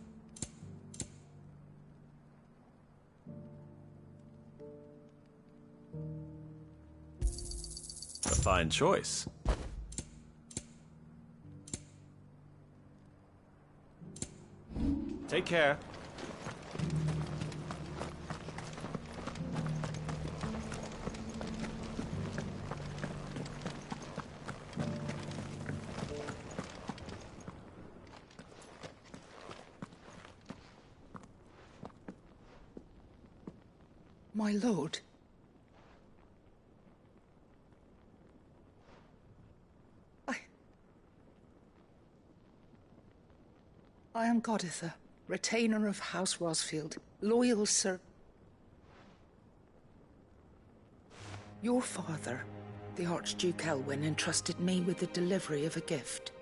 A fine choice. Take care. My lord. I am Goditha, retainer of House Rosfield, loyal sir. Your father, the Archduke Elwyn, entrusted me with the delivery of a gift.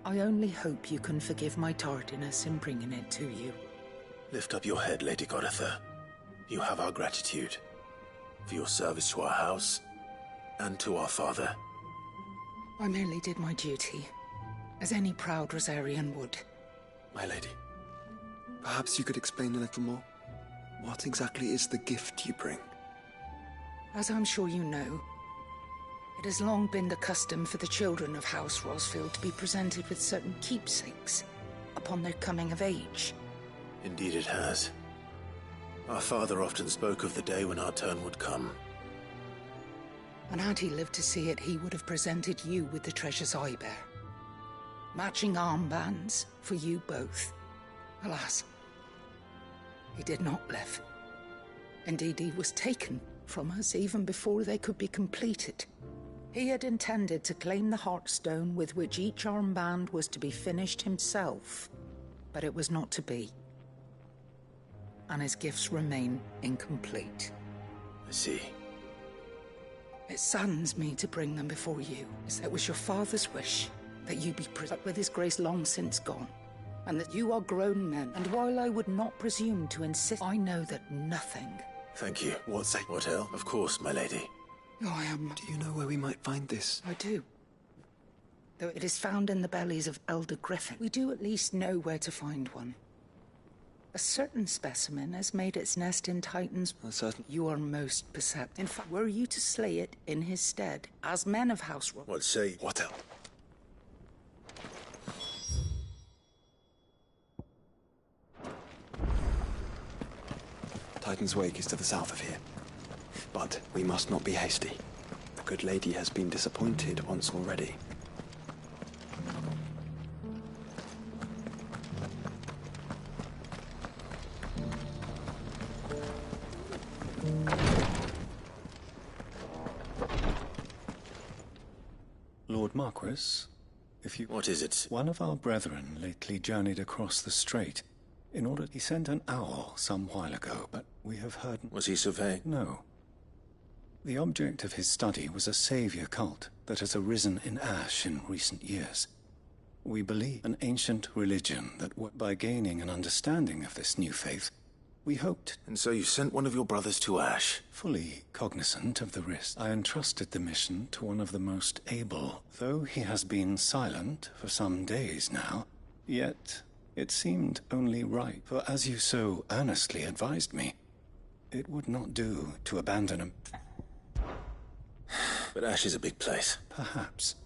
I only hope you can forgive my tardiness in bringing it to you. Lift up your head, Lady Goditha. You have our gratitude for your service to our house and to our father. I merely did my duty, as any proud Rosarian would. My lady, perhaps you could explain a little more? What exactly is the gift you bring? As I'm sure you know, it has long been the custom for the children of House Rosfield to be presented with certain keepsakes upon their coming of age. Indeed it has. Our father often spoke of the day when our turn would come. And had he lived to see it, he would have presented you with the treasures I bear. Matching armbands for you both. Alas, he did not live. Indeed, he was taken from us even before they could be completed. He had intended to claim the Heartstone with which each armband was to be finished himself, but it was not to be. And his gifts remain incomplete. I see. It saddens me to bring them before you, as it was your father's wish that you be present with his grace long since gone, and that you are grown men. And while I would not presume to insist, I know that nothing... Thank you. What hell? Of course, my lady. I am... Do you know where we might find this? I do. Though it is found in the bellies of Elder Griffin, we do at least know where to find one. A certain specimen has made its nest in Titan's... A certain... You are most perceptive. In fact, were you to slay it in his stead, as men of House Rock... What say? What hell? Titan's Wake is to the south of here. But we must not be hasty. The good lady has been disappointed once already. Lord Marquis, if you... What is it? One of our brethren lately journeyed across the strait. In order, he sent an owl some while ago, but we have heard... Was he surveying? No. The object of his study was a savior cult that has arisen in Ash in recent years. We believe an ancient religion that, by gaining an understanding of this new faith, we hoped... And so you sent one of your brothers to Ash? Fully cognizant of the risk, I entrusted the mission to one of the most able. Though he has been silent for some days now, yet... It seemed only right, for as you so earnestly advised me, it would not do to abandon him. But Ash is a big place. Perhaps.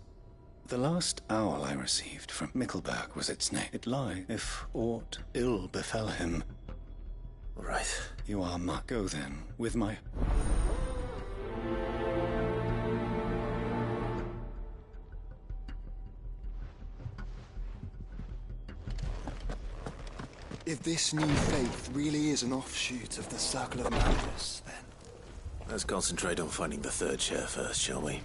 The last owl I received from Mickleburg was its name. It lied if aught ill befell him. All right. You are go then, with my... If this new faith really is an offshoot of the Circle of Madness, then... Let's concentrate on finding the third chair first, shall we?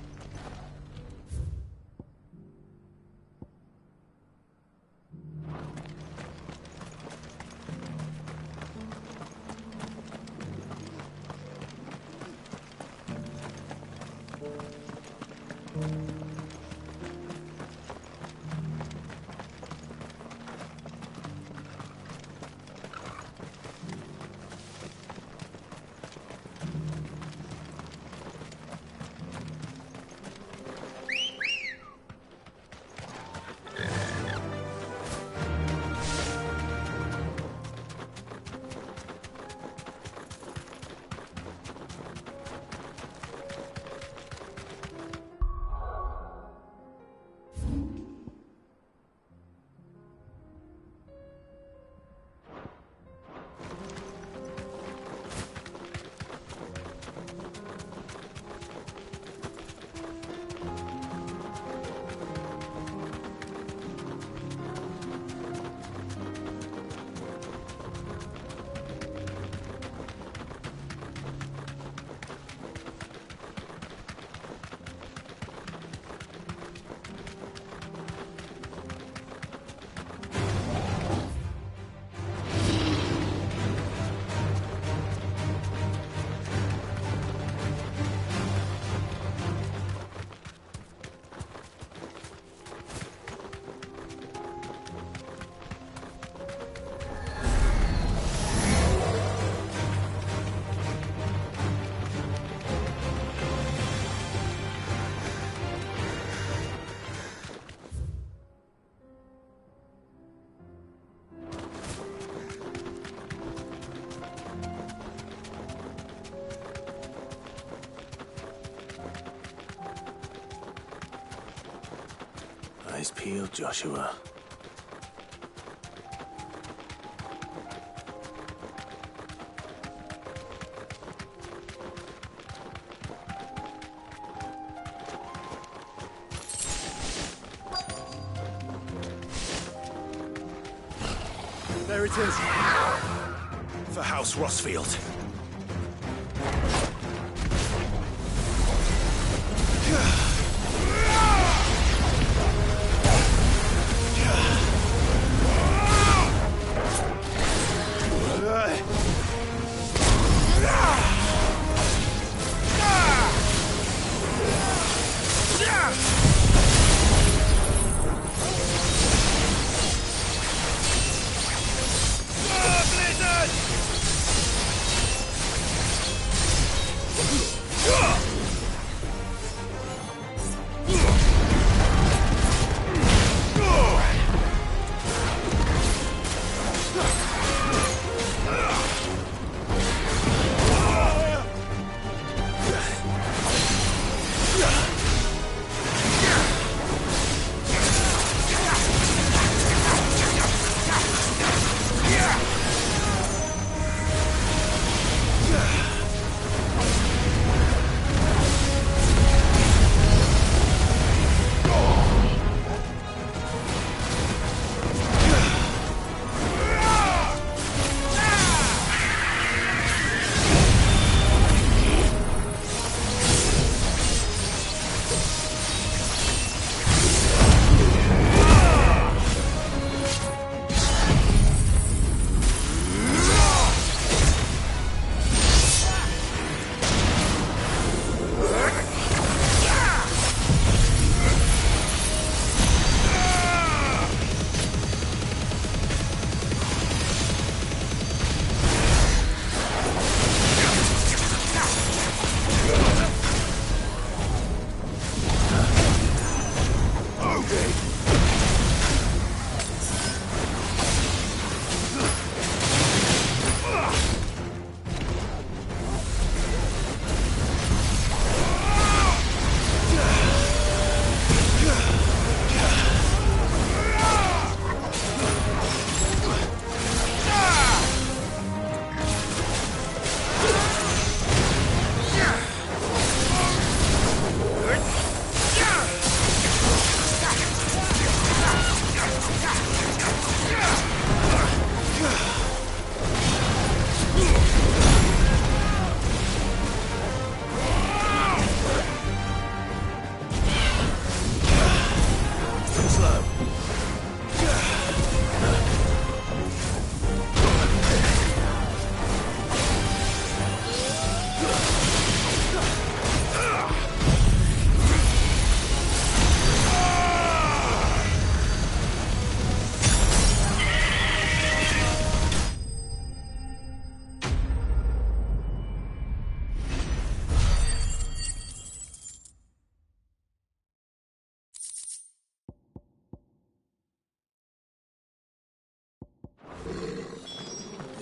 Eyes peeled, Joshua. There it is. For House Rossfield.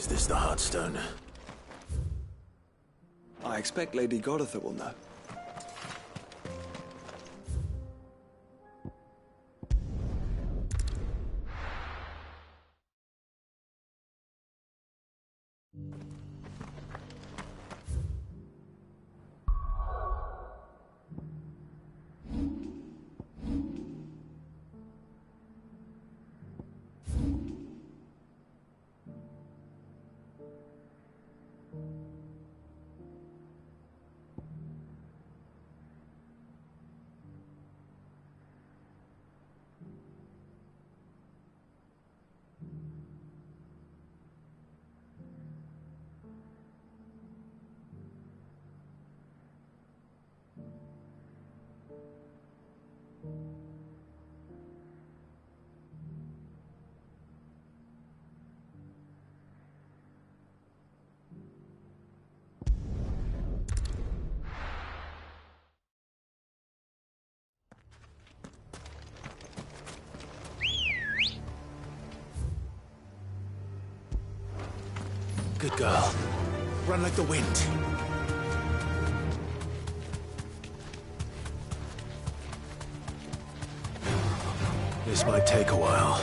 this the Heartstone? I expect Lady Goditha will know. Good girl. Run like the wind. This might take a while.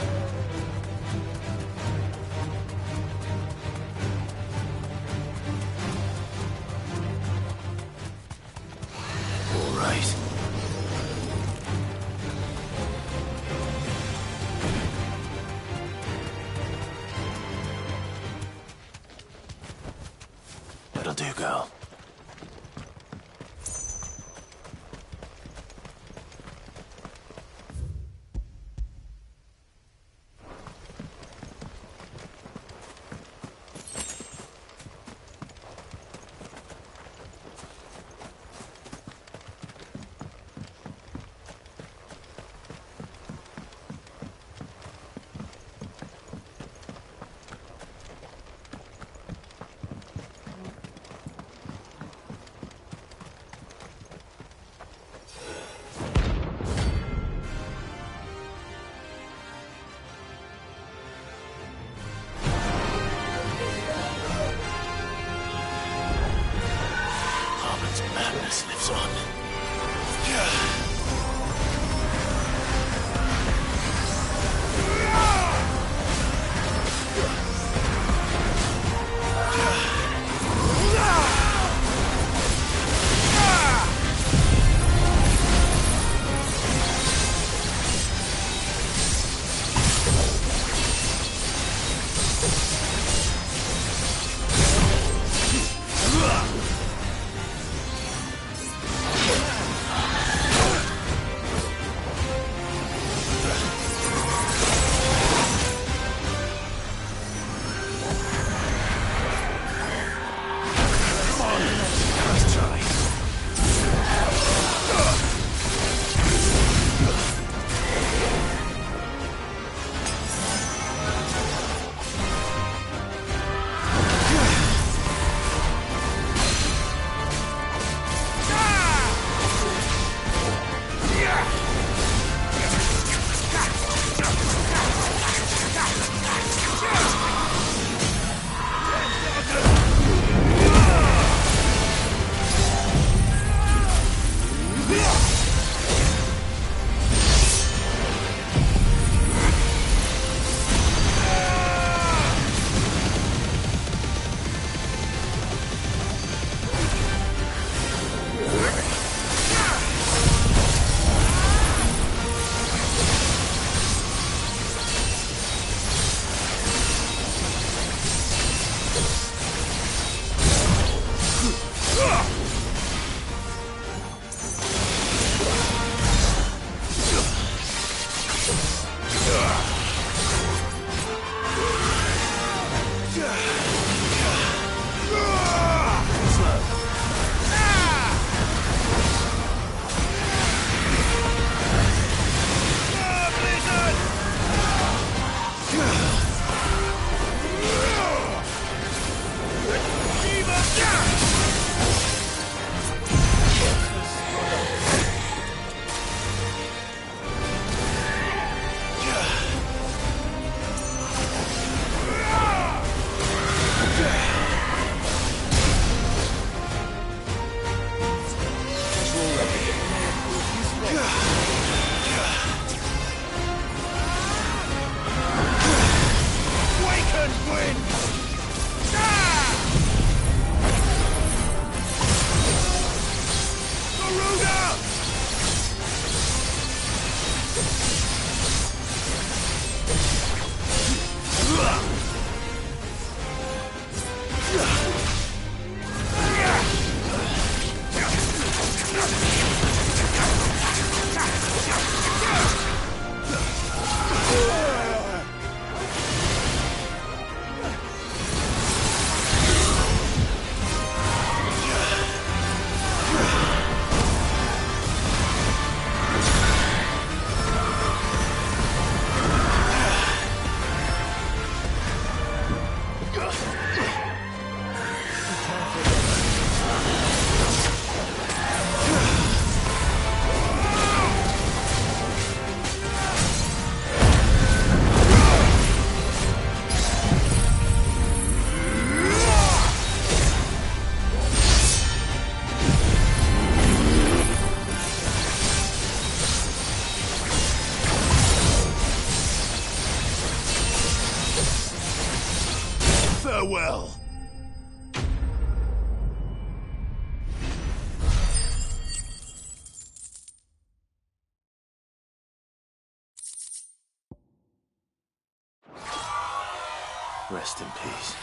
All right. That'll do, girl. Rest in peace.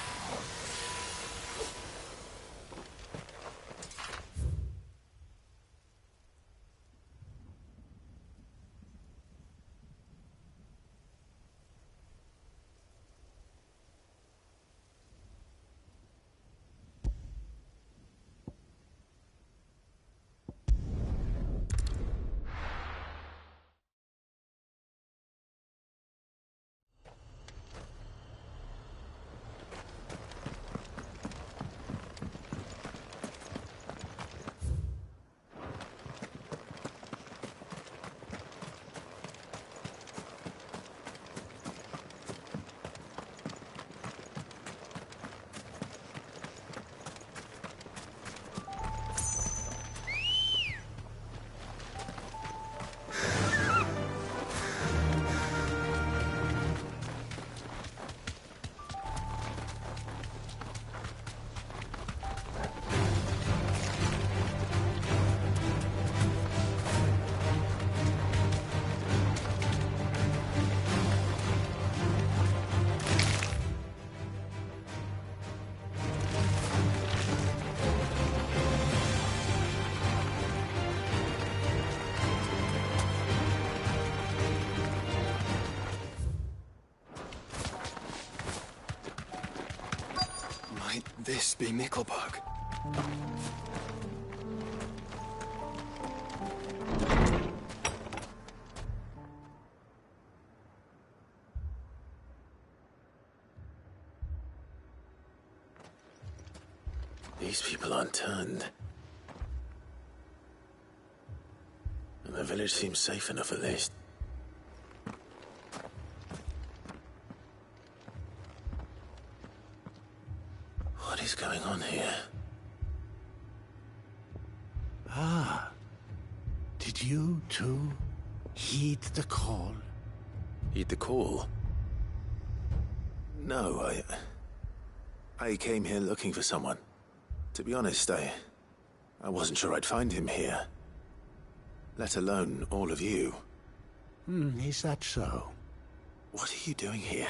Might this be Mickelberg? These people aren't turned. And the village seems safe enough at least. What is going on here? Ah. Did you too heed the call? Heed the call? No, I came here looking for someone. To be honest, I wasn't sure I'd find him here. Let alone all of you. Is that so? What are you doing here?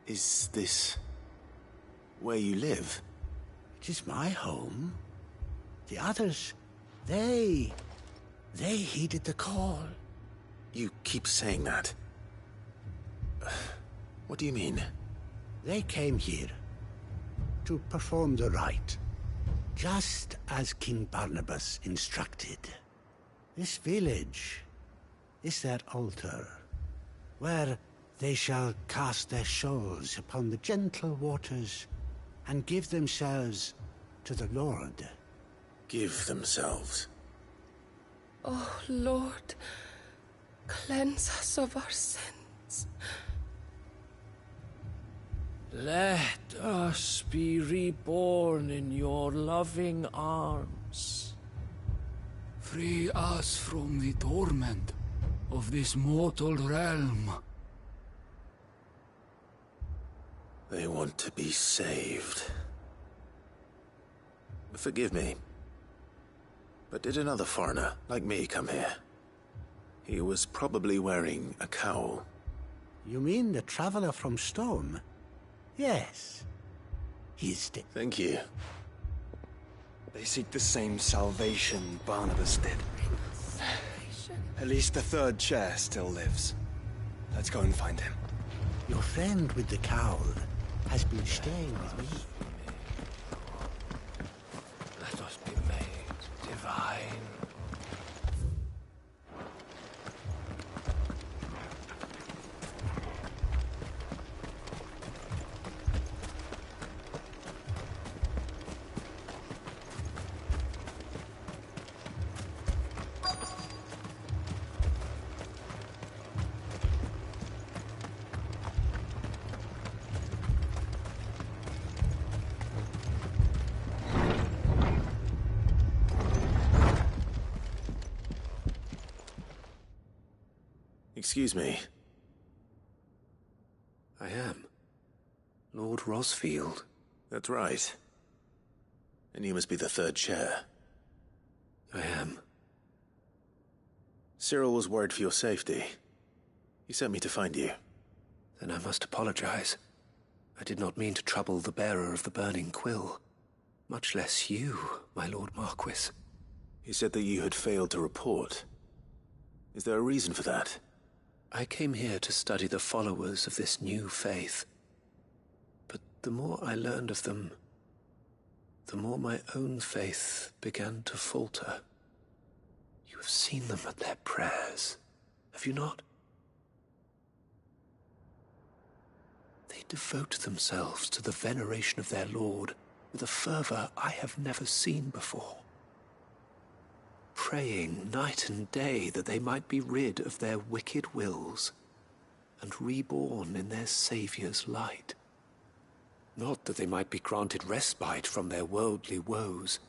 Is this where you live? It is my home. The others, they heeded the call. You keep saying that. What do you mean? They came here to perform the rite, just as King Barnabas instructed. This village is their altar, where they shall cast their souls upon the gentle waters and give themselves to the Lord. Give themselves? Oh, Lord, cleanse us of our sins. Let us be reborn in your loving arms. Free us from the torment of this mortal realm. They want to be saved. Forgive me, but did another foreigner like me come here? He was probably wearing a cowl. You mean the traveler from Stone? Yes. He's dead. Thank you. They seek the same salvation Barnabas did. At least the third chair still lives. Let's go and find him. Your friend with the cowl has been staying with me. Let us be made divine. Excuse me. I am. Lord Rosfield. That's right. And you must be the third chair. I am. Cyril was worried for your safety. He sent me to find you. Then I must apologize. I did not mean to trouble the bearer of the burning quill, much less you, my Lord Marquis. He said that you had failed to report. Is there a reason for that? I came here to study the followers of this new faith. But the more I learned of them, the more my own faith began to falter. You have seen them at their prayers, have you not? They devote themselves to the veneration of their Lord with a fervor I have never seen before. Praying night and day that they might be rid of their wicked wills and reborn in their Saviour's light. Not that they might be granted respite from their worldly woes,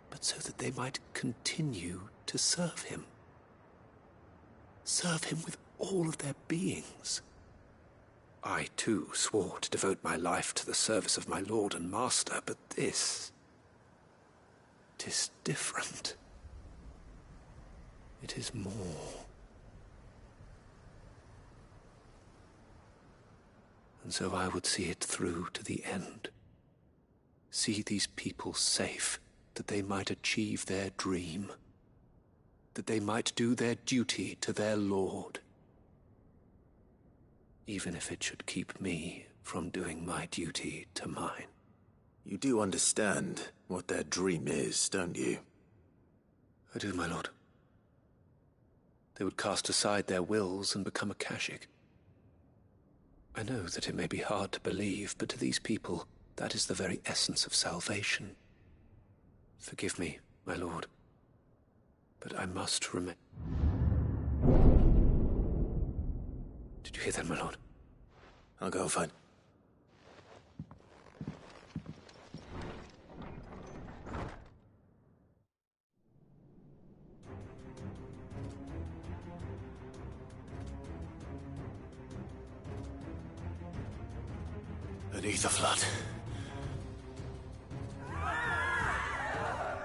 but so that they might continue to serve him. Serve him with all of their beings. I, too, swore to devote my life to the service of my Lord and Master, but this... 'tis different. It is more. And so I would see it through to the end. See these people safe, that they might achieve their dream. That they might do their duty to their Lord. Even if it should keep me from doing my duty to mine. You do understand what their dream is, don't you? I do, my lord. They would cast aside their wills and become Akashic. I know that it may be hard to believe, but to these people, that is the very essence of salvation. Forgive me, my lord, but I must remember. Did you hear that, my lord? I'll go and find... Beneath the flood.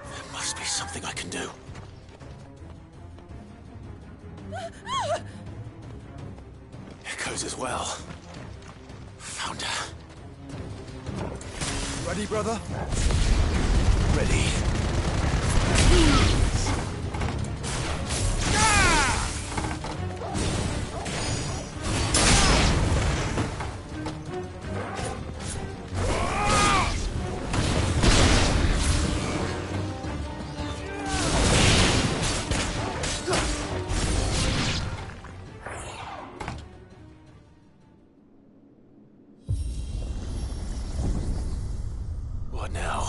There must be something I can do. Echoes as well. Found her. Ready, brother? Ready. What now?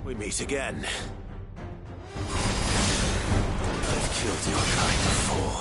We meet again. I've killed your kind before.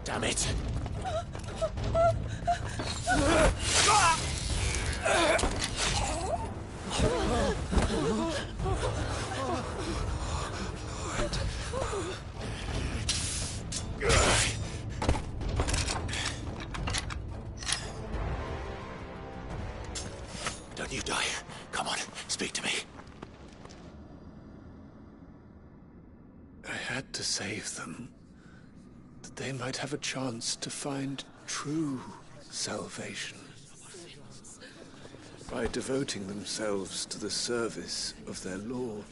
Damn it! Don't you die. Come on, speak to me. I had to save them, that they might have a chance to find true salvation by devoting themselves to the service of their Lord.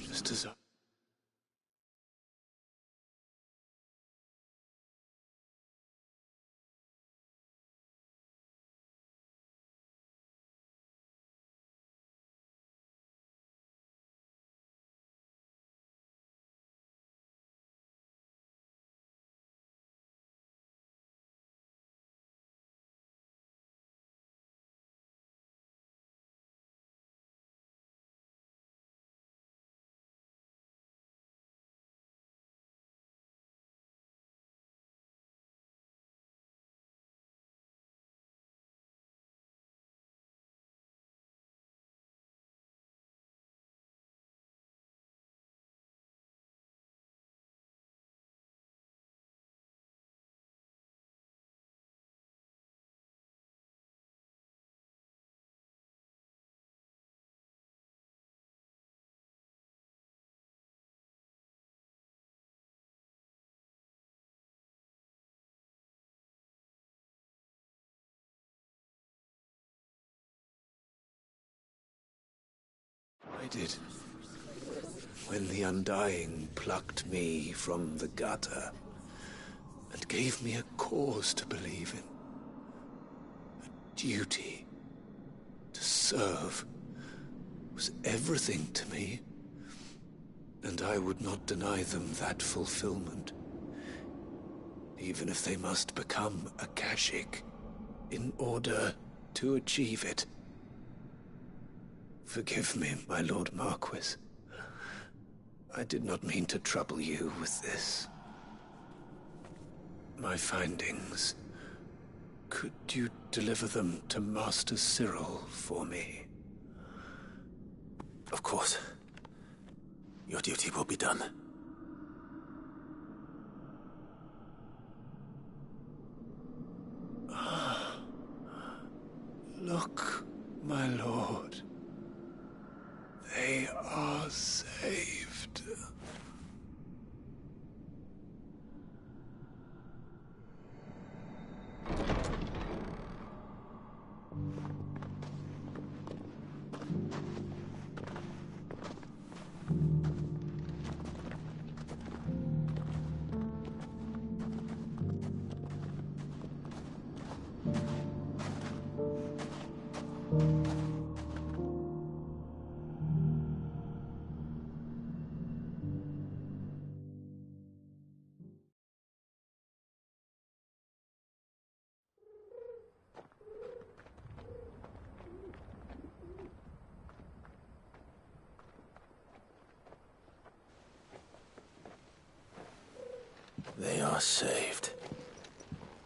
Just as I did. When the Undying plucked me from the gutter and gave me a cause to believe in. A duty to serve was everything to me, and I would not deny them that fulfillment, even if they must become a Kashyyyk in order to achieve it. Forgive me, my Lord Marquis. I did not mean to trouble you with this. My findings. Could you deliver them to Master Cyril for me? Of course. Your duty will be done. Look, my lord. They are saved. They are saved.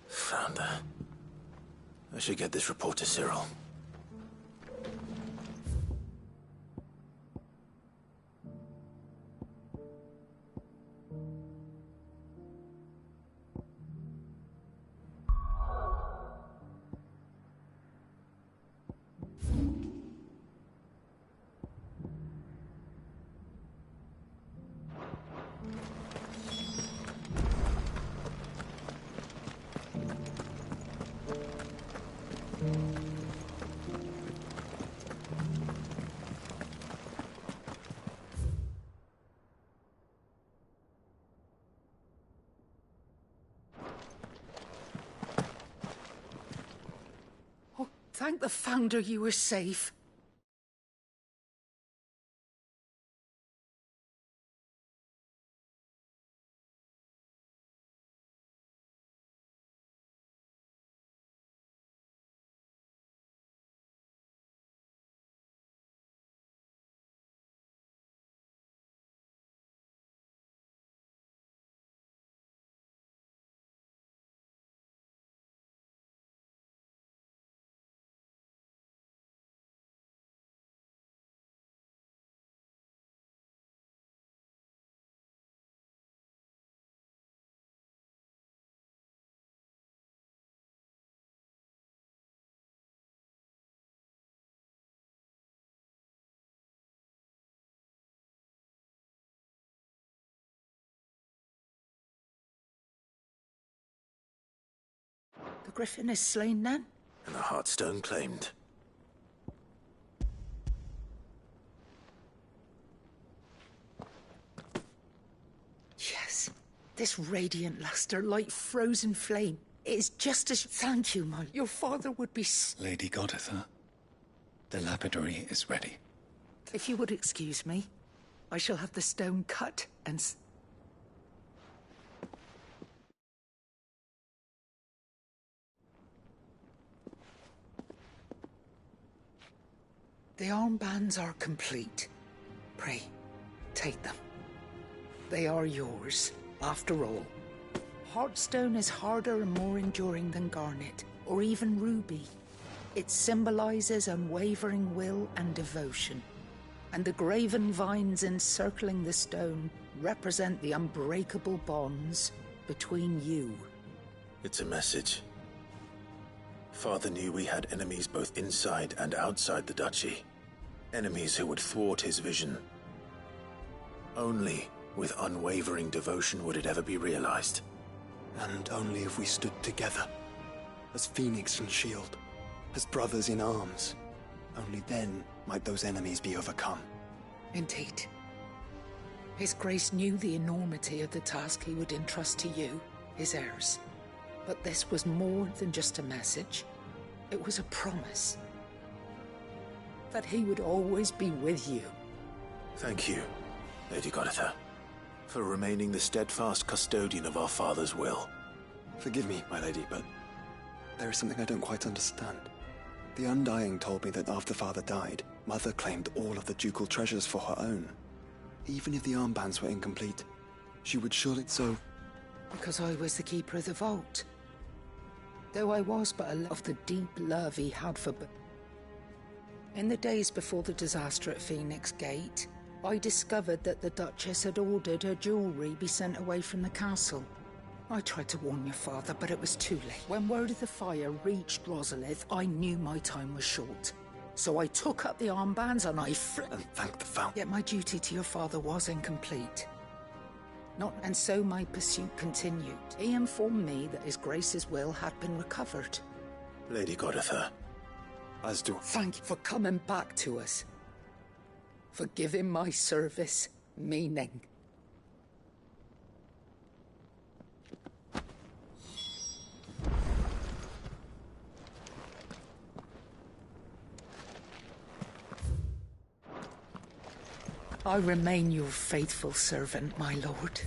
Found her. I should get this report to Cyril. Thank the Founder you were safe. Griffin is slain then? And the Heartstone claimed. Yes. This radiant luster like frozen flame. It is just as... Thank you, my... Your father would be... Lady Goditha, the lapidary is ready. If you would excuse me, I shall have the stone cut and... The armbands are complete. Pray, take them. They are yours, after all. Heartstone is harder and more enduring than garnet, or even ruby. It symbolizes unwavering will and devotion. And the graven vines encircling the stone represent the unbreakable bonds between you. It's a message. Father knew we had enemies both inside and outside the duchy. Enemies who would thwart his vision. Only with unwavering devotion would it ever be realized. And only if we stood together, as Phoenix and Shield, as brothers in arms. Only then might those enemies be overcome. Indeed. His Grace knew the enormity of the task he would entrust to you, his heirs. But this was more than just a message. It was a promise. That he would always be with you. Thank you, Lady Goditha, for remaining the steadfast custodian of our father's will. Forgive me, my lady, but there is something I don't quite understand. The Undying told me that after Father died, Mother claimed all of the ducal treasures for her own. Even if the armbands were incomplete, she would surely so... Because I was the keeper of the vault. Though I was but of the deep love he had for... In the days before the disaster at Phoenix Gate, I discovered that the Duchess had ordered her jewellery be sent away from the castle. I tried to warn your father, but it was too late. When word of the fire reached Rosalith, I knew my time was short. So I took up the armbands and and thanked the Fountain. Yet my duty to your father was incomplete. And so my pursuit continued. He informed me that His Grace's will had been recovered. Lady Goditha. As do... Thank you for coming back to us. For giving my service meaning. I remain your faithful servant, my lord.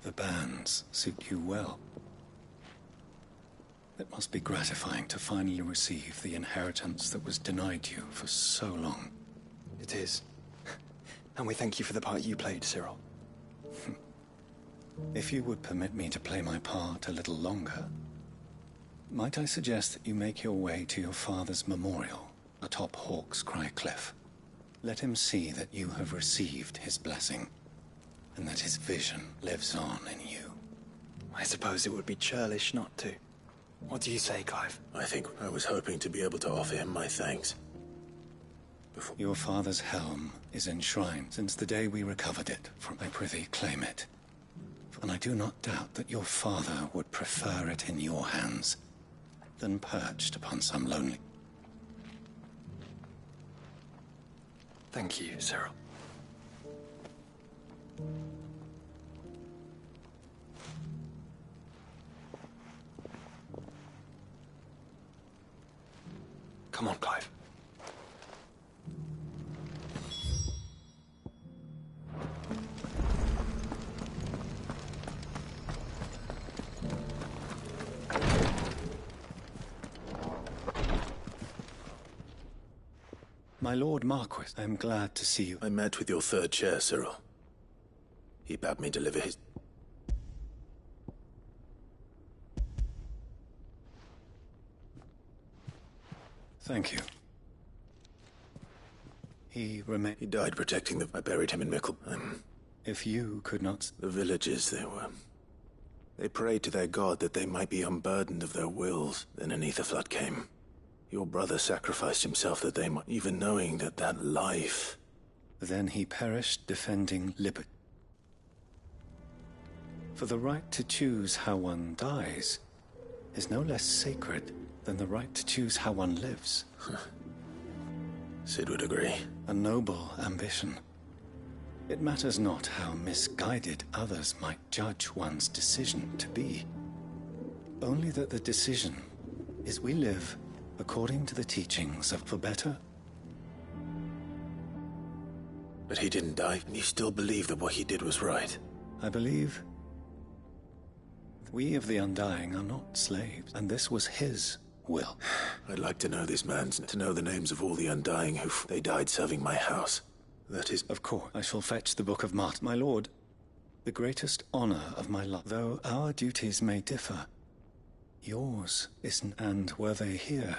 The bands suit you well. It must be gratifying to finally receive the inheritance that was denied you for so long. It is. And we thank you for the part you played, Cyril. If you would permit me to play my part a little longer, might I suggest that you make your way to your father's memorial atop Hawk's Cry Cliff? Let him see that you have received his blessing, and that his vision lives on in you. I suppose it would be churlish not to. What do you say, Clive? I think I was hoping to be able to offer him my thanks. Your father's helm is enshrined since the day we recovered it from... I prithee, claim it. And I do not doubt that your father would prefer it in your hands than perched upon some lonely... Thank you, Cyril. Come on, Clive. My Lord Marquis, I am glad to see you. I met with your third chair, Cyril. He bade me deliver his... Thank you. He He died protecting the... I buried him in Mickle. I'm If you could not... The villagers, they were. They prayed to their god that they might be unburdened of their wills. Then an ether flood came. Your brother sacrificed himself that they might... Even knowing that life... Then he perished defending liberty. For the right to choose how one dies is no less sacred than the right to choose how one lives. Sid would agree. A noble ambition. It matters not how misguided others might judge one's decision to be. Only that the decision is we live according to the teachings of for better. But he didn't die, and you still believe that what he did was right? I believe we of the Undying are not slaves, and this was his will. I'd like to know this man's, to know the names of all the Undying who they died serving my house. That is... Of course, I shall fetch the Book of Martyrs. My lord, the greatest honor of my life, though our duties may differ, yours isn't, and were they here...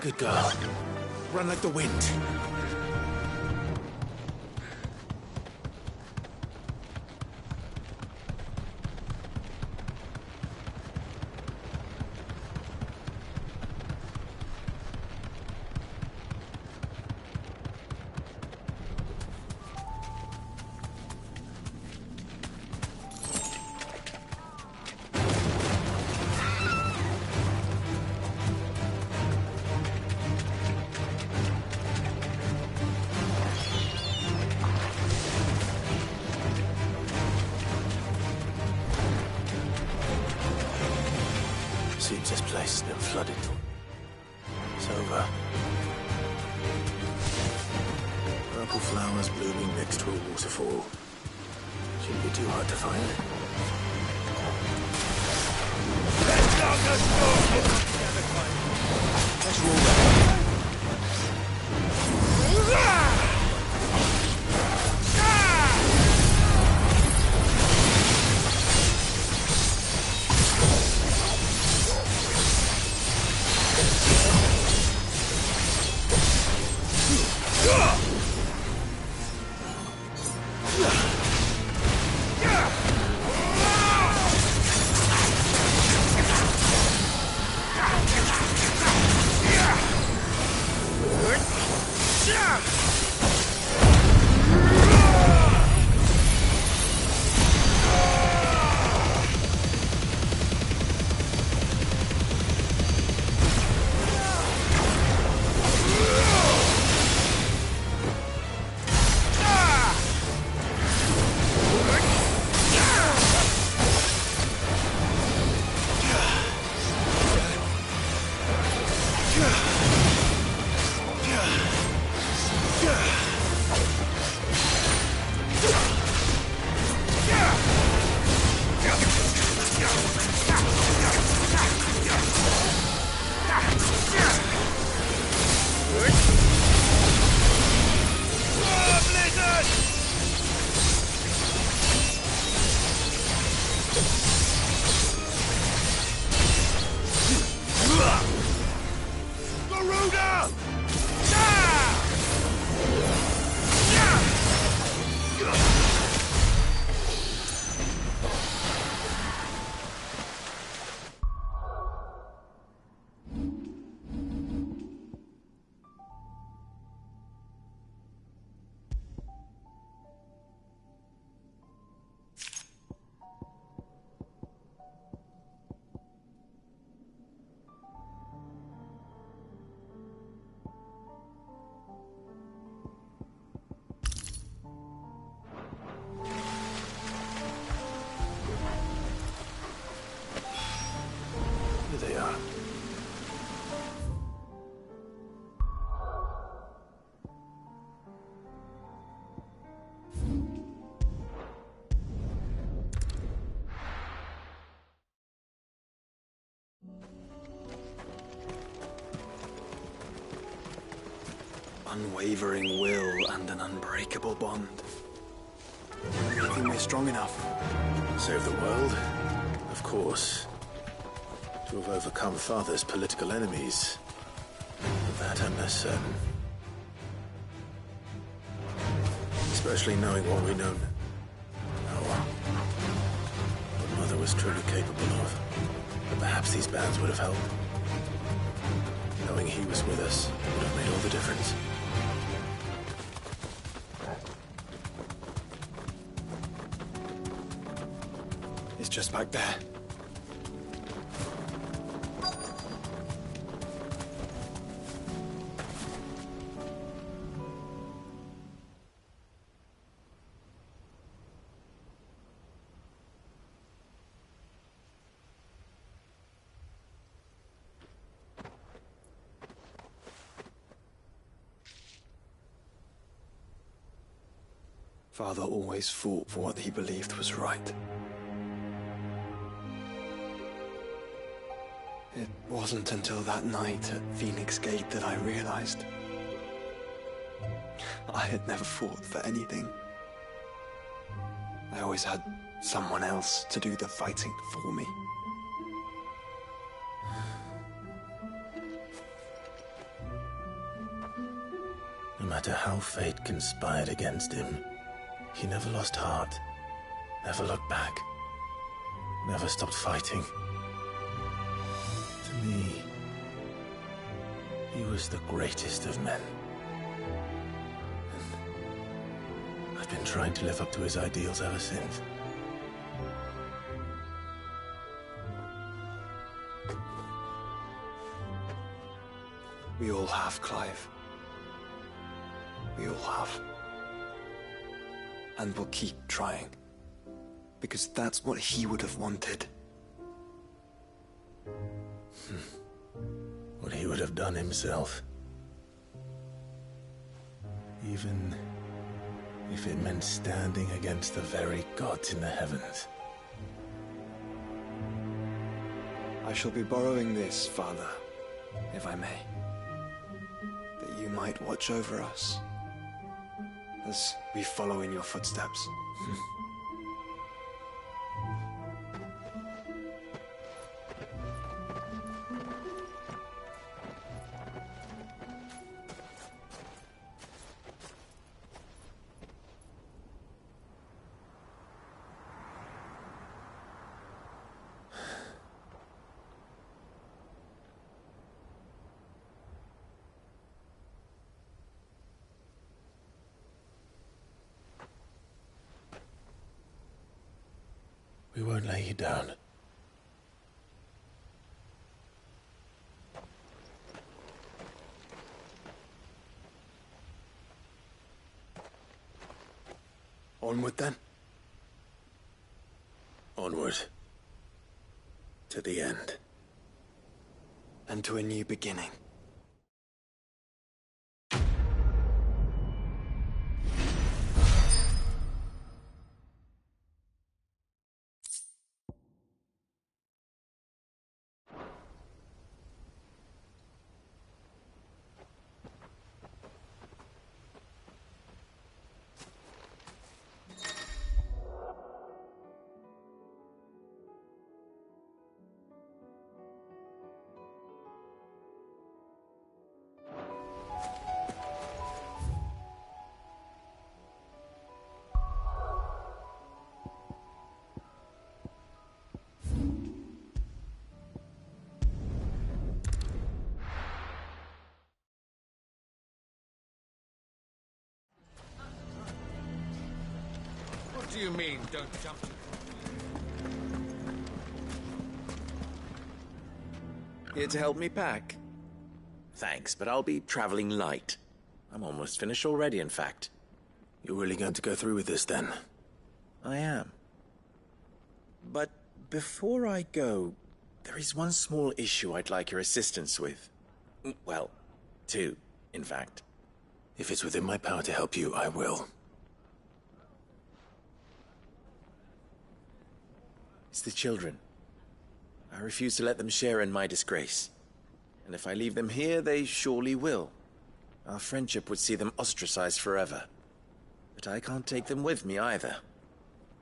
Good girl. Run like the wind. Seems this place has been flooded. It's over. Purple flowers blooming next to a waterfall. Shouldn't be too hard to find. Let's roll that. Garuda! Here they are. Unwavering will and an unbreakable bond. I think we're strong enough. Save the world? Of course. To have overcome Father's political enemies. Of that I'm less certain. Especially knowing what we know now. What Mother was truly capable of. But perhaps these bands would have helped. Knowing he was with us would have made all the difference. It's just back there. Father always fought for what he believed was right. It wasn't until that night at Phoenix Gate that I realized I had never fought for anything. I always had someone else to do the fighting for me. No matter how fate conspired against him, he never lost heart, never looked back, never stopped fighting. To me, he was the greatest of men. And I've been trying to live up to his ideals ever since. We all have, Clive. We all have. And we'll keep trying. Because that's what he would have wanted. What he would have done himself. Even if it meant standing against the very gods in the heavens. I shall be borrowing this, Father, if I may. That you might watch over us. As we follow in your footsteps. We won't lay you down. Onward then? Onward. To the end. And to a new beginning. mean, don't jump. Here to help me pack? Thanks, but I'll be traveling light. I'm almost finished already, in fact. You're really going to go through with this, then? I am. But before I go, there is one small issue I'd like your assistance with. Well, two, in fact. If it's within my power to help you, I will. It's the children. I refuse to let them share in my disgrace. And if I leave them here, they surely will. Our friendship would see them ostracized forever. But I can't take them with me either.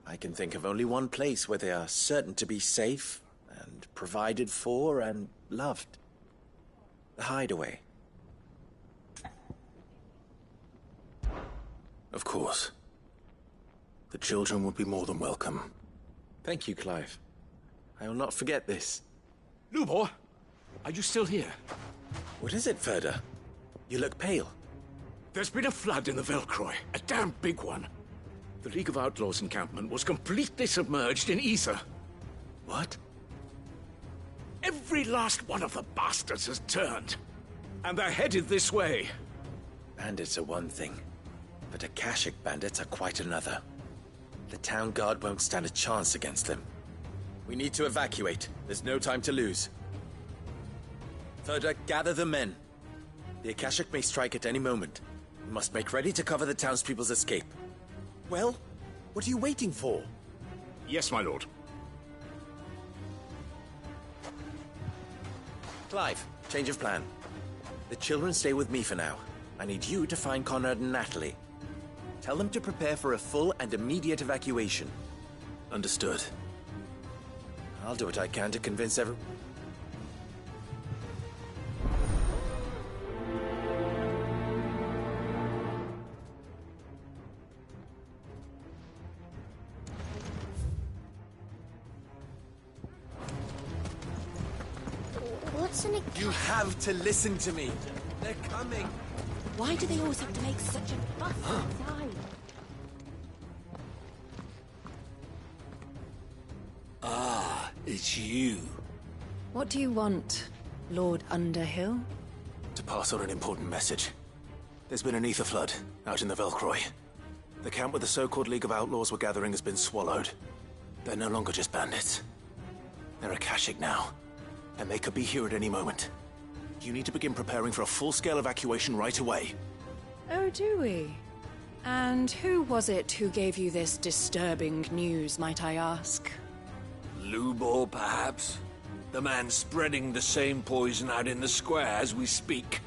I can think of only one place where they are certain to be safe, and provided for, and loved. The Hideaway. Of course. The children would be more than welcome. Thank you, Clive. I will not forget this. Lubor, are you still here? What is it, Ferda? You look pale. There's been a flood in the Velcroy, a damn big one. The League of Outlaws encampment was completely submerged in ether. What? Every last one of the bastards has turned. And they're headed this way. Bandits are one thing, but Akashic bandits are quite another. The town guard won't stand a chance against them. We need to evacuate. There's no time to lose. Ferda, gather the men. The Akashic may strike at any moment. We must make ready to cover the townspeople's escape. Well, what are you waiting for? Yes, my lord. Clive, change of plan. The children stay with me for now. I need you to find Conrad and Natalie. Tell them to prepare for a full and immediate evacuation. Understood. I'll do what I can to convince everyone. What's an Akashic? You have to listen to me. They're coming. Why do they always have to make such a fuss outside? Ah, it's you. What do you want, Lord Underhill? To pass on an important message. There's been an ether flood out in the Velcroy. The camp where the so-called League of Outlaws were gathering has been swallowed. They're no longer just bandits. They're Akashic now, and they could be here at any moment. You need to begin preparing for a full-scale evacuation right away. Oh, do we? And who was it who gave you this disturbing news, might I ask? Lubor, perhaps? The man spreading the same poison out in the square as we speak.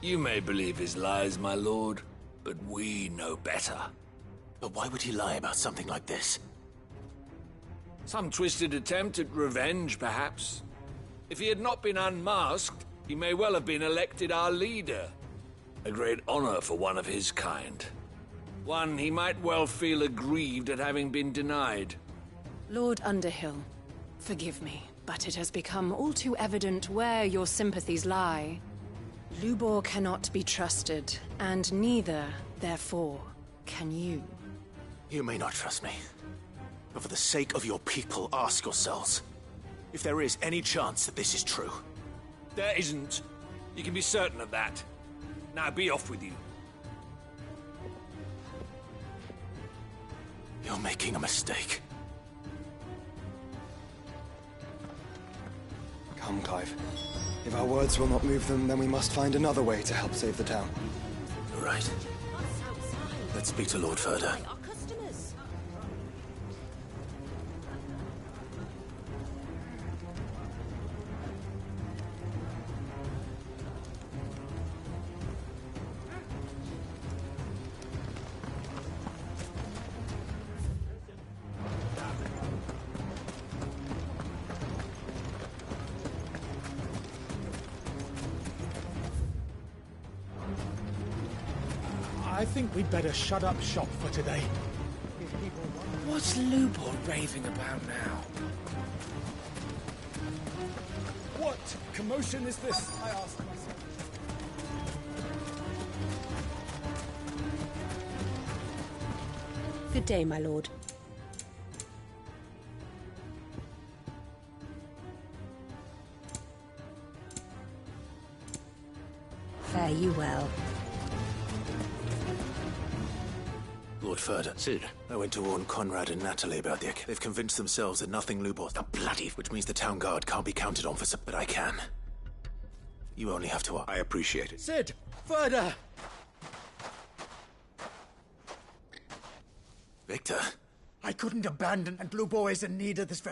You may believe his lies, my lord, but we know better. But why would he lie about something like this? Some twisted attempt at revenge, perhaps. If he had not been unmasked, he may well have been elected our leader. A great honor for one of his kind. One he might well feel aggrieved at having been denied. Lord Underhill, forgive me, but it has become all too evident where your sympathies lie. Lubor cannot be trusted, and neither, therefore, can you. You may not trust me, but for the sake of your people, ask yourselves if there is any chance that this is true. There isn't. You can be certain of that. Now be off with you. You're making a mistake. Come, Clive. If our words will not move them, then we must find another way to help save the town. You're right. Let's speak to Lord Ferda. I think we'd better shut up shop for today. What's Lubor raving about now? What commotion is this, I asked myself. Good day, my lord. Fare you well. Lord Furden. Cid. I went to warn Conrad and Natalie about the... They've convinced themselves that nothing Lubor... The bloody... Which means the town guard can't be counted on for some... But I can. You only have to... I appreciate it. Cid! Further! Victor. I couldn't abandon, and Lubor is in need of this...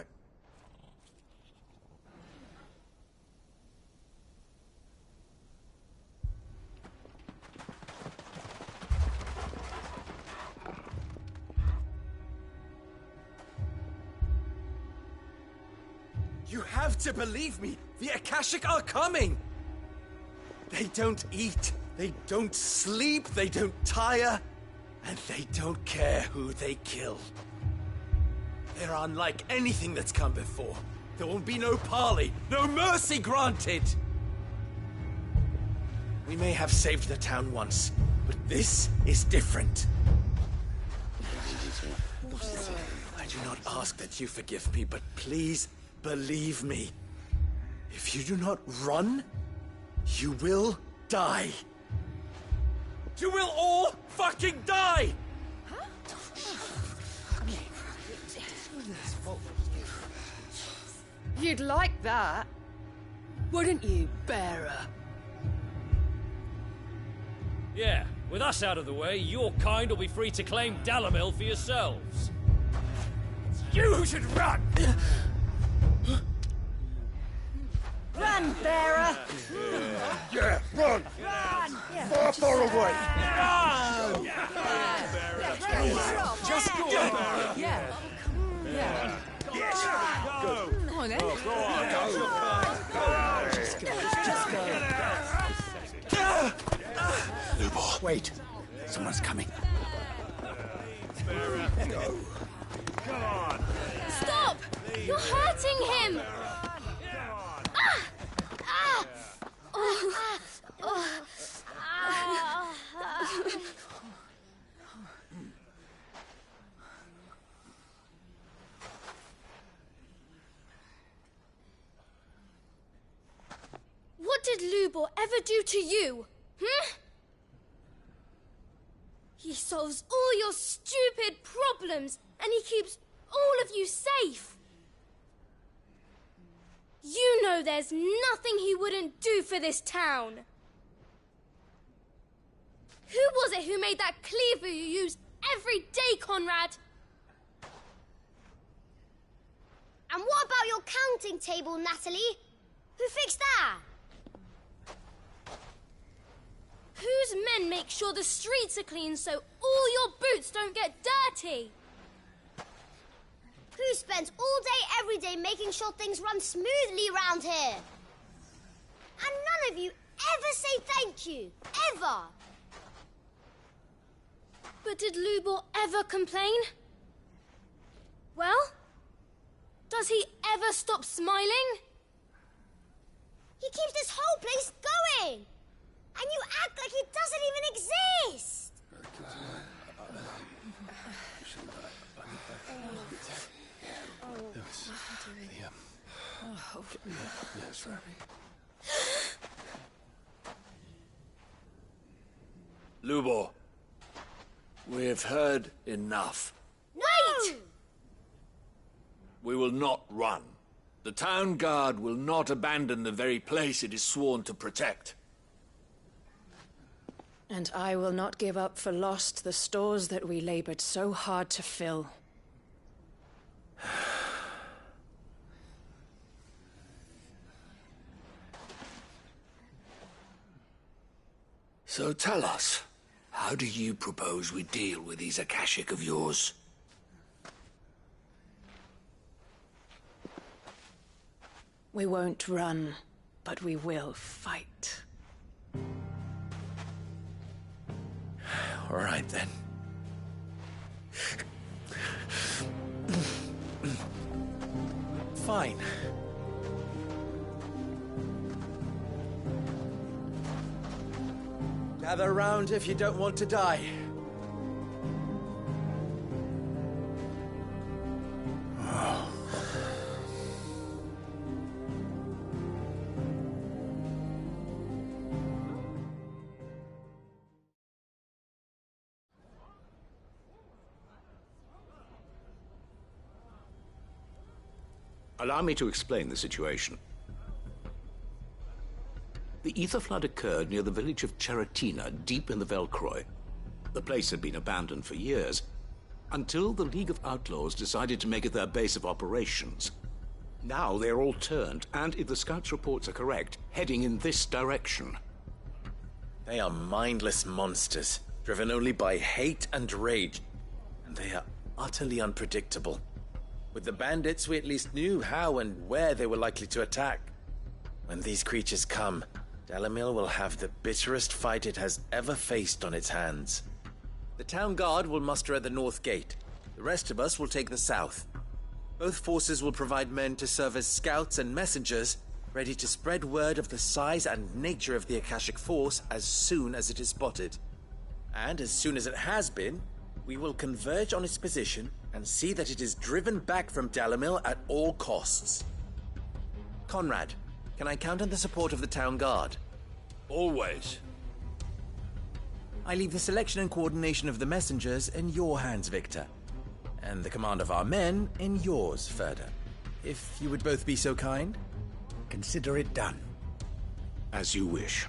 You have to believe me! The Akashic are coming! They don't eat, they don't sleep, they don't tire, and they don't care who they kill. They're unlike anything that's come before. There will be no parley, no mercy granted! We may have saved the town once, but this is different. I do not ask that you forgive me, but please believe me. If you do not run, you will die. You will all fucking die! You'd like that, wouldn't you, Bearer? Yeah, with us out of the way, your kind will be free to claim Dalamil for yourselves. You should run! Run, Bearer! Yeah, run! Run! Far, far away! Run! Just go, Bearer! Yeah. Yeah. Yes! Go! Come on, then. Go on! Go! Just go. Just go. Lubor. Wait. Someone's coming. Go! Come on! Stop! You're hurting him! What did Lubor ever do to you? He solves all your stupid problems, and he keeps all of you safe. You know there's nothing he wouldn't do for this town. Who was it who made that cleaver you use every day, Conrad? And what about your counting table, Natalie? Who fixed that? Whose men make sure the streets are clean so all your boots don't get dirty? Who spends all day, every day making sure things run smoothly round here? And none of you ever say thank you. Ever. But did Lubor ever complain? Well, does he ever stop smiling? He keeps this whole place going. And you act like it doesn't even exist. Lubor, we've heard enough. Wait! We will not run. The town guard will not abandon the very place it is sworn to protect. And I will not give up for lost the stores that we labored so hard to fill. So tell us, how do you propose we deal with these Akashic of yours? We won't run, but we will fight. All right, then. Fine. Gather round if you don't want to die. Allow me to explain the situation. The ether flood occurred near the village of Cheratina, deep in the Velcroy. The place had been abandoned for years, until the League of Outlaws decided to make it their base of operations. Now they're all turned, and if the scouts' reports are correct, heading in this direction. They are mindless monsters, driven only by hate and rage. And they are utterly unpredictable. With the bandits, we at least knew how and where they were likely to attack. When these creatures come, Dalimil will have the bitterest fight it has ever faced on its hands. The town guard will muster at the north gate. The rest of us will take the south. Both forces will provide men to serve as scouts and messengers, ready to spread word of the size and nature of the Akashic force as soon as it is spotted. And as soon as it has been, we will converge on its position and see that it is driven back from Dalimil at all costs. Conrad, can I count on the support of the town guard? Always. I leave the selection and coordination of the messengers in your hands, Victor. And the command of our men in yours, Ferda. If you would both be so kind. Consider it done. As you wish.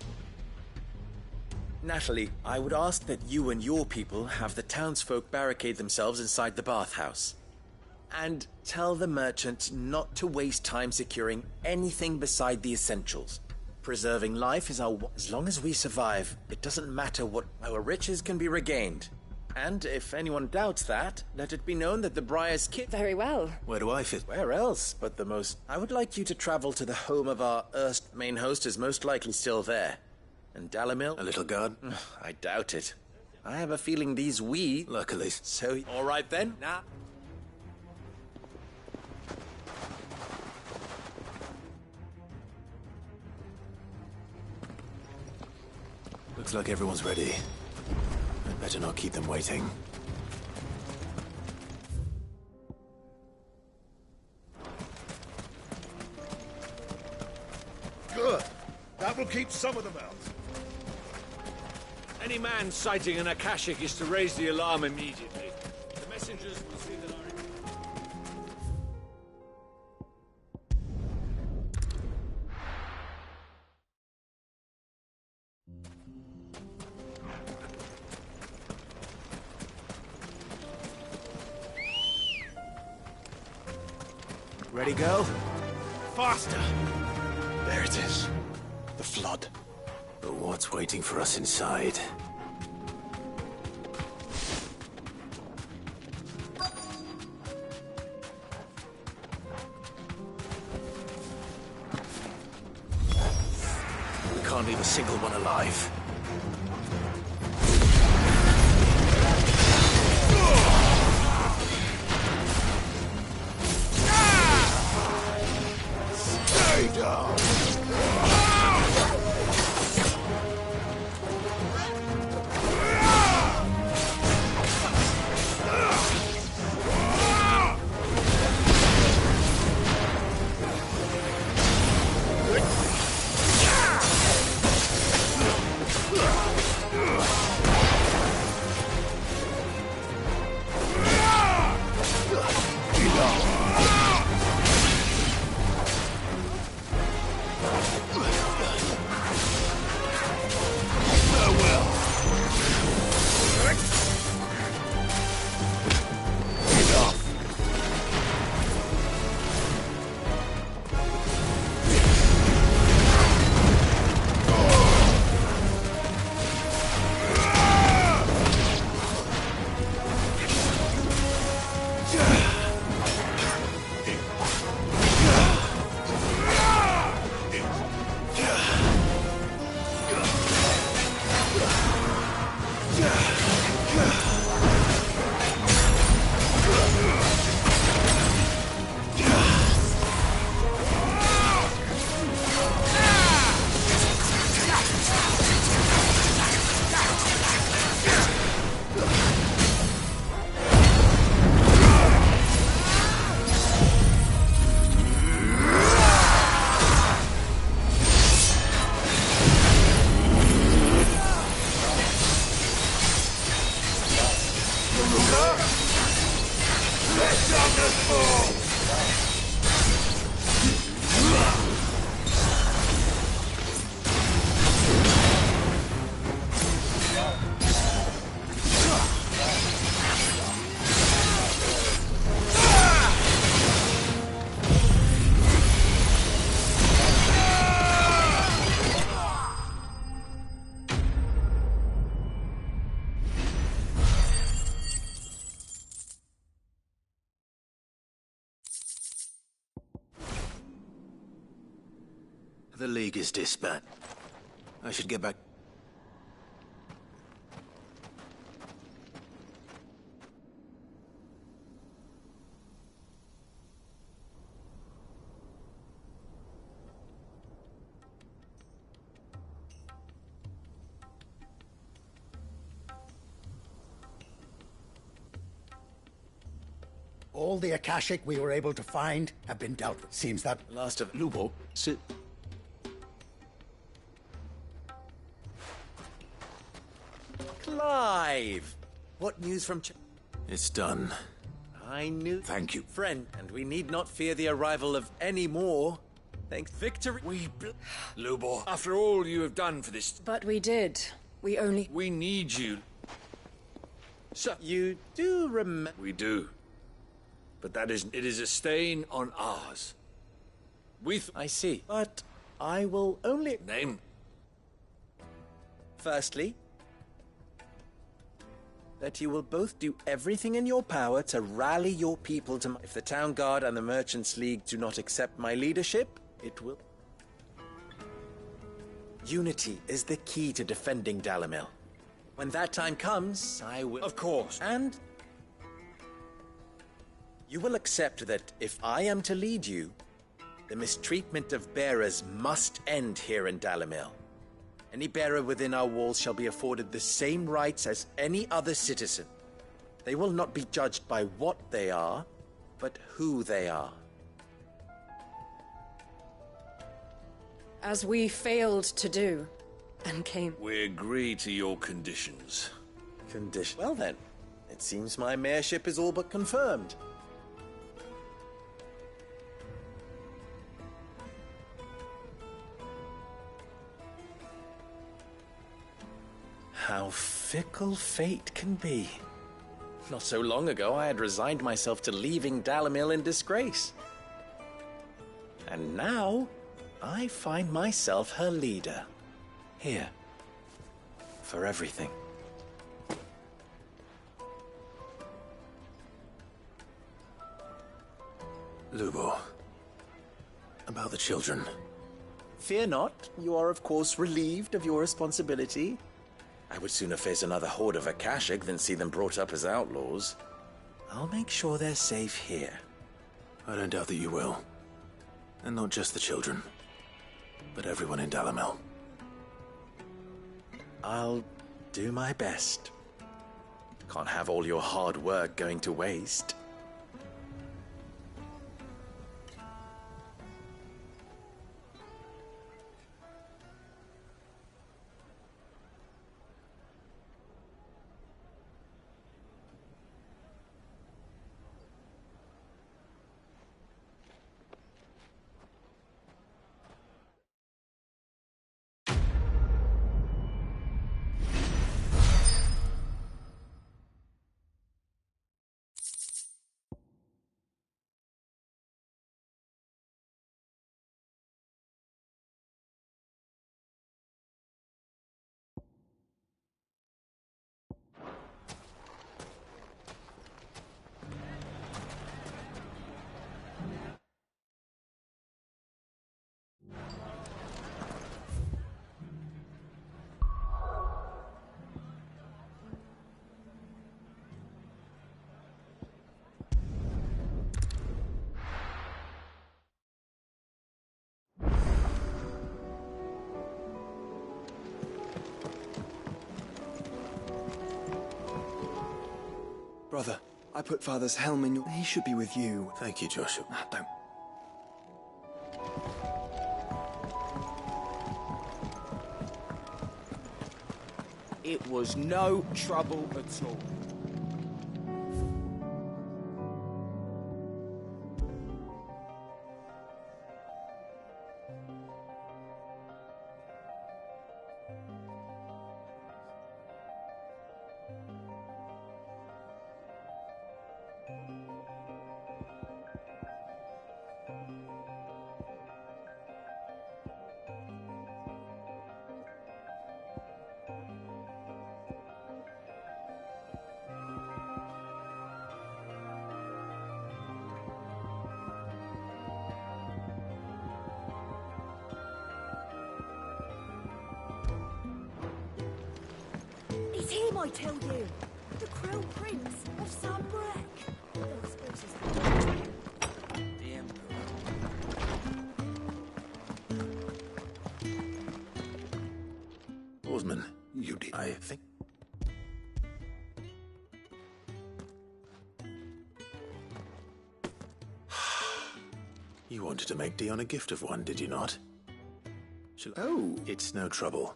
Natalie, I would ask that you and your people have the townsfolk barricade themselves inside the bathhouse. And tell the merchant not to waste time securing anything beside the essentials. Preserving life is our... As long as we survive, it doesn't matter what our riches can be regained. And if anyone doubts that, let it be known that the Briar's kit... Very well. Where do I fit? Where else but the most... I would like you to travel to the home of our erst main host is most likely still there. And Dalimil... A little guard? I doubt it. I have a feeling these Luckily. So... All right then. Now... Looks like everyone's ready. I'd better not keep them waiting. Good. That will keep some of them out. Any man sighting an Akashic is to raise the alarm immediately. The messengers will see that our... Ready, go? Faster! There it is. The flood. But what's waiting for us inside? We can't leave a single one alive. Stay down! The League is disbanded. I should get back. All the Akashic we were able to find have been dealt with. Seems that Last of Lubo, sit. Clive! What news from It's done. I knew. Thank you. Friend, and we need not fear the arrival of any more. Thanks. Victory. Lubor, after all you have done for this... But we did. We only... We need you. So, you do remember... We do. But that is... It is a stain on ours. I see. But I will only... Name. Firstly, that you will both do everything in your power to rally your people to... If the Town Guard and the Merchants League do not accept my leadership, it will... Unity is the key to defending Dalimil. When that time comes, I will... Of course. And... you will accept that if I am to lead you, the mistreatment of bearers must end here in Dalimil. Any bearer within our walls shall be afforded the same rights as any other citizen. They will not be judged by what they are, but who they are. As we failed to do, and came... We agree to your conditions. Well then, it seems my mayorship is all but confirmed. How fickle fate can be. Not so long ago, I had resigned myself to leaving Dalimil in disgrace. And now, I find myself her leader. Here. For everything. Lubo. About the children. Fear not. You are, of course, relieved of your responsibility. I would sooner face another horde of Akashic than see them brought up as outlaws. I'll make sure they're safe here. I don't doubt that you will. And not just the children, but everyone in Dalimil. I'll do my best. Can't have all your hard work going to waste. Brother, I put Father's helm in your... He should be with you. Thank you, Joshua. Don't. It was no trouble at all. It's him, I tell you! The Crown Prince of Sanbreque! The Emperor. Osman, you did. I think. You wanted to make Dion a gift of one, did you not? Oh, it's no trouble.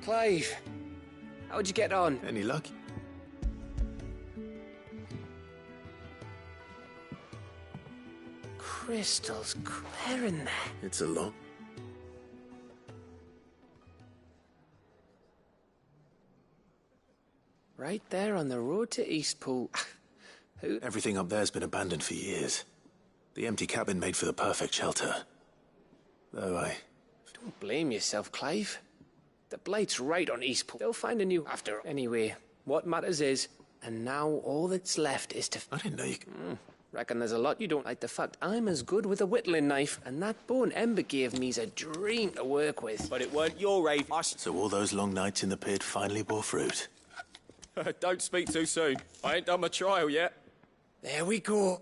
Clive, how'd you get on? Any luck? Crystals clear in there. It's a long. Right there on the road to Eastpool. Who? Everything up there's been abandoned for years. The empty cabin made for the perfect shelter. Though Don't blame yourself, Clive. The Blight's right on Eastpool. They'll find a new after. Anyway, what matters is, and now all that's left is to... I didn't know you... Reckon there's a lot you don't like. The fact I'm as good with a whittling knife, and that bone Ember gave me's a dream to work with. But it weren't your rave. So all those long nights in the pit finally bore fruit. Don't speak too soon. I ain't done my trial yet. There we go.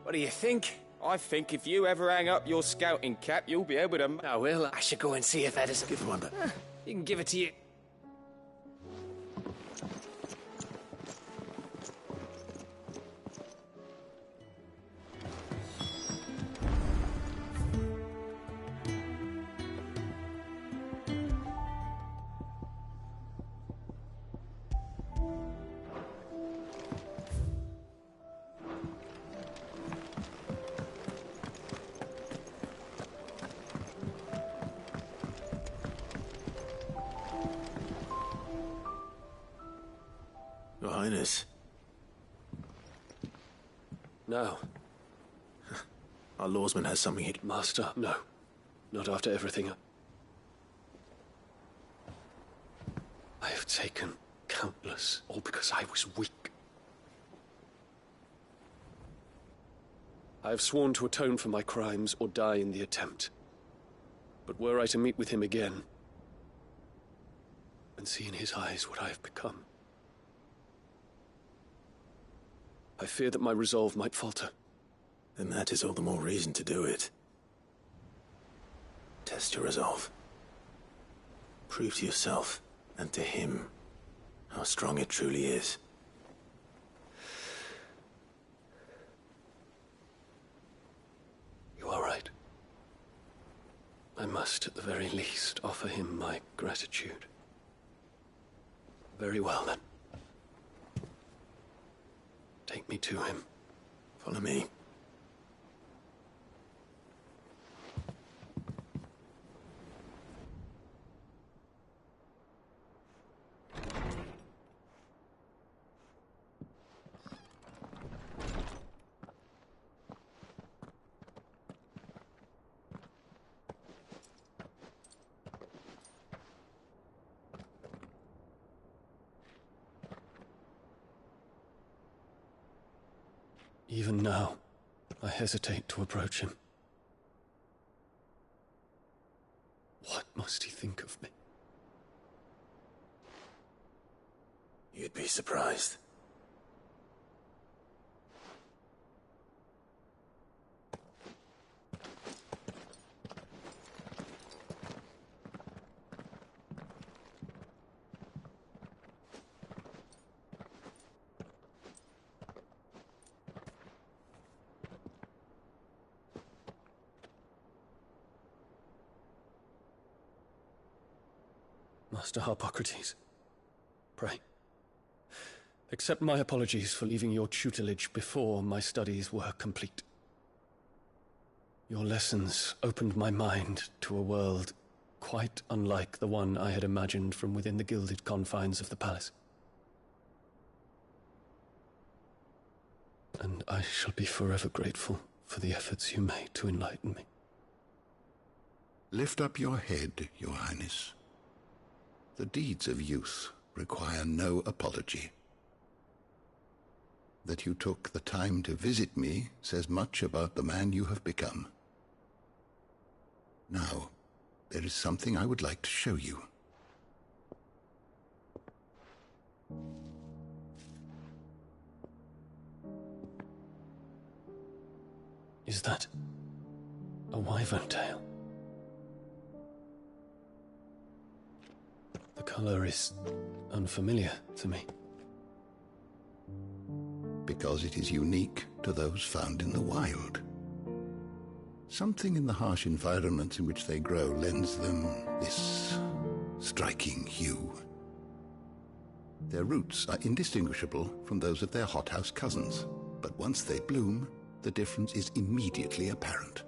What do you think? I think if you ever hang up your scouting cap, you'll be able to... I will. I should go and see if Edison... Give one back. You can give it to you. Your Highness. No. Our lawsman has something he... Master, no. Not after everything. I have taken countless, all because I was weak. I have sworn to atone for my crimes or die in the attempt. But were I to meet with him again, and see in his eyes what I have become, I fear that my resolve might falter. Then that is all the more reason to do it. Test your resolve. Prove to yourself, and to him, how strong it truly is. You are right. I must, at the very least, offer him my gratitude. Very well, then. Take me to him. Follow me. Even now, I hesitate to approach him. What must he think of me? You'd be surprised. Master Harpocrates, pray, accept my apologies for leaving your tutelage before my studies were complete. Your lessons opened my mind to a world quite unlike the one I had imagined from within the gilded confines of the palace. And I shall be forever grateful for the efforts you made to enlighten me. Lift up your head, Your Highness. The deeds of youth require no apology. That you took the time to visit me says much about the man you have become. Now, there is something I would like to show you. Is that a wyvern tail? The color is unfamiliar to me. Because it is unique to those found in the wild. Something in the harsh environments in which they grow lends them this striking hue. Their roots are indistinguishable from those of their hothouse cousins, but once they bloom, the difference is immediately apparent.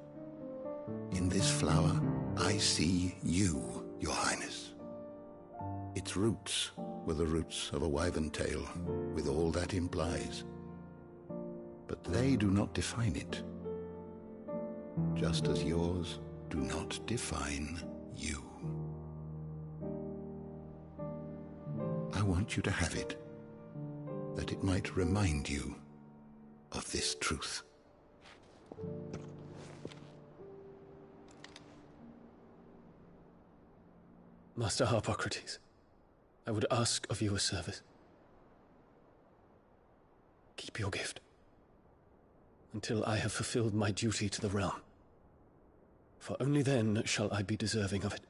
In this flower, I see you, Your Highness. Its roots were the roots of a wyvern tail, with all that implies. But they do not define it, just as yours do not define you. I want you to have it, that it might remind you of this truth. Master Harpocrates, I would ask of you a service. Keep your gift until I have fulfilled my duty to the realm, for only then shall I be deserving of it.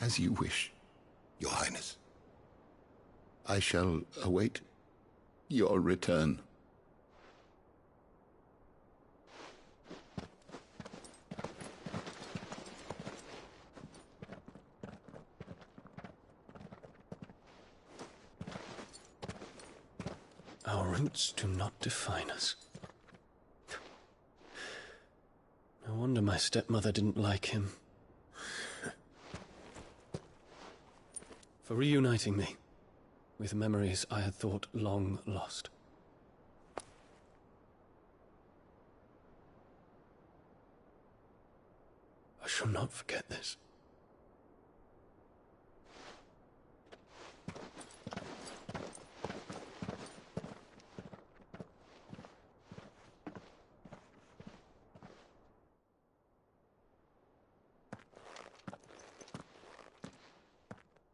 As you wish, Your Highness. I shall await your return. Our roots do not define us. No wonder my stepmother didn't like him. For reuniting me with memories I had thought long lost. I shall not forget this.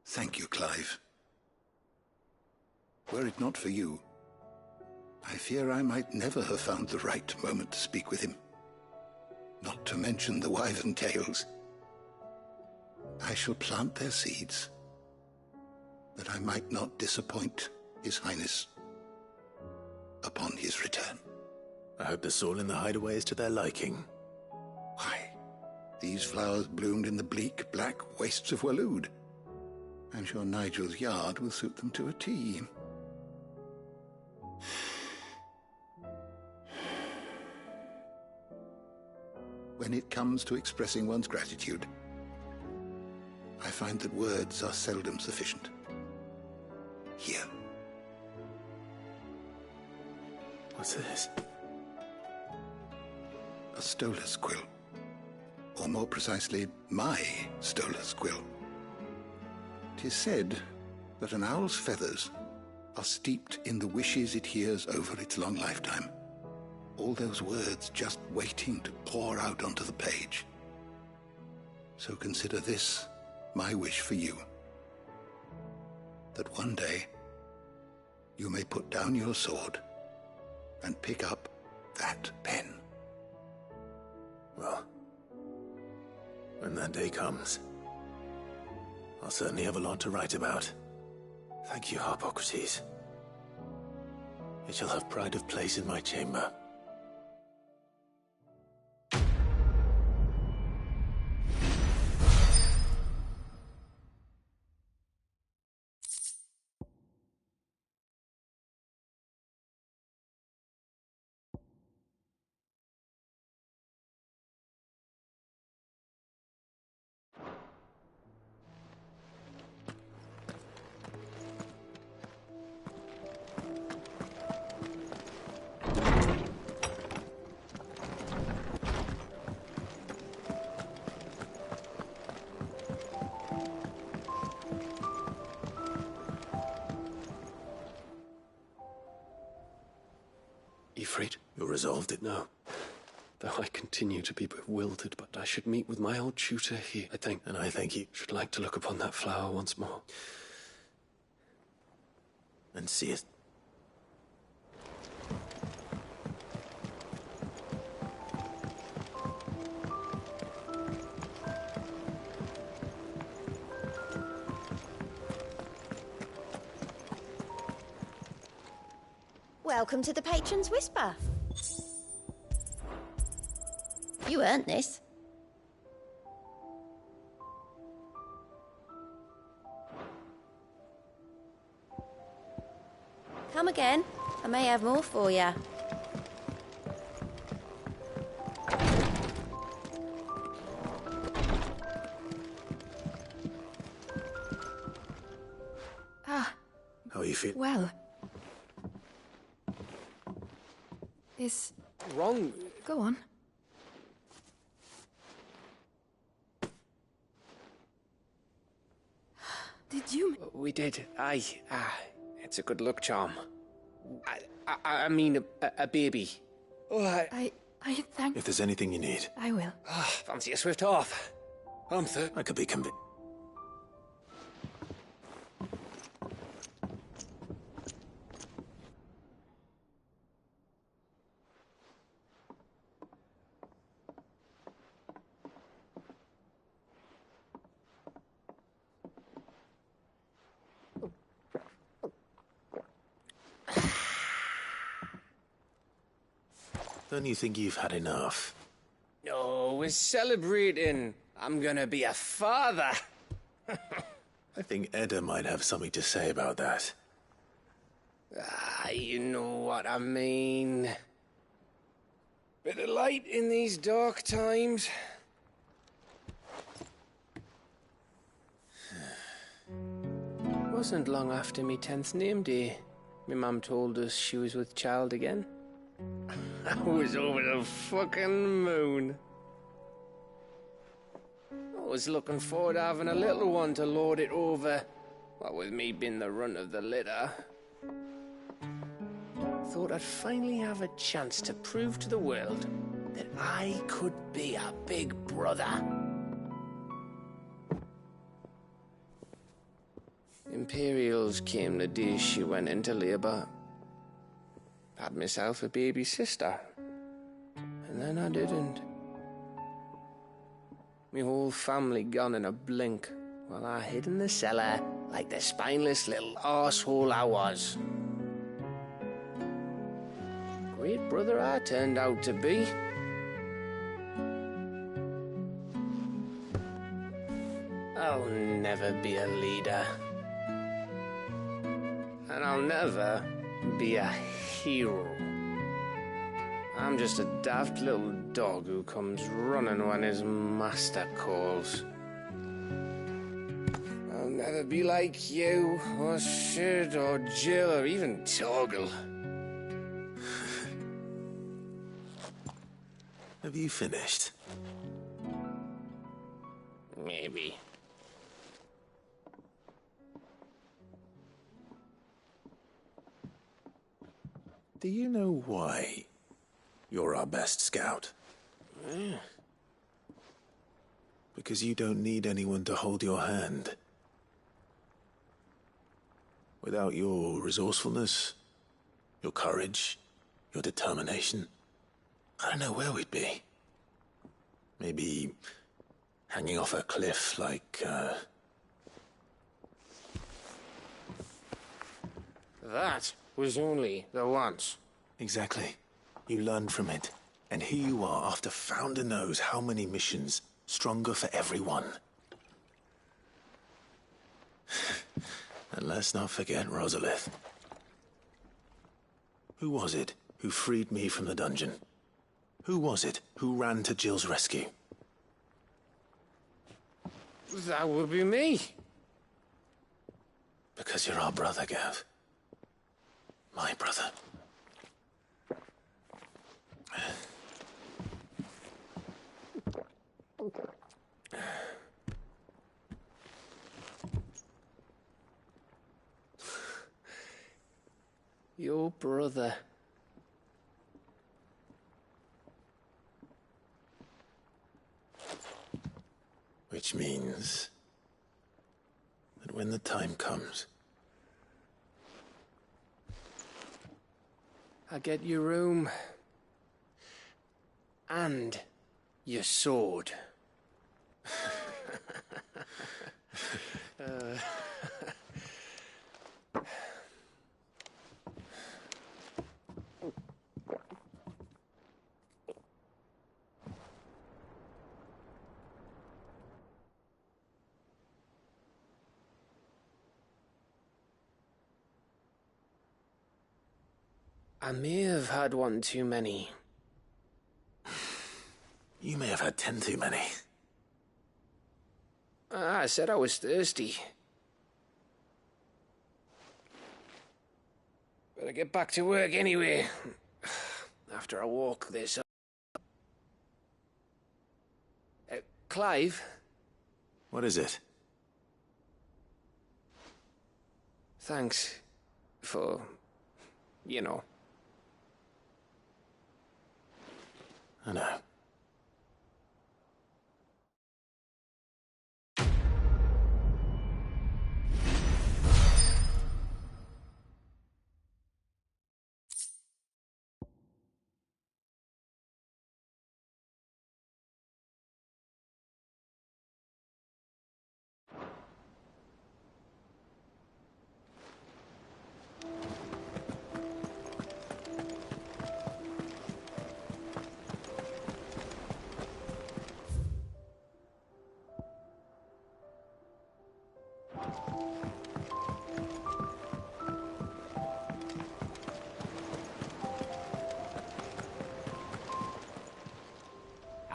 Thank you, Clive. Were it not for you, I fear I might never have found the right moment to speak with him. Not to mention the wyvern tails. I shall plant their seeds, that I might not disappoint His Highness upon his return. I hope the soil in the hideaway is to their liking. Why, these flowers bloomed in the bleak, black wastes of Waloed. I'm sure Nigel's yard will suit them to a T. When it comes to expressing one's gratitude, I find that words are seldom sufficient. Here. What's this? A Stolas quill. Or more precisely, my Stolas quill. 'Tis said that an owl's feathers are steeped in the wishes it hears over its long lifetime. All those words just waiting to pour out onto the page. So consider this my wish for you. That one day you may put down your sword and pick up that pen. Well, when that day comes, I'll certainly have a lot to write about. Thank you, Harpocrates. It shall have pride of place in my chamber. never resolved it. No. Though I continue to be bewildered, but I should meet with my old tutor here, I think. And I think you should like to look upon that flower once more. And see it. Welcome to the Patron's Whisper. You earned this. Come again. I may have more for you. Ah. How are you feeling? Well. Is... Wrong. Go on. Did you... We did. Aye. It's a good luck charm. I mean, a baby. Oh, I thank... If there's anything you need. I will. Fancy a swift off. I could be convinced. Don't you think you've had enough? No, we're celebrating. I'm gonna be a father. I think Edda might have something to say about that. You know what I mean. Bit of light in these dark times. Wasn't long after me 10th name day. My mum told us she was with child again. I was over the fucking moon. I was looking forward to having a little one to lord it over, what with me being the runt of the litter. Thought I'd finally have a chance to prove to the world that I could be a big brother. Imperials came the day she went into labour. Had myself a baby sister. And then I didn't. Me whole family gone in a blink, while I hid in the cellar like the spineless little arsehole I was. Great brother I turned out to be. I'll never be a leader. And I'll never be a hero. I'm just a daft little dog who comes running when his master calls. I'll never be like you, or Sid, or Jill, or even Torgal. Have you finished? Maybe. Do you know why you're our best scout? Yeah. Because you don't need anyone to hold your hand. Without your resourcefulness, your courage, your determination, I don't know where we'd be. Maybe hanging off a cliff like, That was only the once. Exactly. You learned from it. And here you are after Founder knows how many missions. Stronger for everyone. And let's not forget Rosalith. Who was it who freed me from the dungeon? Who was it who ran to Jill's rescue? That would be me. Because you're our brother, Gav. My brother. Your brother. Which means that when the time comes, I get your room. And your sword. I may have had one too many. you may have had 10 too many. I said I was thirsty. Better get back to work anyway. After I walk this up. Clive? What is it? Thanks for, you know. I know.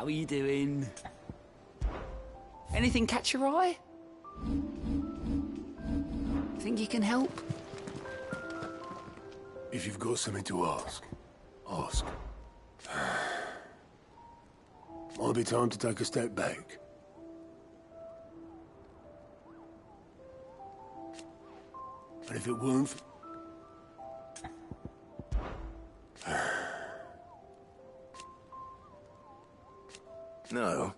How are you doing? Anything catch your eye? Think you can help? If you've got something to ask, ask. Might be time to take a step back. And if it weren't for... No.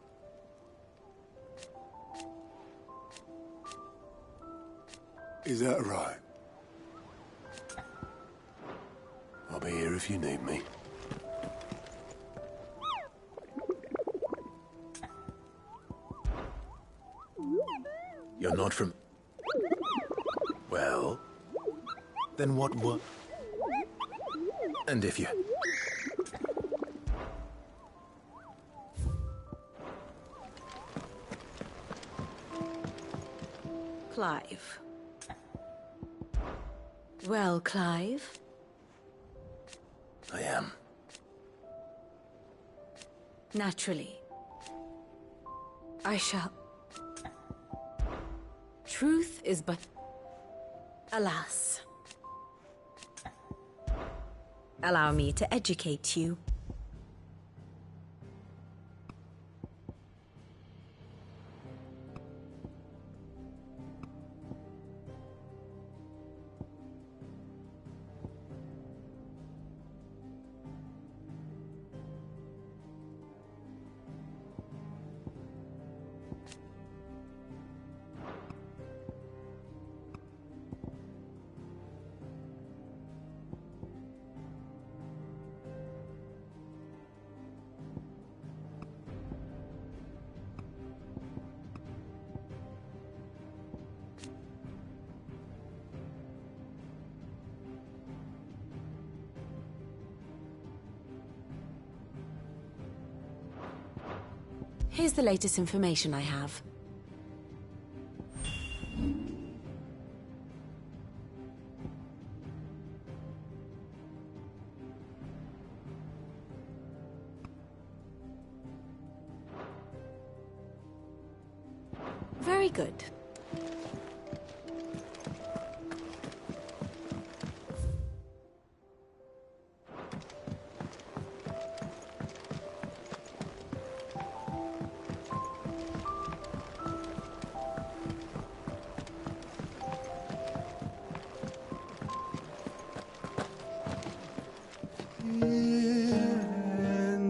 Is that right? I'll be here if you need me. You're not from... Well... Then what? And if you... Clive. Well, Clive? I am. Naturally. I shall... Truth is but... Alas. Allow me to educate you. Here's the latest information I have. Very good.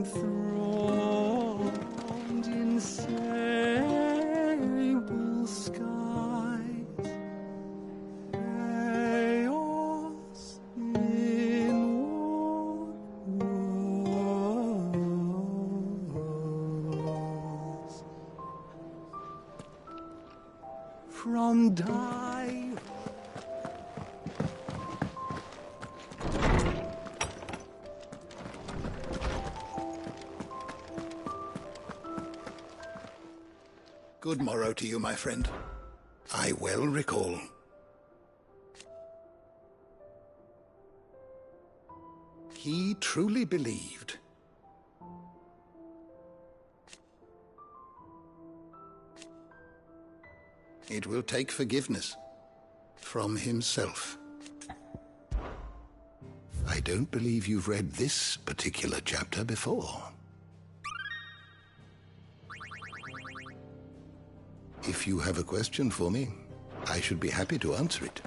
Enthroned in sand. Krondai. Good morrow to you, my friend. I well recall. He truly believed. It will take forgiveness from himself. I don't believe you've read this particular chapter before. If you have a question for me, I should be happy to answer it.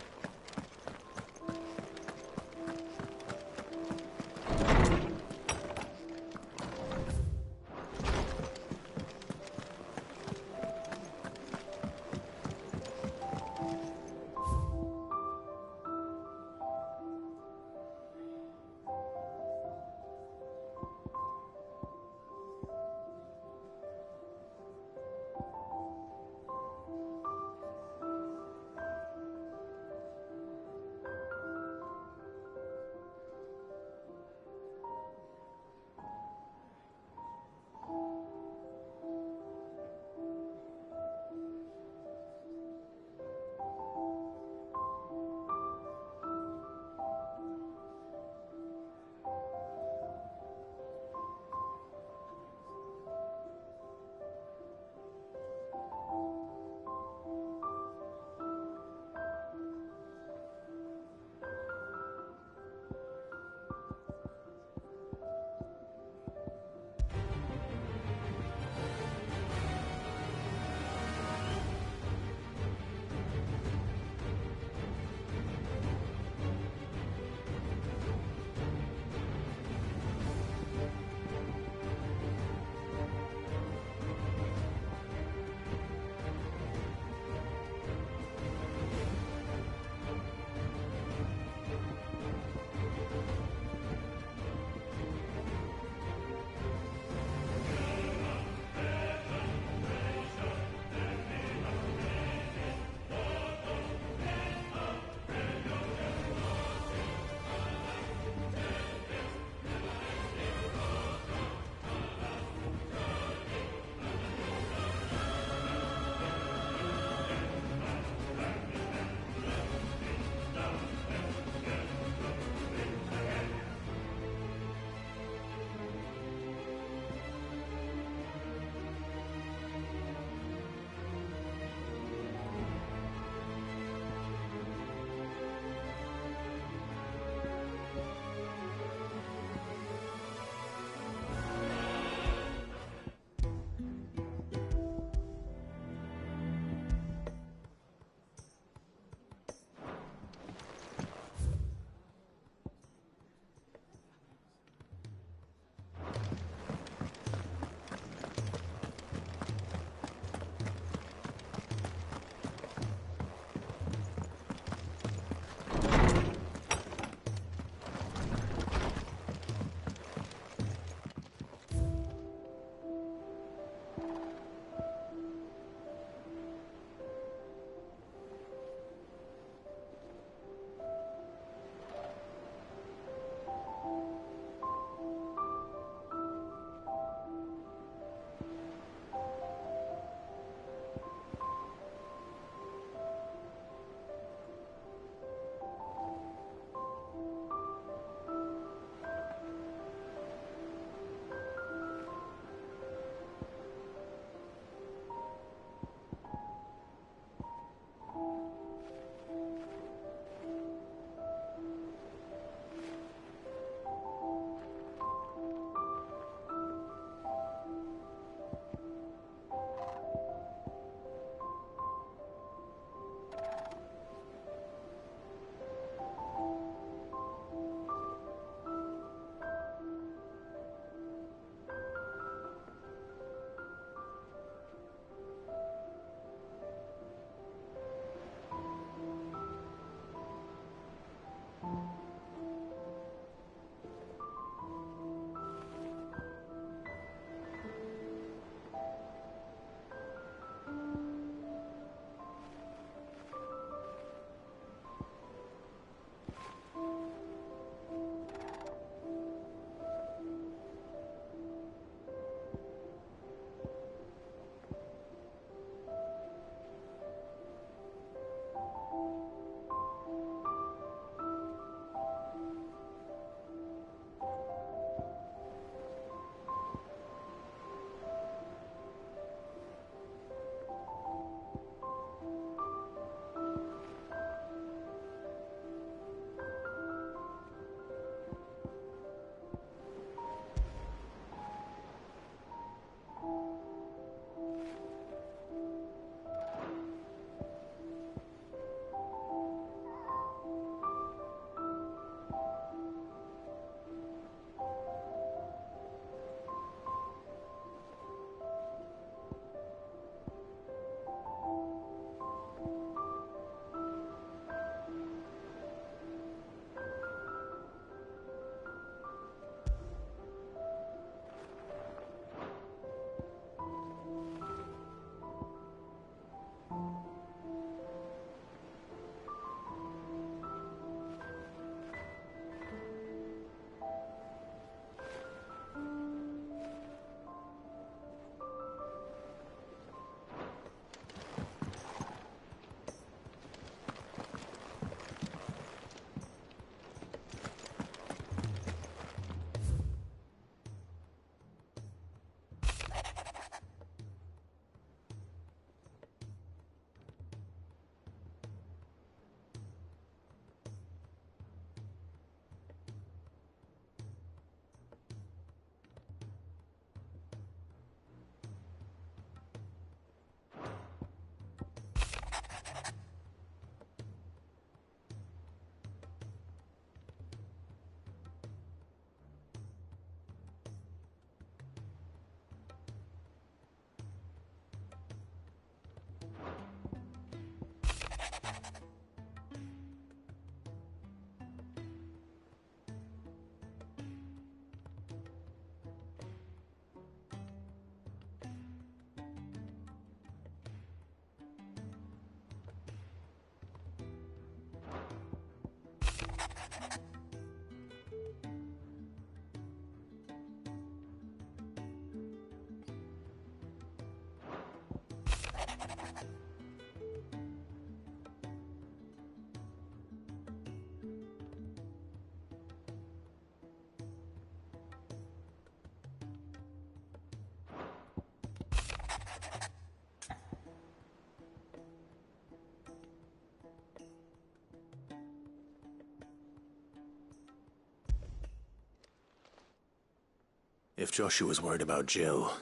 If Joshua's worried about Jill,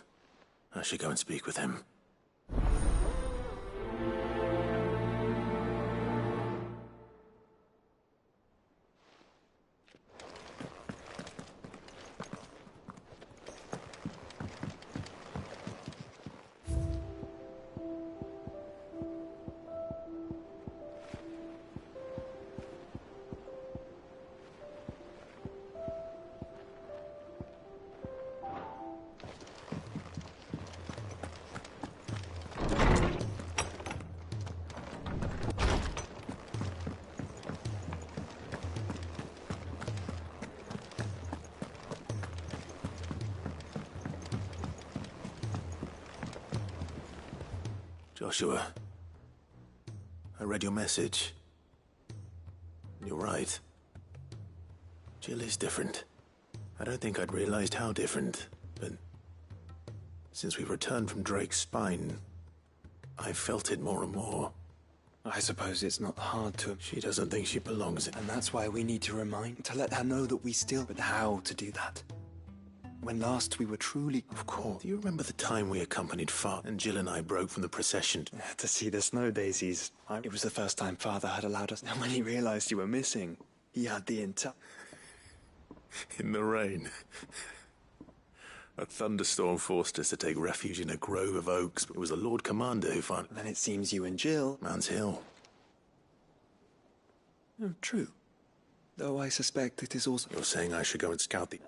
I should go and speak with him. Joshua, I read your message. You're right. Jill is different. I don't think I'd realized how different, but since we returned from Drake's spine, I've felt it more and more. I suppose it's not hard to... She doesn't think she belongs in... And that's why we need to let her know that we still... But how to do that? When last we were truly... Of course. Do you remember the time we accompanied Father and Jill and I broke from the procession? To see the snow daisies. It was the first time Father had allowed us. And when he realized you were missing, he had the entire... In the rain. A thunderstorm forced us to take refuge in a grove of oaks. It was the Lord Commander who found... Then it seems you and Jill... Man's Hill. Oh, true. Though I suspect it is also... You're saying I should go and scout the...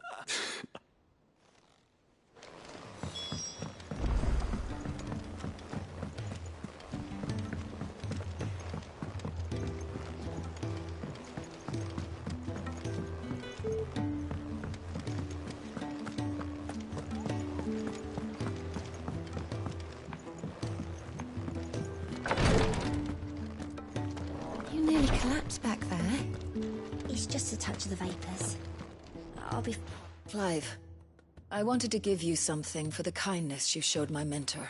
You nearly collapsed back there. It's just a touch of the vapors. I'll be... Clive, I wanted to give you something for the kindness you showed my mentor.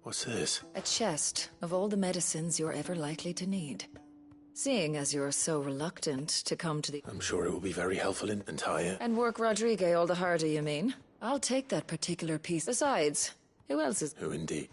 What's this? A chest of all the medicines you're ever likely to need. Seeing as you're so reluctant to come to the... I'm sure it will be very helpful in entire... And work Rodrigue all the harder, you mean? I'll take that particular piece. Besides, who else is... Who indeed?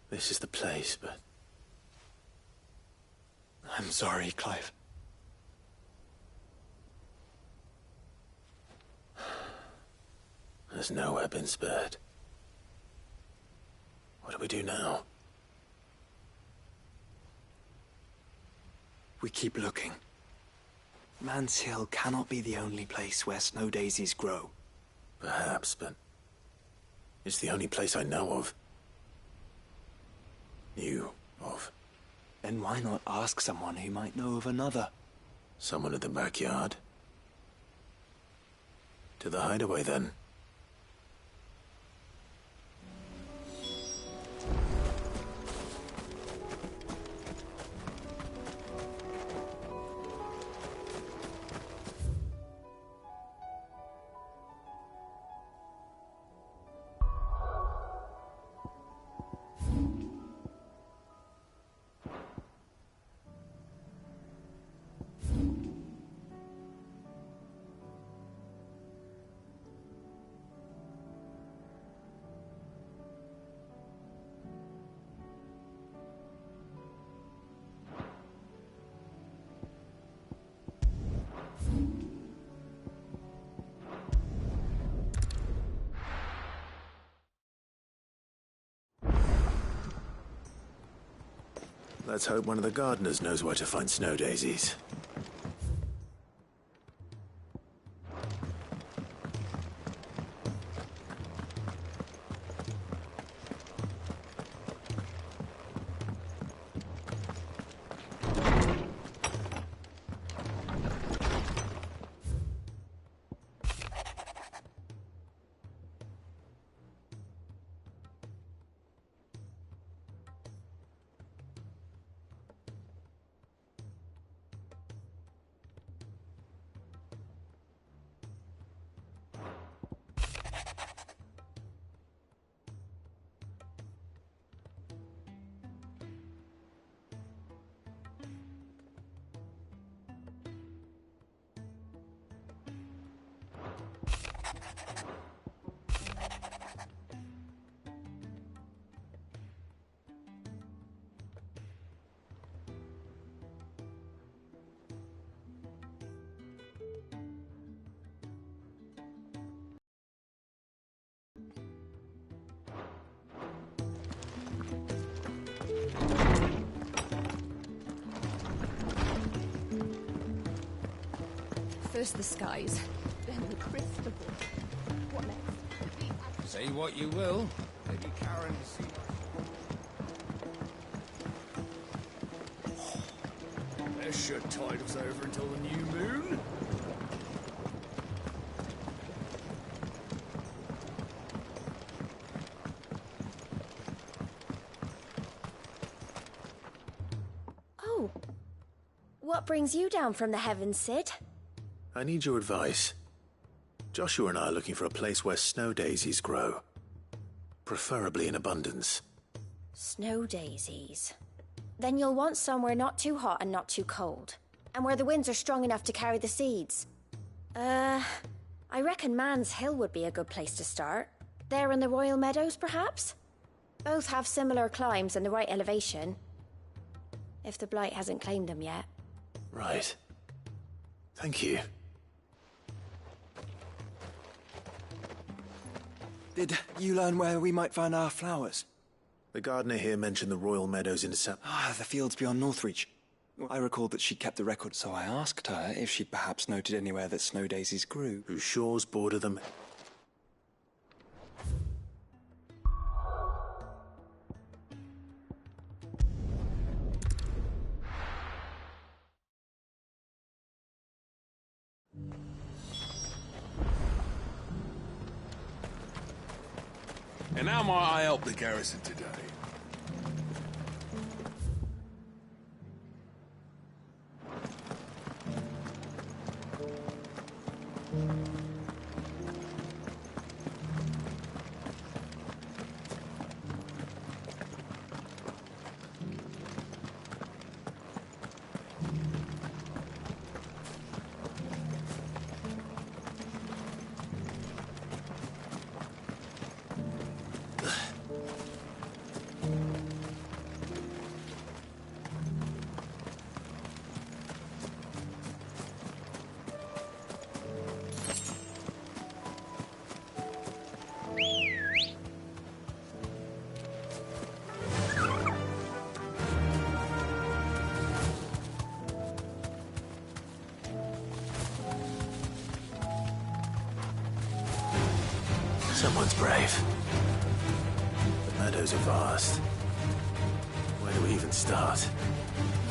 This is the place, but... I'm sorry, Clive. There's nowhere been spared. What do we do now? We keep looking. Man's Hill cannot be the only place where snow daisies grow. Perhaps, but... it's the only place I know of. Knew of. Then why not ask someone who might know of another? Someone in the backyard? To the hideaway, then. Let's hope one of the gardeners knows where to find snow daisies. First the skies, then the crystal ball. What next? Say what you will. Lady Karen This should tide us over until the new moon. Oh. What brings you down from the heavens, Cid? I need your advice. Joshua and I are looking for a place where snow daisies grow. Preferably in abundance. Snow daisies. Then you'll want somewhere not too hot and not too cold. And where the winds are strong enough to carry the seeds. I reckon Man's Hill would be a good place to start. There in the Royal Meadows, perhaps? Both have similar climbs and the right elevation. If the Blight hasn't claimed them yet. Right. Thank you. Did you learn where we might find our flowers? The gardener here mentioned the Royal Meadows in December. The fields beyond Northreach. I recalled that she kept the record, so I asked her if she'd perhaps noted anywhere that snow daisies grew. Whose shores border them. And how might I help the garrison today? Someone's brave. The meadows are vast. Where do we even start?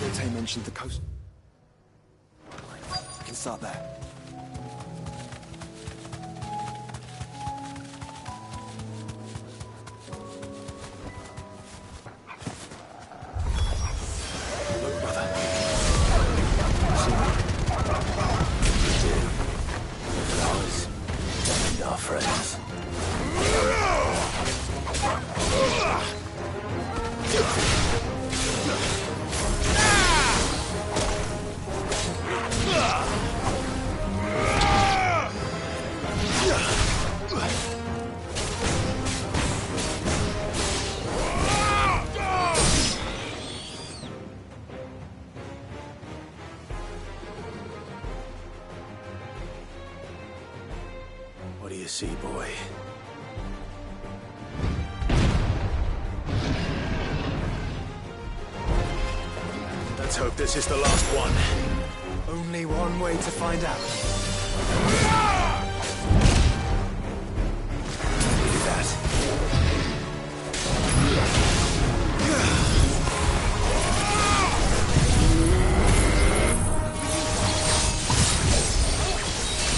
Rote mentioned the coast. We can start there. Look, brother. Flowers. And our friends. What do you see, boy? Let's hope this is the last one. Only one way to find out. Do that.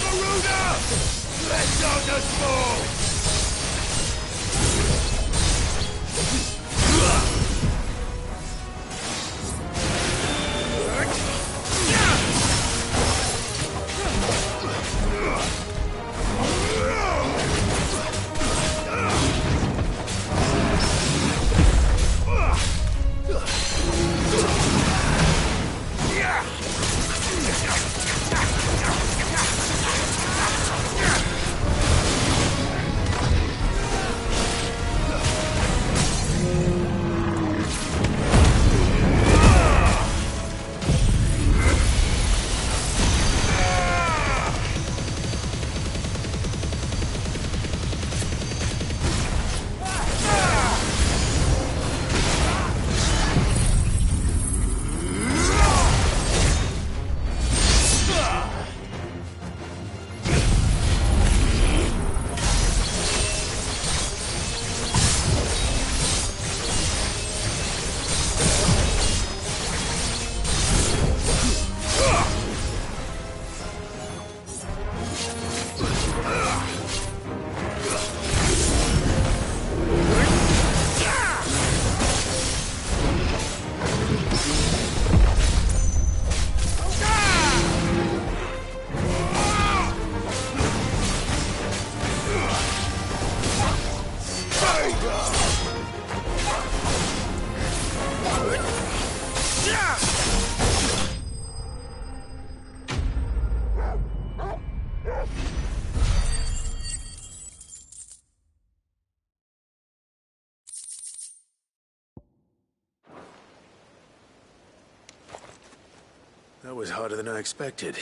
Garuda! Let darkness fall! That was harder than I expected.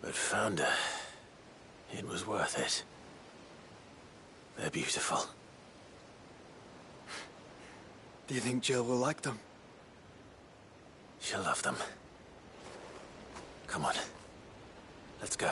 But found her. It was worth it. They're beautiful. Do you think Jill will like them? She'll love them. Come on. Let's go.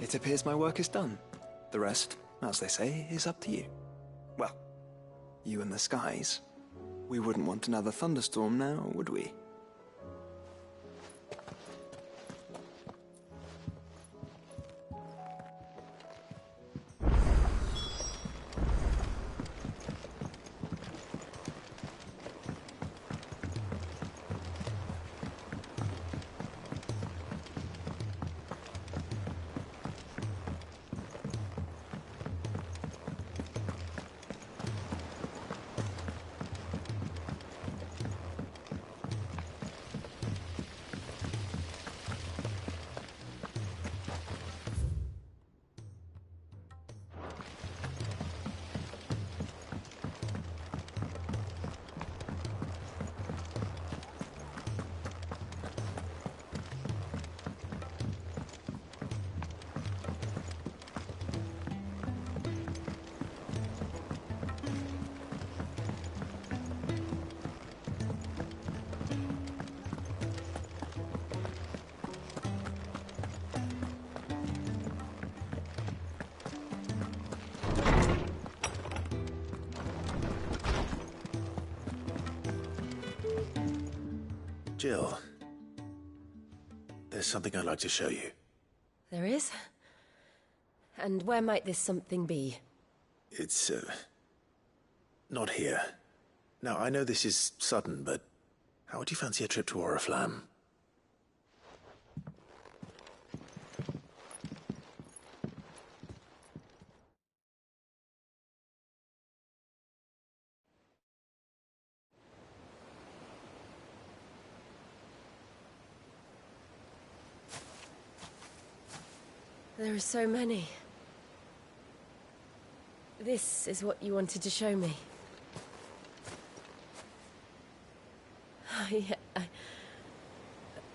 It appears my work is done. The rest, as they say, is up to you. Well, you and the skies. We wouldn't want another thunderstorm now, would we? Jill, there's something I'd like to show you. There is? And where might this something be? It's, not here. Now, I know this is sudden, but how would you fancy a trip to Oriflamme? There are so many. This is what you wanted to show me.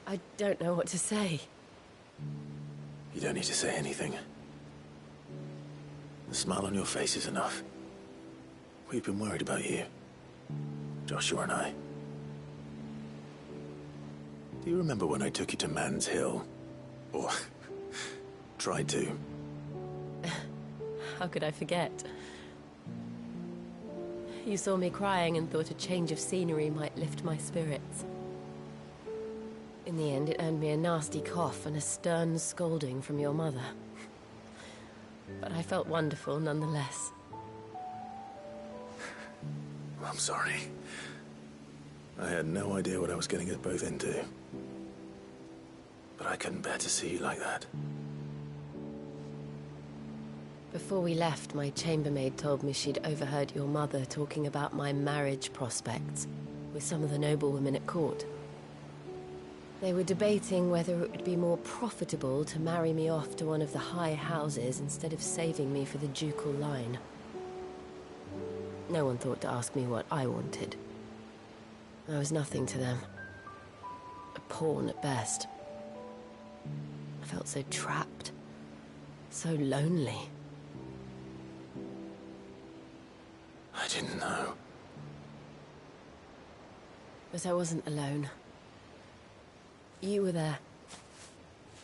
I don't know what to say. You don't need to say anything. The smile on your face is enough. We've been worried about you, Joshua and I. Do you remember when I took you to Man's Hill? Or tried to? How could I forget? You saw me crying and thought a change of scenery might lift my spirits. In the end, it earned me a nasty cough and a stern scolding from your mother. But I felt wonderful nonetheless. I'm sorry. I had no idea what I was getting us both into. But I couldn't bear to see you like that. Before we left, my chambermaid told me she'd overheard your mother talking about my marriage prospects with some of the noblewomen at court. They were debating whether it would be more profitable to marry me off to one of the high houses instead of saving me for the ducal line. No one thought to ask me what I wanted. I was nothing to them. A pawn at best. I felt so trapped. So lonely. I didn't know. But I wasn't alone. You were there.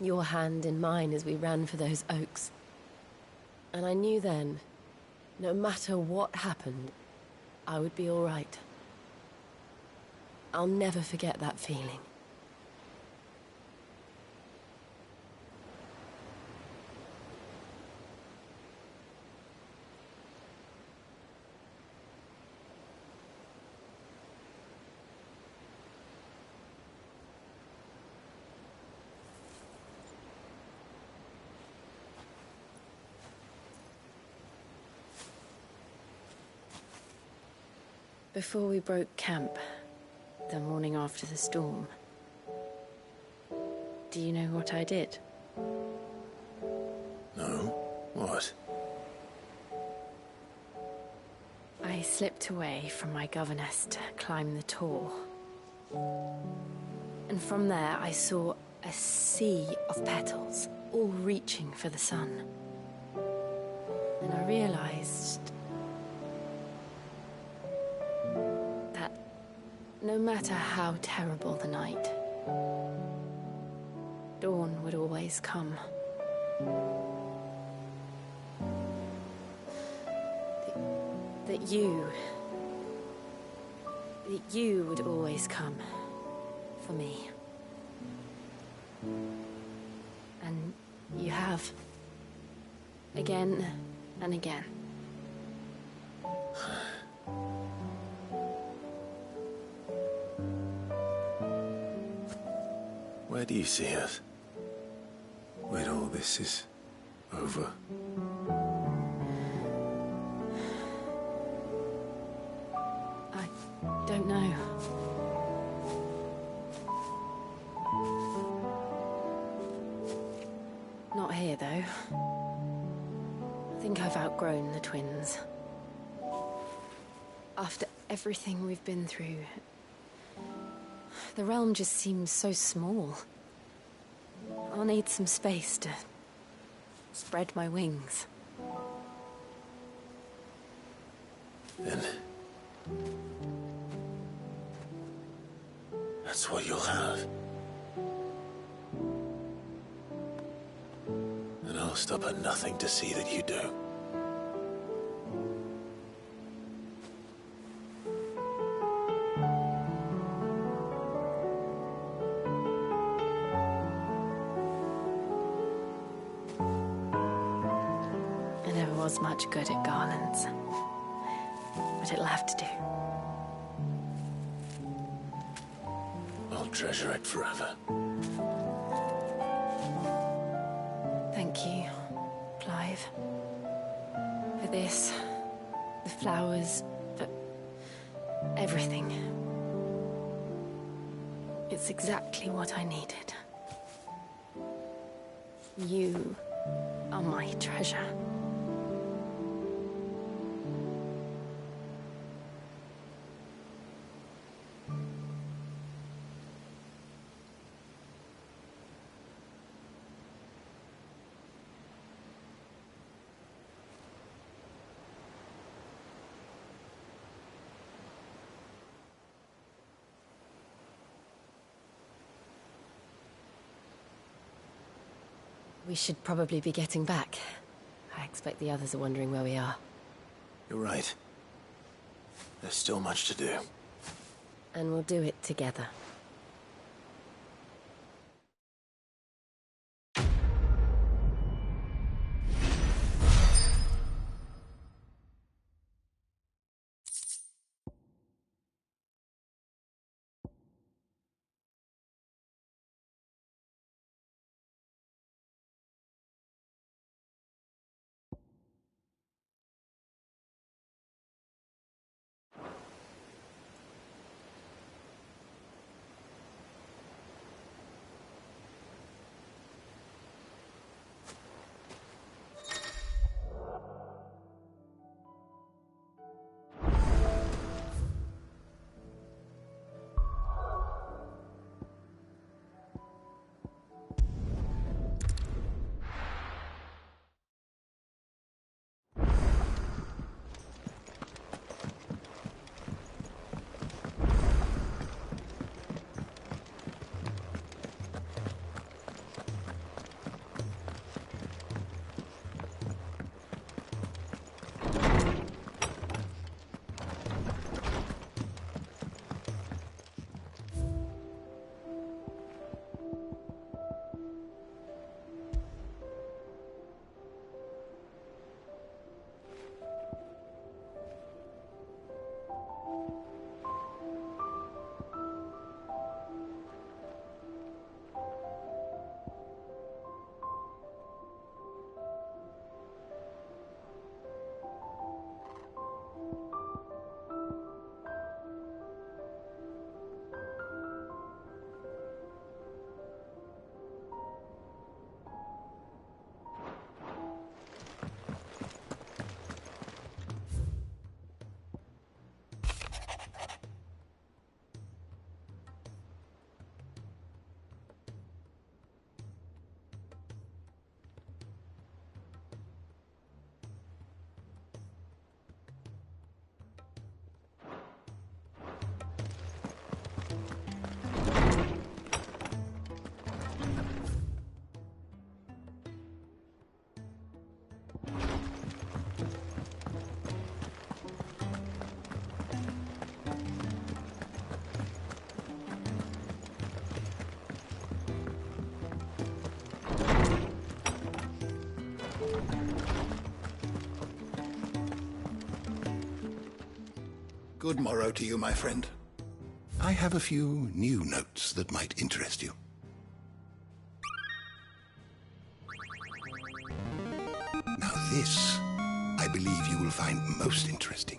Your hand in mine as we ran for those oaks. And I knew then, no matter what happened, I would be all right. I'll never forget that feeling. Before we broke camp, the morning after the storm, do you know what I did? No? What? I slipped away from my governess to climb the Tor. And from there I saw a sea of petals, all reaching for the sun. And I realized that no matter how terrible the night, dawn would always come. That you would always come for me. And you have. Again and again. Where do you see us? When all this is over? I don't know. Not here, though. I think I've outgrown the twins. After everything we've been through, the realm just seems so small. I'll need some space to spread my wings. Then that's what you'll have. And I'll stop at nothing to see that you do. I never was much good at garlands, but it'll have to do. I'll treasure it forever. Thank you, Clive. For this, the flowers, for everything. It's exactly what I needed. You are my treasure. We should probably be getting back. I expect the others are wondering where we are. You're right. There's still much to do. And we'll do it together. Good morrow to you, my friend. I have a few new notes that might interest you. Now this, I believe you will find most interesting.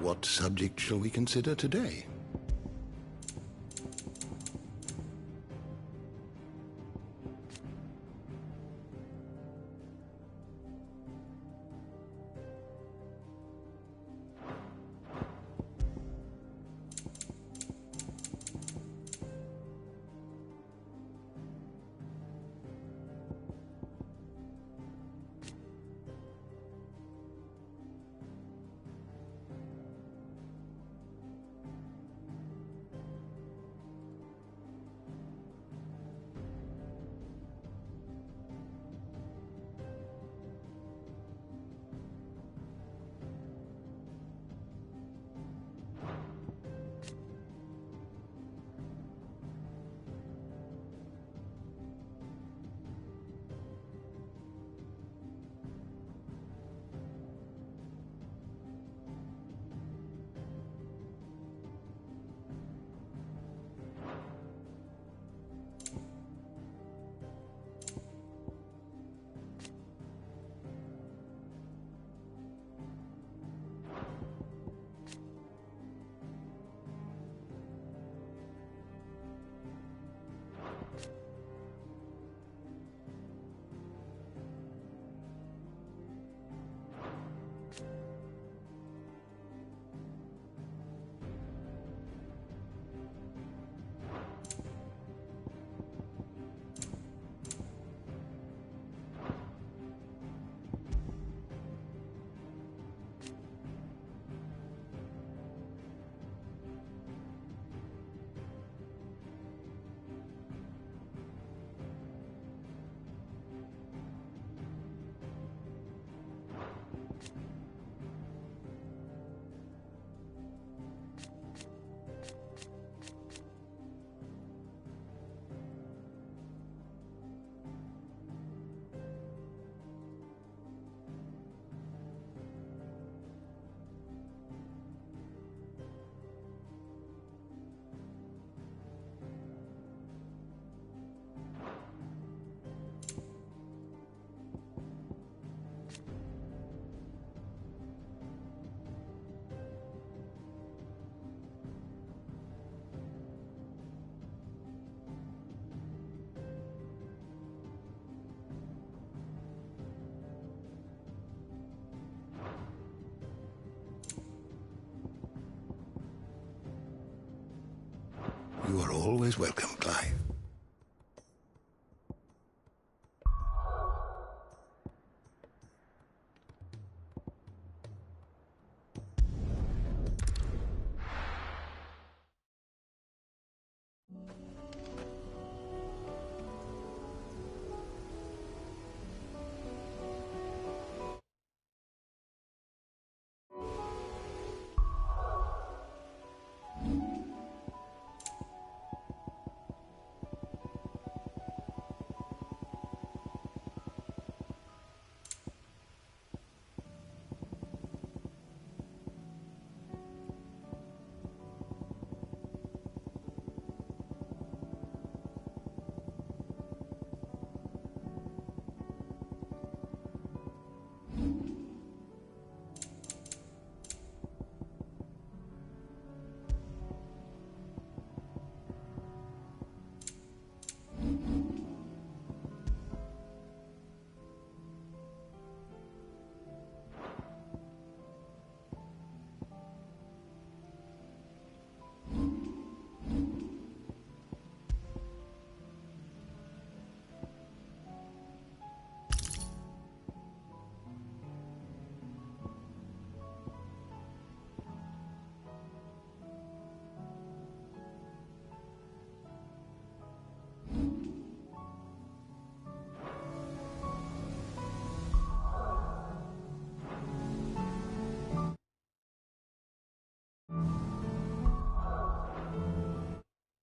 What subject shall we consider today? You are always welcome, Clive.